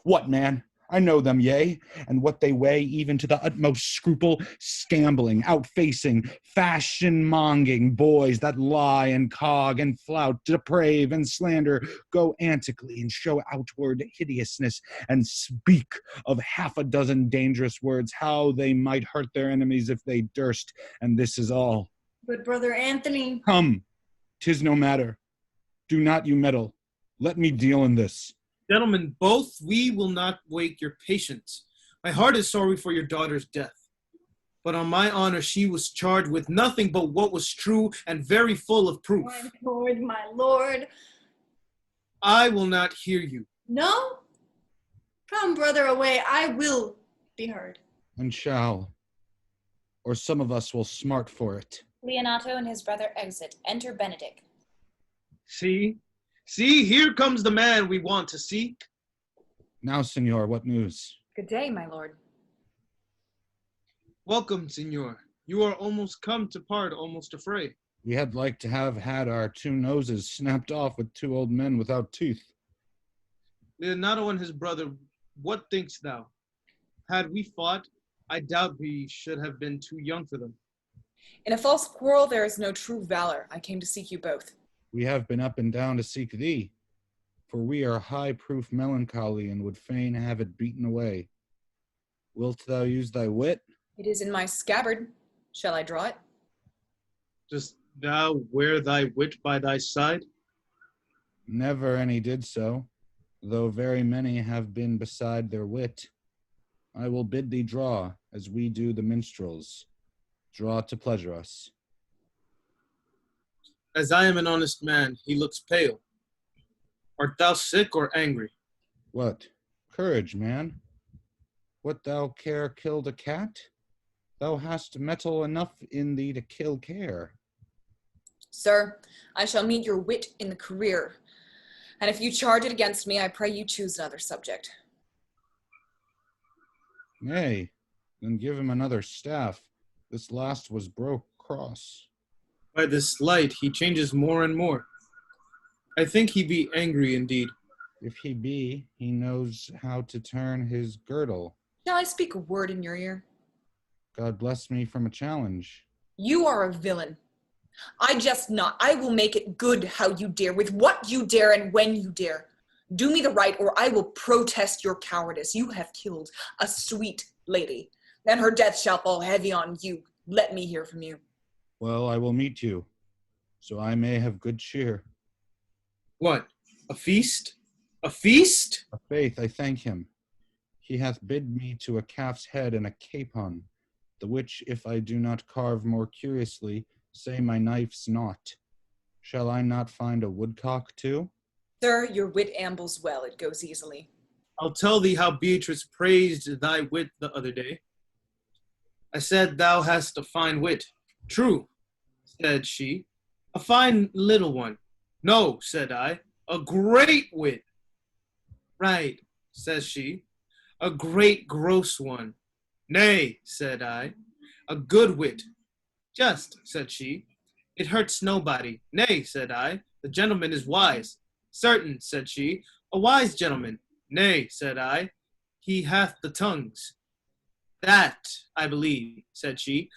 E: What, man? I know them, yea, and what they weigh even to the utmost scruple, scambling, outfacing, fashion-monging boys that lie and cog and flout, deprave and slander, go antically and show outward hideousness, and speak of half a dozen dangerous words, how they might hurt their enemies if they durst, and this is all.
B: But Brother Anthony.
E: Come, 'tis no matter. Do not you meddle. Let me deal in this.
G: Gentlemen, both, we will not wake your patience. My heart is sorry for your daughter's death. But on my honor, she was charged with nothing but what was true and very full of proof.
B: My lord.
G: I will not hear you.
B: No? Come, brother, away. I will be heard.
E: And shall. Or some of us will smart for it.
A: Leonato and his brother exit. Enter Benedict.
G: See, here comes the man we want to seek.
E: Now, senor, what news?
A: Good day, my lord.
G: Welcome, senor. You are almost come to part, almost afraid.
E: We had like to have had our two noses snapped off with two old men without teeth.
G: Leonato and his brother, what thinkst thou? Had we fought, I doubt we should have been too young for them.
A: In a false quarrel there is no true valor. I came to seek you both.
E: We have been up and down to seek thee, for we are high-proof melancholy and would fain have it beaten away. Wilt thou use thy wit?
A: It is in my scabbard. Shall I draw it?
G: Dost thou wear thy wit by thy side?
E: Never any did so.
H: though very many have been beside their wit. I will bid thee draw, as we do the minstrels. Draw to pleasure us.
G: As I am an honest man, he looks pale. Art thou sick or angry?
H: What? Courage, man. What thou care killed a cat? Thou hast mettle enough in thee to kill care.
A: Sir, I shall meet your wit in the career. And if you charge it against me, I pray you choose another subject.
H: Nay, then give him another staff. This last was broke cross.
G: By this light he changes more and more. I think he be angry indeed.
H: If he be, he knows how to turn his girdle.
A: Shall I speak a word in your ear?
H: God bless me from a challenge.
A: You are a villain. I jest not. I will make it good how you dare, with what you dare and when you dare. Do me the right, or I will protest your cowardice. You have killed a sweet lady, and her death shall fall heavy on you. Let me hear from you.
H: Well, I will meet you, so I may have good cheer.
G: What? A feast? A feast?
H: A faith, I thank him. He hath bid me to a calf's head and a capon, the which if I do not carve more curiously, say my knife's naught. Shall I not find a woodcock too?
A: Sir, your wit ambles well. It goes easily.
G: I'll tell thee how Beatrice praised thy wit the other day. I said, thou hast a fine wit. True, said she, a fine little one. No, said I, a great wit. Right, says she, a great gross one. Nay, said I, a good wit. Just, said she, it hurts nobody. Nay, said I, the gentleman is wise. Certain, said she, a wise gentleman. Nay, said I, he hath the tongues. That I believe, said she,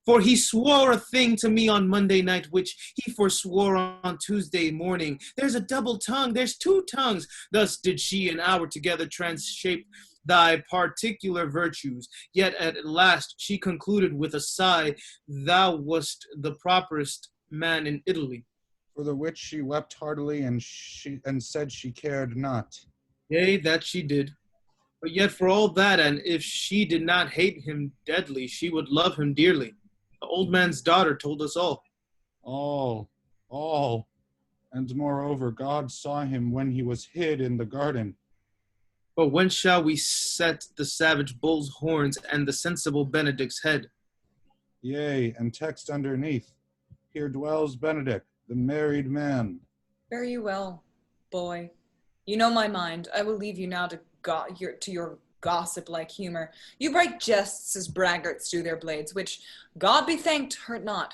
G: for he swore a thing to me on Monday night, which he forswore on Tuesday morning. There's a double tongue, there's two tongues. Thus did she an hour together transshape thy particular virtues. Yet at last she concluded with a sigh, thou wast the properest man in Italy.
H: For the which she wept heartily, and said she cared not.
G: Yea, that she did. But yet for all that, and if she did not hate him deadly, she would love him dearly. The old man's daughter told us all.
H: All. And moreover, God saw him when he was hid in the garden.
G: But when shall we set the savage bull's horns and the sensible Benedict's head?
H: Yea, and text underneath, here dwells Benedict, the married man.
A: Fare you well, boy. You know my mind. I will leave you now to your gossip-like humor. You break jests as braggarts do their blades, which, God be thanked, hurt not.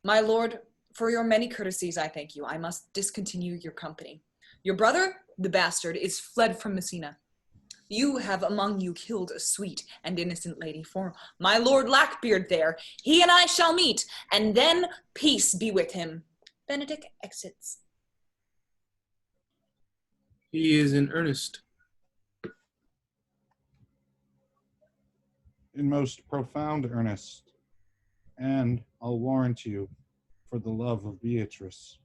A: My lord, for your many courtesies I thank you. I must discontinue your company. Your brother, the bastard, is fled from Messina. You have among you killed a sweet and innocent lady, for my lord Lackbeard there. He and I shall meet, and then peace be with him. Benedict exits.
G: He is in earnest.
H: In most profound earnest, and I'll warrant you, for the love of Beatrice.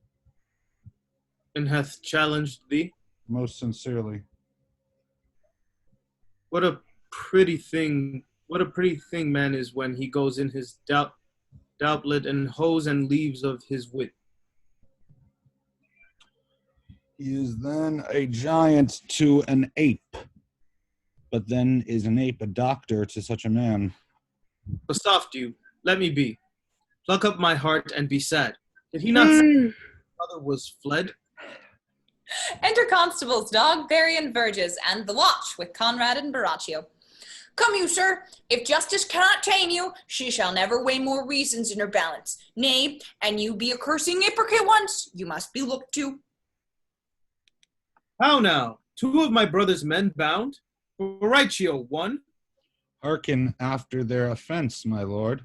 G: And hath challenged thee?
H: Most sincerely.
G: What a pretty thing man is when he goes in his doublet and hose and leaves of his wit.
H: He is then a giant to an ape, but then is an ape a doctor to such a man?
G: But soft you, let me be. Pluck up my heart and be sad. Did he not say his brother was fled?
A: Enter constables, Dog, Barry, and Verges, and the watch with Conrad and Baraccio. Come you, sir. If justice cannot tame you, she shall never weigh more reasons in her balance. Nay, and you be a cursing hypocrite once, you must be looked to.
G: How now? 2 of my brother's men bound? Baraccio, 1.
H: Hearken after their offense, my lord.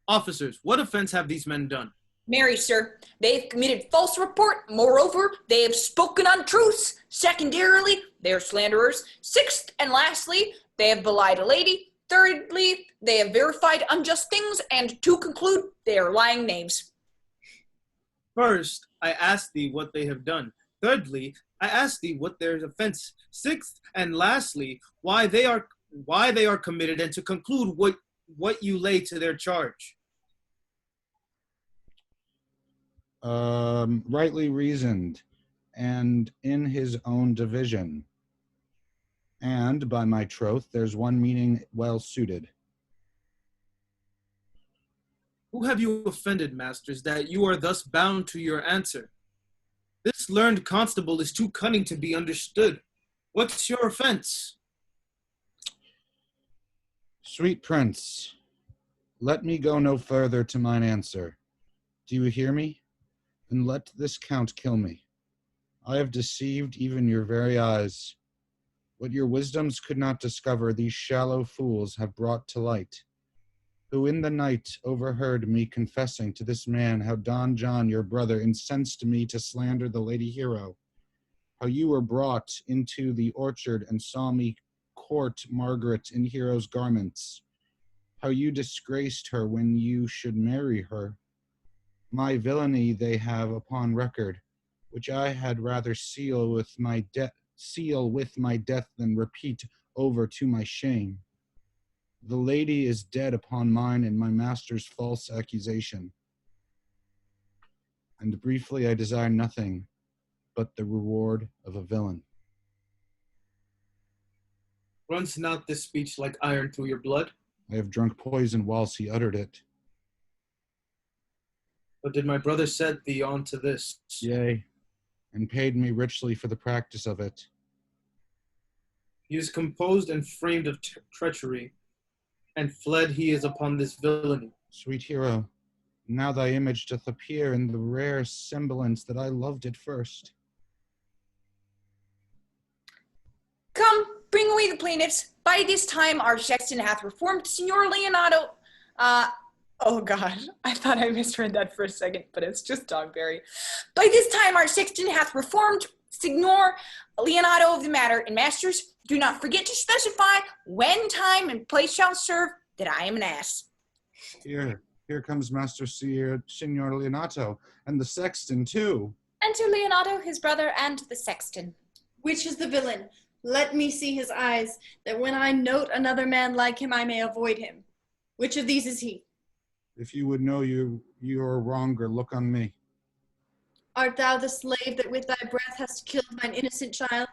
G: Officers, what offense have these men done?
A: Marry, sir, they have committed false report. Moreover, they have spoken untruths. Secondarily, they are slanderers. 6th and lastly, they have belied a lady. Thirdly, they have verified unjust things. And to conclude, they are lying knaves.
G: First, I ask thee what they have done. Thirdly, I ask thee what their offense. Sixth, and lastly, why they are committed, and to conclude what you lay to their charge.
H: Rightly reasoned, and in his own division. And by my troth, there's one meaning well suited.
G: Who have you offended, masters, that you are thus bound to your answer? This learned constable is too cunning to be understood. What's your offense?
H: Sweet prince, let me go no further to mine answer. Do you hear me? Then let this count kill me. I have deceived even your very eyes. What your wisdoms could not discover, these shallow fools have brought to light, who in the night overheard me confessing to this man how Don John, your brother, incensed me to slander the lady hero, how you were brought into the orchard and saw me court Margaret in hero's garments, how you disgraced her when you should marry her. My villainy they have upon record, which I had rather seal with my death than repeat over to my shame. The lady is dead upon mine and my master's false accusation. And briefly, I desire nothing but the reward of a villain.
G: Runs not this speech like iron through your blood?
H: I have drunk poison whilst he uttered it.
G: But did my brother set thee on to this?
H: Yea, and paid me richly for the practice of it.
G: He is composed and framed of treachery, and fled he is upon this villainy.
H: Sweet hero, now thy image doth appear in the rare semblance that I loved at first.
A: Come, bring away the plaintiffs. By this time our sexton hath reformed. Signor Leonato, oh God, I thought I misread that for a second, but it's just Dogberry. By this time our sexton hath reformed. Signor Leonato of the matter, and masters, do not forget to specify when, time, and place shall serve that I am an ass.
H: Here comes Master Signor Leonato, and the sexton too.
A: Enter Leonato, his brother, and the sexton.
B: Which is the villain? Let me see his eyes, that when I note another man like him, I may avoid him. Which of these is he?
H: If you would know you are wronger, look on me.
B: Art thou the slave that with thy breath hast killed mine innocent child?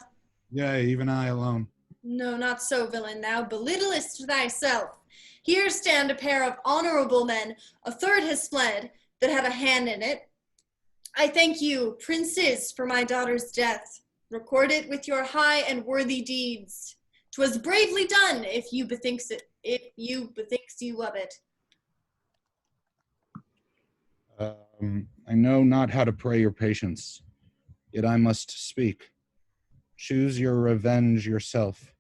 H: Yea, even I alone.
B: No, not so, villain. Thou belittlest thyself. Here stand a pair of honorable men. A third has fled that had a hand in it. I thank you, princes, for my daughter's death. Record it with your high and worthy deeds. 'Twas bravely done, if you bethinks you of it.
H: I know not how to pray your patience, yet I must speak. Choose your revenge yourself.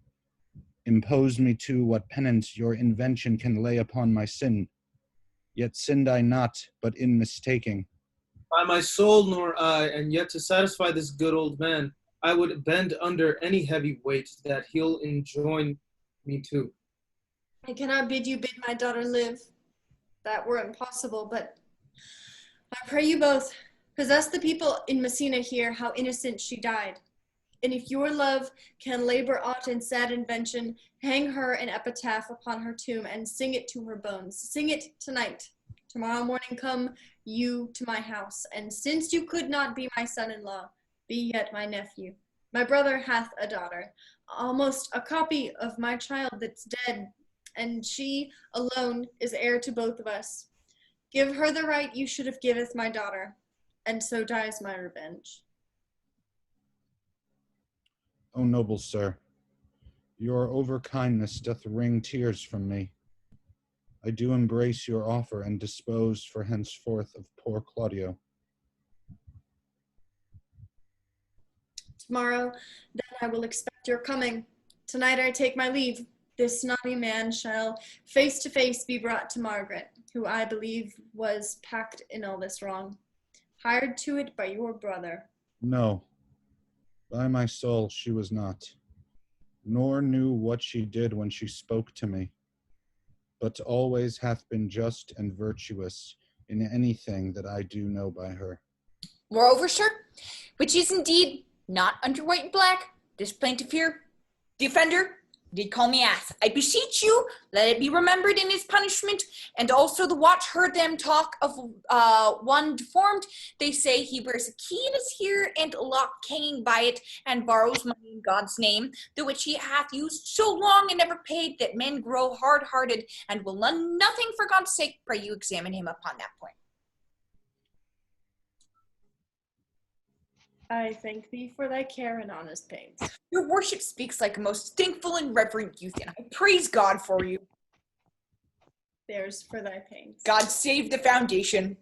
H: Impose me to what penance your invention can lay upon my sin. Yet sinned I not, but in mistaking.
G: By my soul nor I, and yet to satisfy this good old man, I would bend under any heavy weight that he'll enjoin me to.
B: I cannot bid you bid my daughter live. That were impossible, but I pray you both, possess the people in Messina here how innocent she died. And if your love can labor aught in sad invention, hang her an epitaph upon her tomb and sing it to her bones. Sing it tonight. Tomorrow morning come you to my house, and since you could not be my son-in-law, be yet my nephew. My brother hath a daughter, almost a copy of my child that's dead, and she alone is heir to both of us. Give her the right you should have giveth my daughter, and so dies my revenge.
H: O noble sir, your overkindness doth wring tears from me. I do embrace your offer and dispose for henceforth of poor Claudio.
B: Tomorrow, then I will expect your coming. Tonight I take my leave. This naughty man shall face to face be brought to Margaret, who I believe was packed in all this wrong, hired to it by your brother.
H: No, by my soul she was not, nor knew what she did when she spoke to me, but always hath been just and virtuous in anything that I do know by her.
A: Moreover, sir, which is indeed not under white and black. This plaintiff here, the offender, did call me ass. I beseech you, let it be remembered in his punishment. And also the watch heard them talk of one deformed. They say he wears a key in his ear and a lock hanging by it, and borrows money in God's name, the which he hath used so long and never paid, that men grow hard-hearted, and will learn nothing for God's sake. Pray you examine him upon that point.
B: I thank thee for thy care and honest pains.
A: Your worship speaks like a most thankful and reverent youth, and I praise God for you.
B: There's for thy pains.
A: God save the foundation.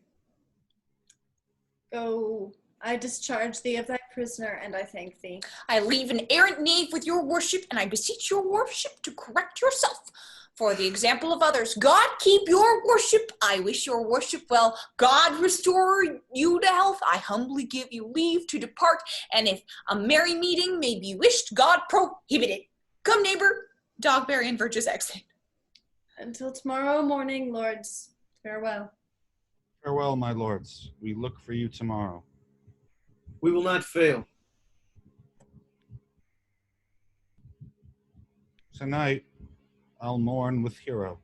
B: Go, I discharge thee of thy prisoner, and I thank thee.
A: I leave an errant knave with your worship, and I beseech your worship to correct yourself for the example of others. God keep your worship. I wish your worship well. God restore you to health. I humbly give you leave to depart, and if a merry meeting may be wished, God prohibit it. Come, neighbor. Dogberry and Verges exit.
B: Until tomorrow morning, lords. Farewell.
H: Farewell, my lords. We look for you tomorrow.
G: We will not fail.
H: Tonight, I'll mourn with Hero.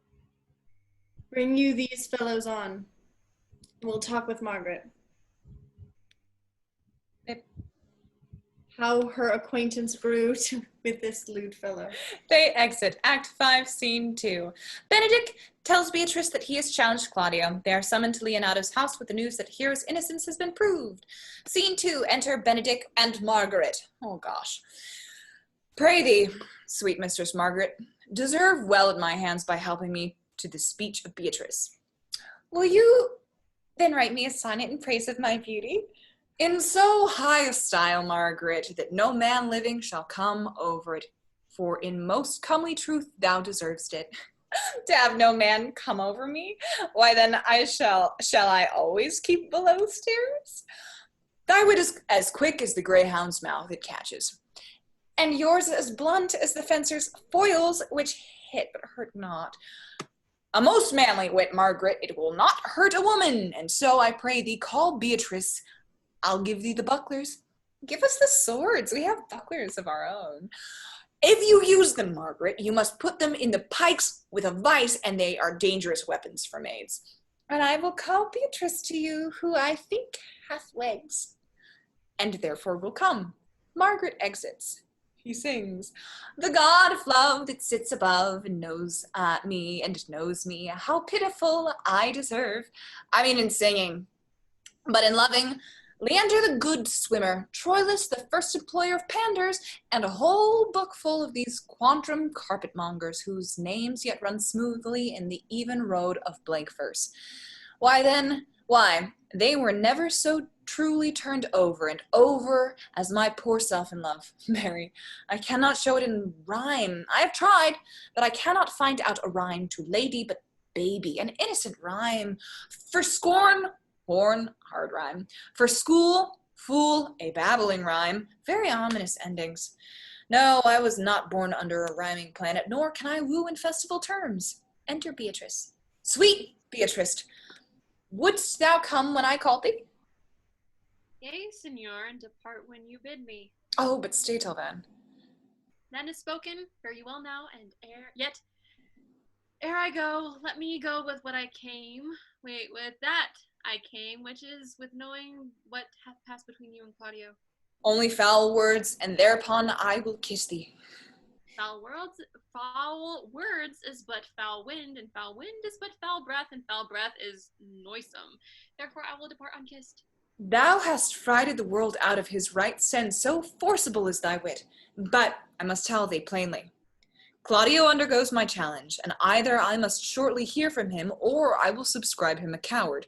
B: Bring you these fellows on. We'll talk with Margaret. How her acquaintance grew with this lewd fellow.
A: They exit. Act 5, Scene 2. Benedict tells Beatrice that he has challenged Claudio. They are summoned to Leonato's house with the news that Hero's innocence has been proved. Scene 2. Enter Benedict and Margaret. Oh, gosh. Pray thee, sweet Mistress Margaret, deserve well at my hands by helping me to the speech of Beatrice. Will you then write me a sonnet in praise of my beauty? In so high a style, Margaret, that no man living shall come over it, for in most comely truth thou deservest it. To have no man come over me? Why then shall I always keep below stairs? Thy wit is as quick as the greyhound's mouth it catches, and yours as blunt as the fencer's foils, which hit but hurt not. A most manly wit, Margaret, it will not hurt a woman, and so I pray thee call Beatrice. I'll give thee the bucklers. Give us the swords. We have bucklers of our own. If you use them, Margaret, you must put them in the pikes with a vice, and they are dangerous weapons for maids. And I will call Beatrice to you, who I think hath legs, and therefore will come. Margaret exits. He sings, the God of love that sits above and knows me and knows me, how pitiful I deserve. I mean in singing, but in loving, Leander the good swimmer, Troilus the first employer of panders, and a whole book full of these quantum carpetmongers whose names yet run smoothly in the even road of blank verse. Why, they were never so truly turned over and over as my poor self in love. Mary, I cannot show it in rhyme. I have tried, but I cannot find out a rhyme to lady but baby, an innocent rhyme. For scorn, horn, hard rhyme. For school, fool, a babbling rhyme. Very ominous endings. No, I was not born under a rhyming planet, nor can I woo in festival terms. Enter Beatrice. Sweet Beatrice, wouldst thou come when I called thee?
C: Yea, Signor, and depart when you bid me.
A: Oh, but stay till then.
C: Then is spoken, fare you well now, and ere I go, let me go with what I came. Wait, with that I came, which is with knowing what hath passed between you and Claudio.
A: Only foul words, and thereupon I will kiss thee.
C: Foul words is but foul wind, and foul wind is but foul breath, and foul breath is noisome. Therefore I will depart unkissed.
A: Thou hast frighted the world out of his right sense, so forcible is thy wit. But I must tell thee plainly. Claudio undergoes my challenge, and either I must shortly hear from him, or I will subscribe him a coward.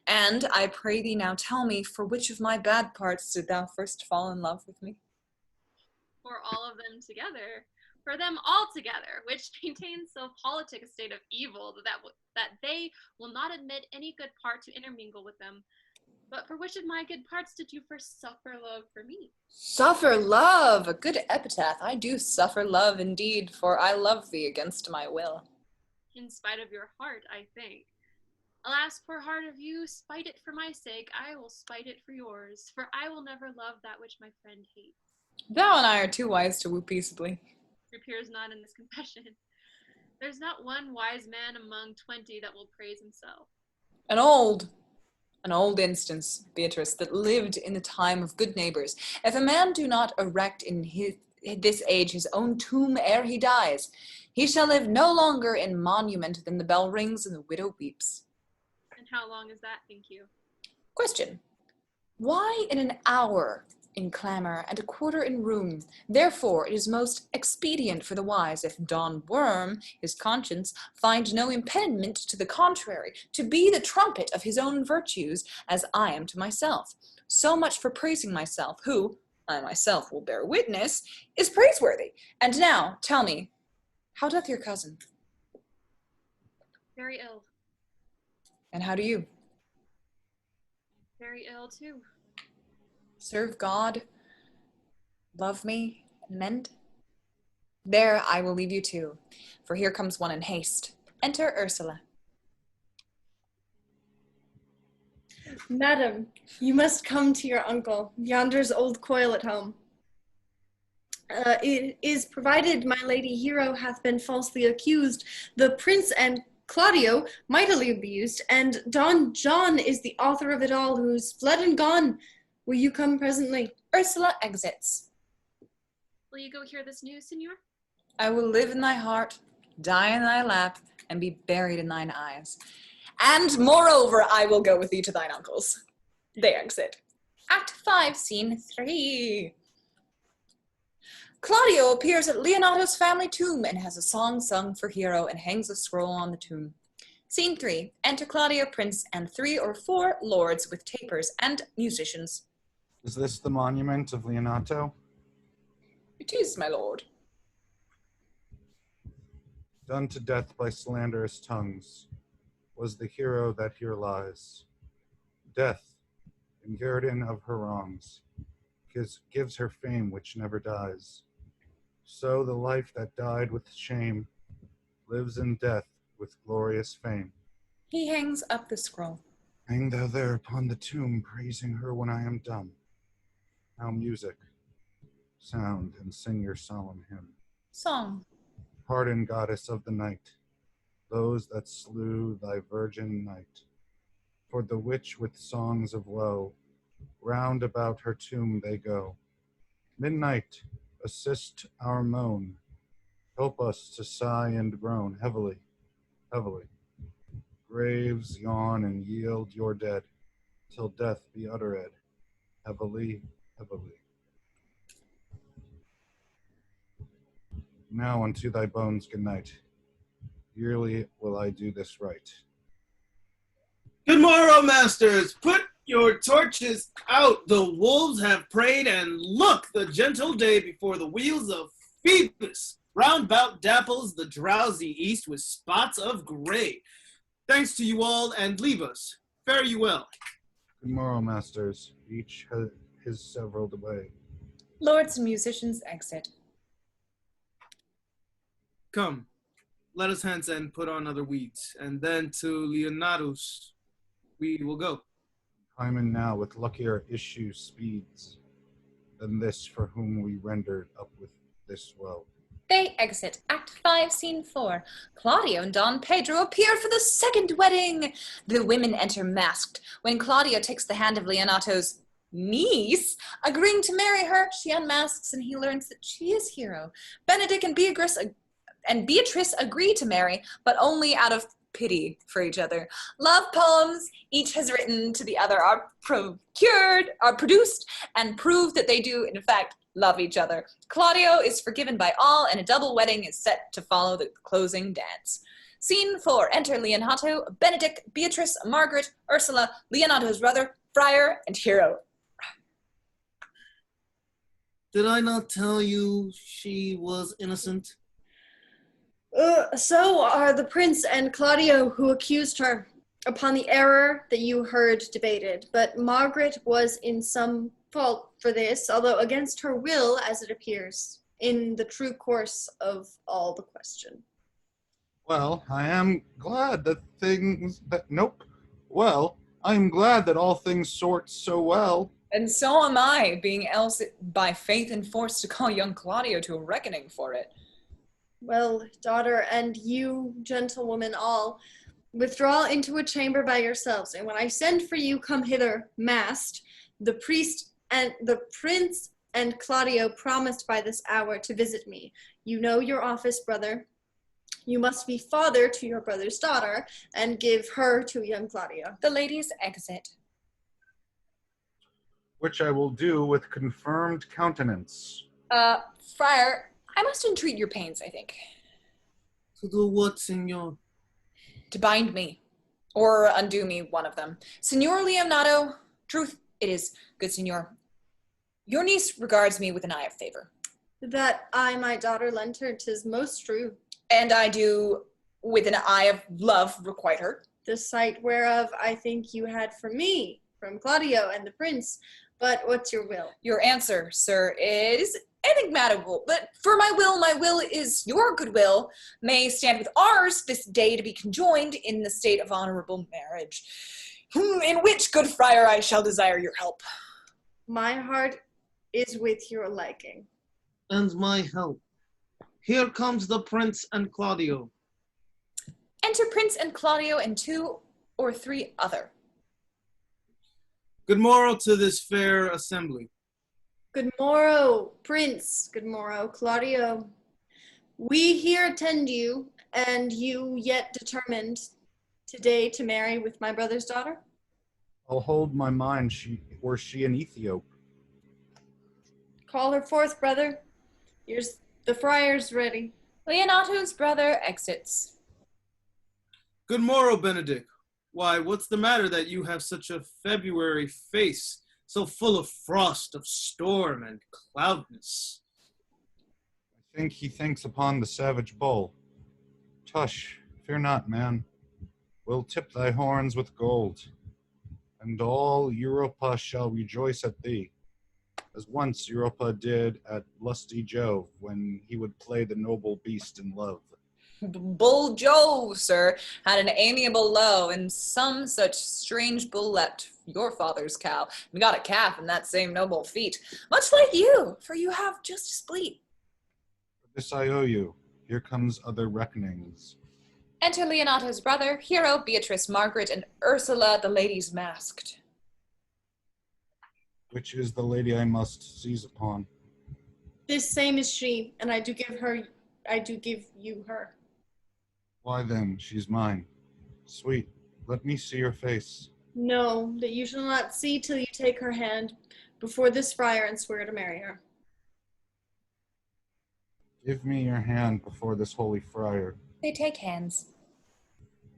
A: And I pray thee now tell me, for which of my bad parts did thou first fall in love with me?
C: For all of them together, for them all together, which maintains so politic a state of evil that they will not admit any good part to intermingle with them. But for which of my good parts did you first suffer love for me?
A: Suffer love, a good epitaph. I do suffer love indeed, for I love thee against my will.
C: In spite of your heart, I think. Alas, poor heart of you, spite it for my sake, I will spite it for yours, for I will never love that which my friend hates.
A: Thou and I are too wise to woo peaceably.
C: It appears not in this confession. There's not one wise man among 20 that will praise himself.
A: An old instance, Beatrice, that lived in the time of good neighbors. If a man do not erect in this age his own tomb ere he dies, he shall live no longer in monument than the bell rings and the widow weeps.
C: And how long is that, think you?
A: Question. Why in an hour in clamor and a quarter in room? Therefore it is most expedient for the wise, if Don Worm, his conscience, find no impediment to the contrary, to be the trumpet of his own virtues, as I am to myself. So much for praising myself, who, I myself will bear witness, is praiseworthy. And now, tell me, how doth your cousin?
C: Very ill.
A: And how do you?
C: Very ill, too.
A: Serve God, love me, and mend? There I will leave you too, for here comes one in haste. Enter Ursula.
B: Madam, you must come to your uncle. Yonder's old coil at home. It is provided my lady Hero hath been falsely accused, the prince and Claudio mightily abused, and Don John is the author of it all, who's fled and gone. Will you come presently?
A: Ursula exits.
C: Will you go hear this news, senor?
A: I will live in thy heart, die in thy lap, and be buried in thine eyes. And moreover, I will go with thee to thine uncle's. They exit. Act 5, Scene 3. Claudio appears at Leonato's family tomb and has a song sung for Hero and hangs a scroll on the tomb. Scene 3. Enter Claudio, Prince, and 3 or 4 lords with tapers and musicians.
E: Is this the monument of Leonato?
A: It is, my lord.
E: Done to death by slanderous tongues, was the hero that here lies. Death, in guerdon of her wrongs, gives her fame which never dies. So the life that died with shame lives in death with glorious fame.
A: He hangs up the scroll.
E: Hang thou there upon the tomb, praising her when I am dumb. Now music, sound, and sing your solemn hymn.
A: Song.
E: Pardon, goddess of the night, those that slew thy virgin night. For the which with songs of woe, round about her tomb they go. Midnight, assist our moan, help us to sigh and groan heavily, heavily. Graves yawn and yield your dead, till death be uttered, heavily, heavily. Now unto thy bones good night. Yearly will I do this right.
G: Good morrow, masters. Put your torches out. The wolves have preyed, and look, the gentle day before the wheels of Phoebus round about dapples the drowsy east with spots of gray. Thanks to you all, and leave us. Fare you well.
E: Good morrow, masters. Each has his several way.
A: Lords and musicians exit.
G: Come, let us hence and put on other weeds, and then to Leonato's we will go.
E: Hymen now with luckier issue speeds than this for whom we rendered up with this woe.
A: They exit. Act 5, Scene 4. Claudio and Don Pedro appear for the second wedding. The women enter masked. When Claudio takes the hand of Leonato's niece, agreeing to marry her, she unmasks and he learns that she is Hero. Benedict and Beatrice agree to marry, but only out of pity for each other. Love poems each has written to the other are produced, and prove that they do, in fact, love each other. Claudio is forgiven by all, and a double wedding is set to follow the closing dance. Scene 4. Enter Leonato, Benedict, Beatrice, Margaret, Ursula, Leonato's brother, Friar, and Hero.
G: Did I not tell you she was innocent?
B: So are the prince and Claudio, who accused her upon the error that you heard debated. But Margaret was in some fault for this, although against her will, as it appears, in the true course of all the question.
E: Well, I am glad that Well, I am glad that all things sort so well.
A: And so am I, being else by faith and force to call young Claudio to a reckoning for it.
B: Well, daughter, and you, gentlewomen all, withdraw into a chamber by yourselves, and when I send for you, come hither, masked. The priest and the prince and Claudio promised by this hour to visit me. You know your office, brother. You must be father to your brother's daughter, and give her to young Claudio.
A: The ladies exit.
E: Which I will do with confirmed countenance.
A: Friar, I must entreat your pains, I think.
G: To do what, senor?
A: To bind me, or undo me, one of them. Signor Leonato, truth it is, good signor. Your niece regards me with an eye of favor.
B: That I, my daughter, lent her, 'tis most true.
A: And I do, with an eye of love, requite her.
B: The sight whereof I think you had from me, from Claudio and the prince. But what's your will?
A: Your answer, sir, is enigmatical, but for my will is your goodwill, may stand with ours this day to be conjoined in the state of honorable marriage, in which, good friar, I shall desire your help.
B: My heart is with your liking.
G: And my help. Here comes the prince and Claudio.
A: Enter Prince and Claudio and 2 or 3 other.
G: Good morrow to this fair assembly.
B: Good morrow, Prince. Good morrow, Claudio. We here attend you, and you yet determined today to marry with my brother's daughter?
E: I'll hold my mind, were she an Ethiop.
B: Call her forth, brother. Here's the friar's ready.
A: Leonato's brother exits.
G: Good morrow, Benedict. Why, what's the matter that you have such a February face, so full of frost, of storm, and cloudness?
E: I think he thinks upon the savage bull. Tush, fear not, man. We'll tip thy horns with gold, and all Europa shall rejoice at thee, as once Europa did at lusty Jove, when he would play the noble beast in love.
A: Bull Joe, sir, had an amiable low, and some such strange bull leapt your father's cow, and got a calf in that same noble feat, much like you, for you have just a spleet.
E: For this I owe you. Here comes other reckonings.
A: Enter Leonato's brother, Hero, Beatrice, Margaret, and Ursula, the ladies masked.
E: Which is the lady I must seize upon?
B: This same is she, and I do give you her.
E: Why then, she's mine. Sweet, let me see your face.
B: No, that you shall not see till you take her hand before this friar and swear to marry her.
E: Give me your hand before this holy friar.
A: They take hands.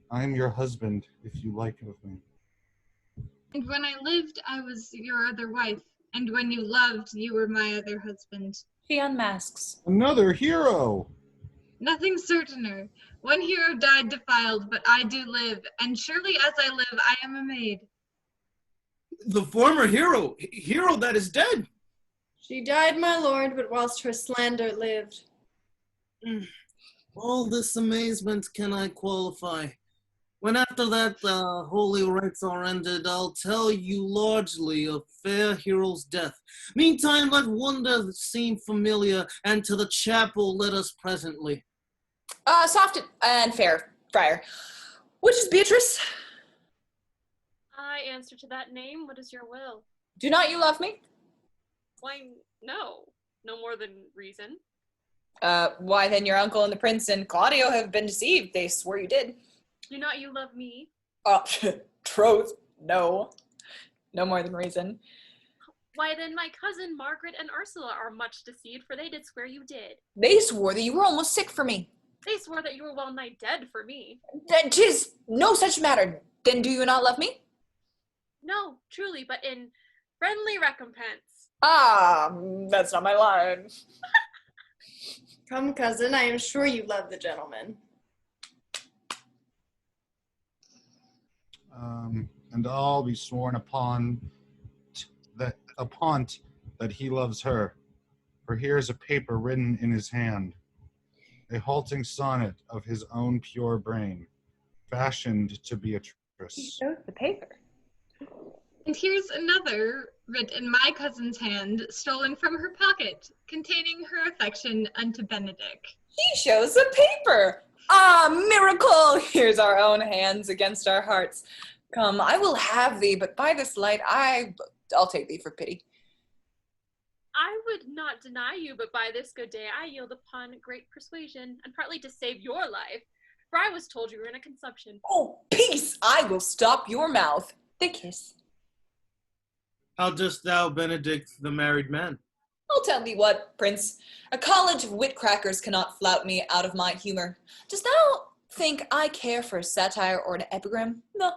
E: I am your husband, if you like of me.
D: And when I lived, I was your other wife, and when you loved, you were my other husband.
A: She unmasks.
E: Another hero!
D: Nothing certainer. One hero died defiled, but I do live, and surely as I live, I am a maid.
G: The former hero that is dead.
B: She died, my lord, but whilst her slander lived.
G: All this amazement can I qualify. When after that holy rites are ended, I'll tell you largely of fair hero's death. Meantime, let wonder seem familiar, and to the chapel let us presently.
A: Soft and fair, friar. Which is Beatrice?
C: I answer to that name. What is your will?
A: Do not you love me?
C: Why, no. No more than reason.
A: Why then your uncle and the prince and Claudio have been deceived. They swore you did.
C: Do not you love me?
A: Troth, no. No more than reason.
C: Why then my cousin Margaret and Ursula are much deceived, for they did swear you did.
A: They swore that you were almost sick for me.
C: They swore that you were well nigh dead for me.
A: That 'tis no such matter. Then do you not love me?
C: No, truly, but in friendly recompense.
A: Ah, that's not my line.
B: Come, cousin, I am sure you love the gentleman.
E: And I'll be sworn upon that he loves her. For here is a paper written in his hand, a halting sonnet of his own pure brain, fashioned to be a Chris.
A: Shows the paper.
D: And here's another writ in my cousin's hand, stolen from her pocket, containing her affection unto Benedick.
A: He shows the paper. Ah, miracle! Here's our own hands against our hearts. Come, I will have thee, but by this light I'll take thee for pity.
C: I would not deny you, but by this good day I yield upon great persuasion, and partly to save your life, for I was told you were in a consumption.
A: Oh, peace! I will stop your mouth. They kiss.
G: How dost thou benedict the married man?
A: I'll tell thee what, Prince. A college of wit-crackers cannot flout me out of my humor. Dost thou think I care for a satire or an epigram? No.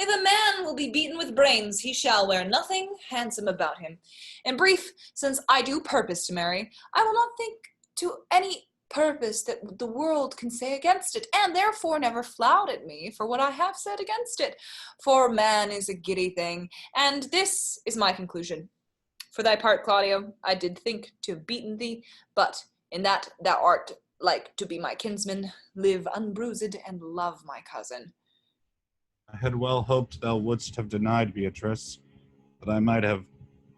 A: If a man will be beaten with brains, he shall wear nothing handsome about him. In brief, since I do purpose to marry, I will not think to any purpose that the world can say against it, and therefore never flout at me for what I have said against it. For man is a giddy thing, and this is my conclusion. For thy part, Claudio, I did think to have beaten thee, but in that thou art like to be my kinsman, live unbruised, and love my cousin.
E: I had well hoped thou wouldst have denied, Beatrice, that I might have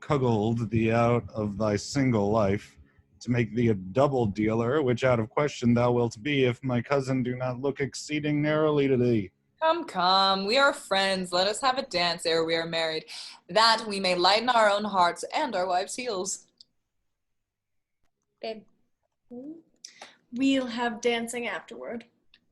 E: cudgelled thee out of thy single life, to make thee a double dealer, which out of question thou wilt be, if my cousin do not look exceeding narrowly to thee.
A: Come, come, we are friends. Let us have a dance ere we are married, that we may lighten our own hearts and our wives' heels. Babe.
B: We'll have dancing afterward.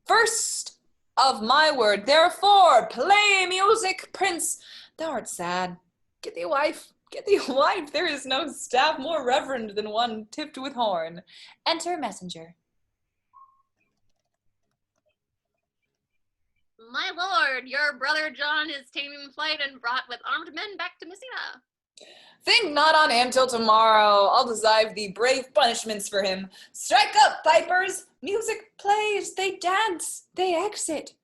A: First of my word, therefore, play music, Prince. Thou art sad. Get thee a wife. Get thee a wife. There is no staff more reverend than one tipped with horn. Enter messenger.
C: My lord, your brother John is taken flight and brought with armed men back to Messina.
A: Think not on him till tomorrow. I'll decide thee brave punishments for him. Strike up, pipers! Music plays, they dance, they exit.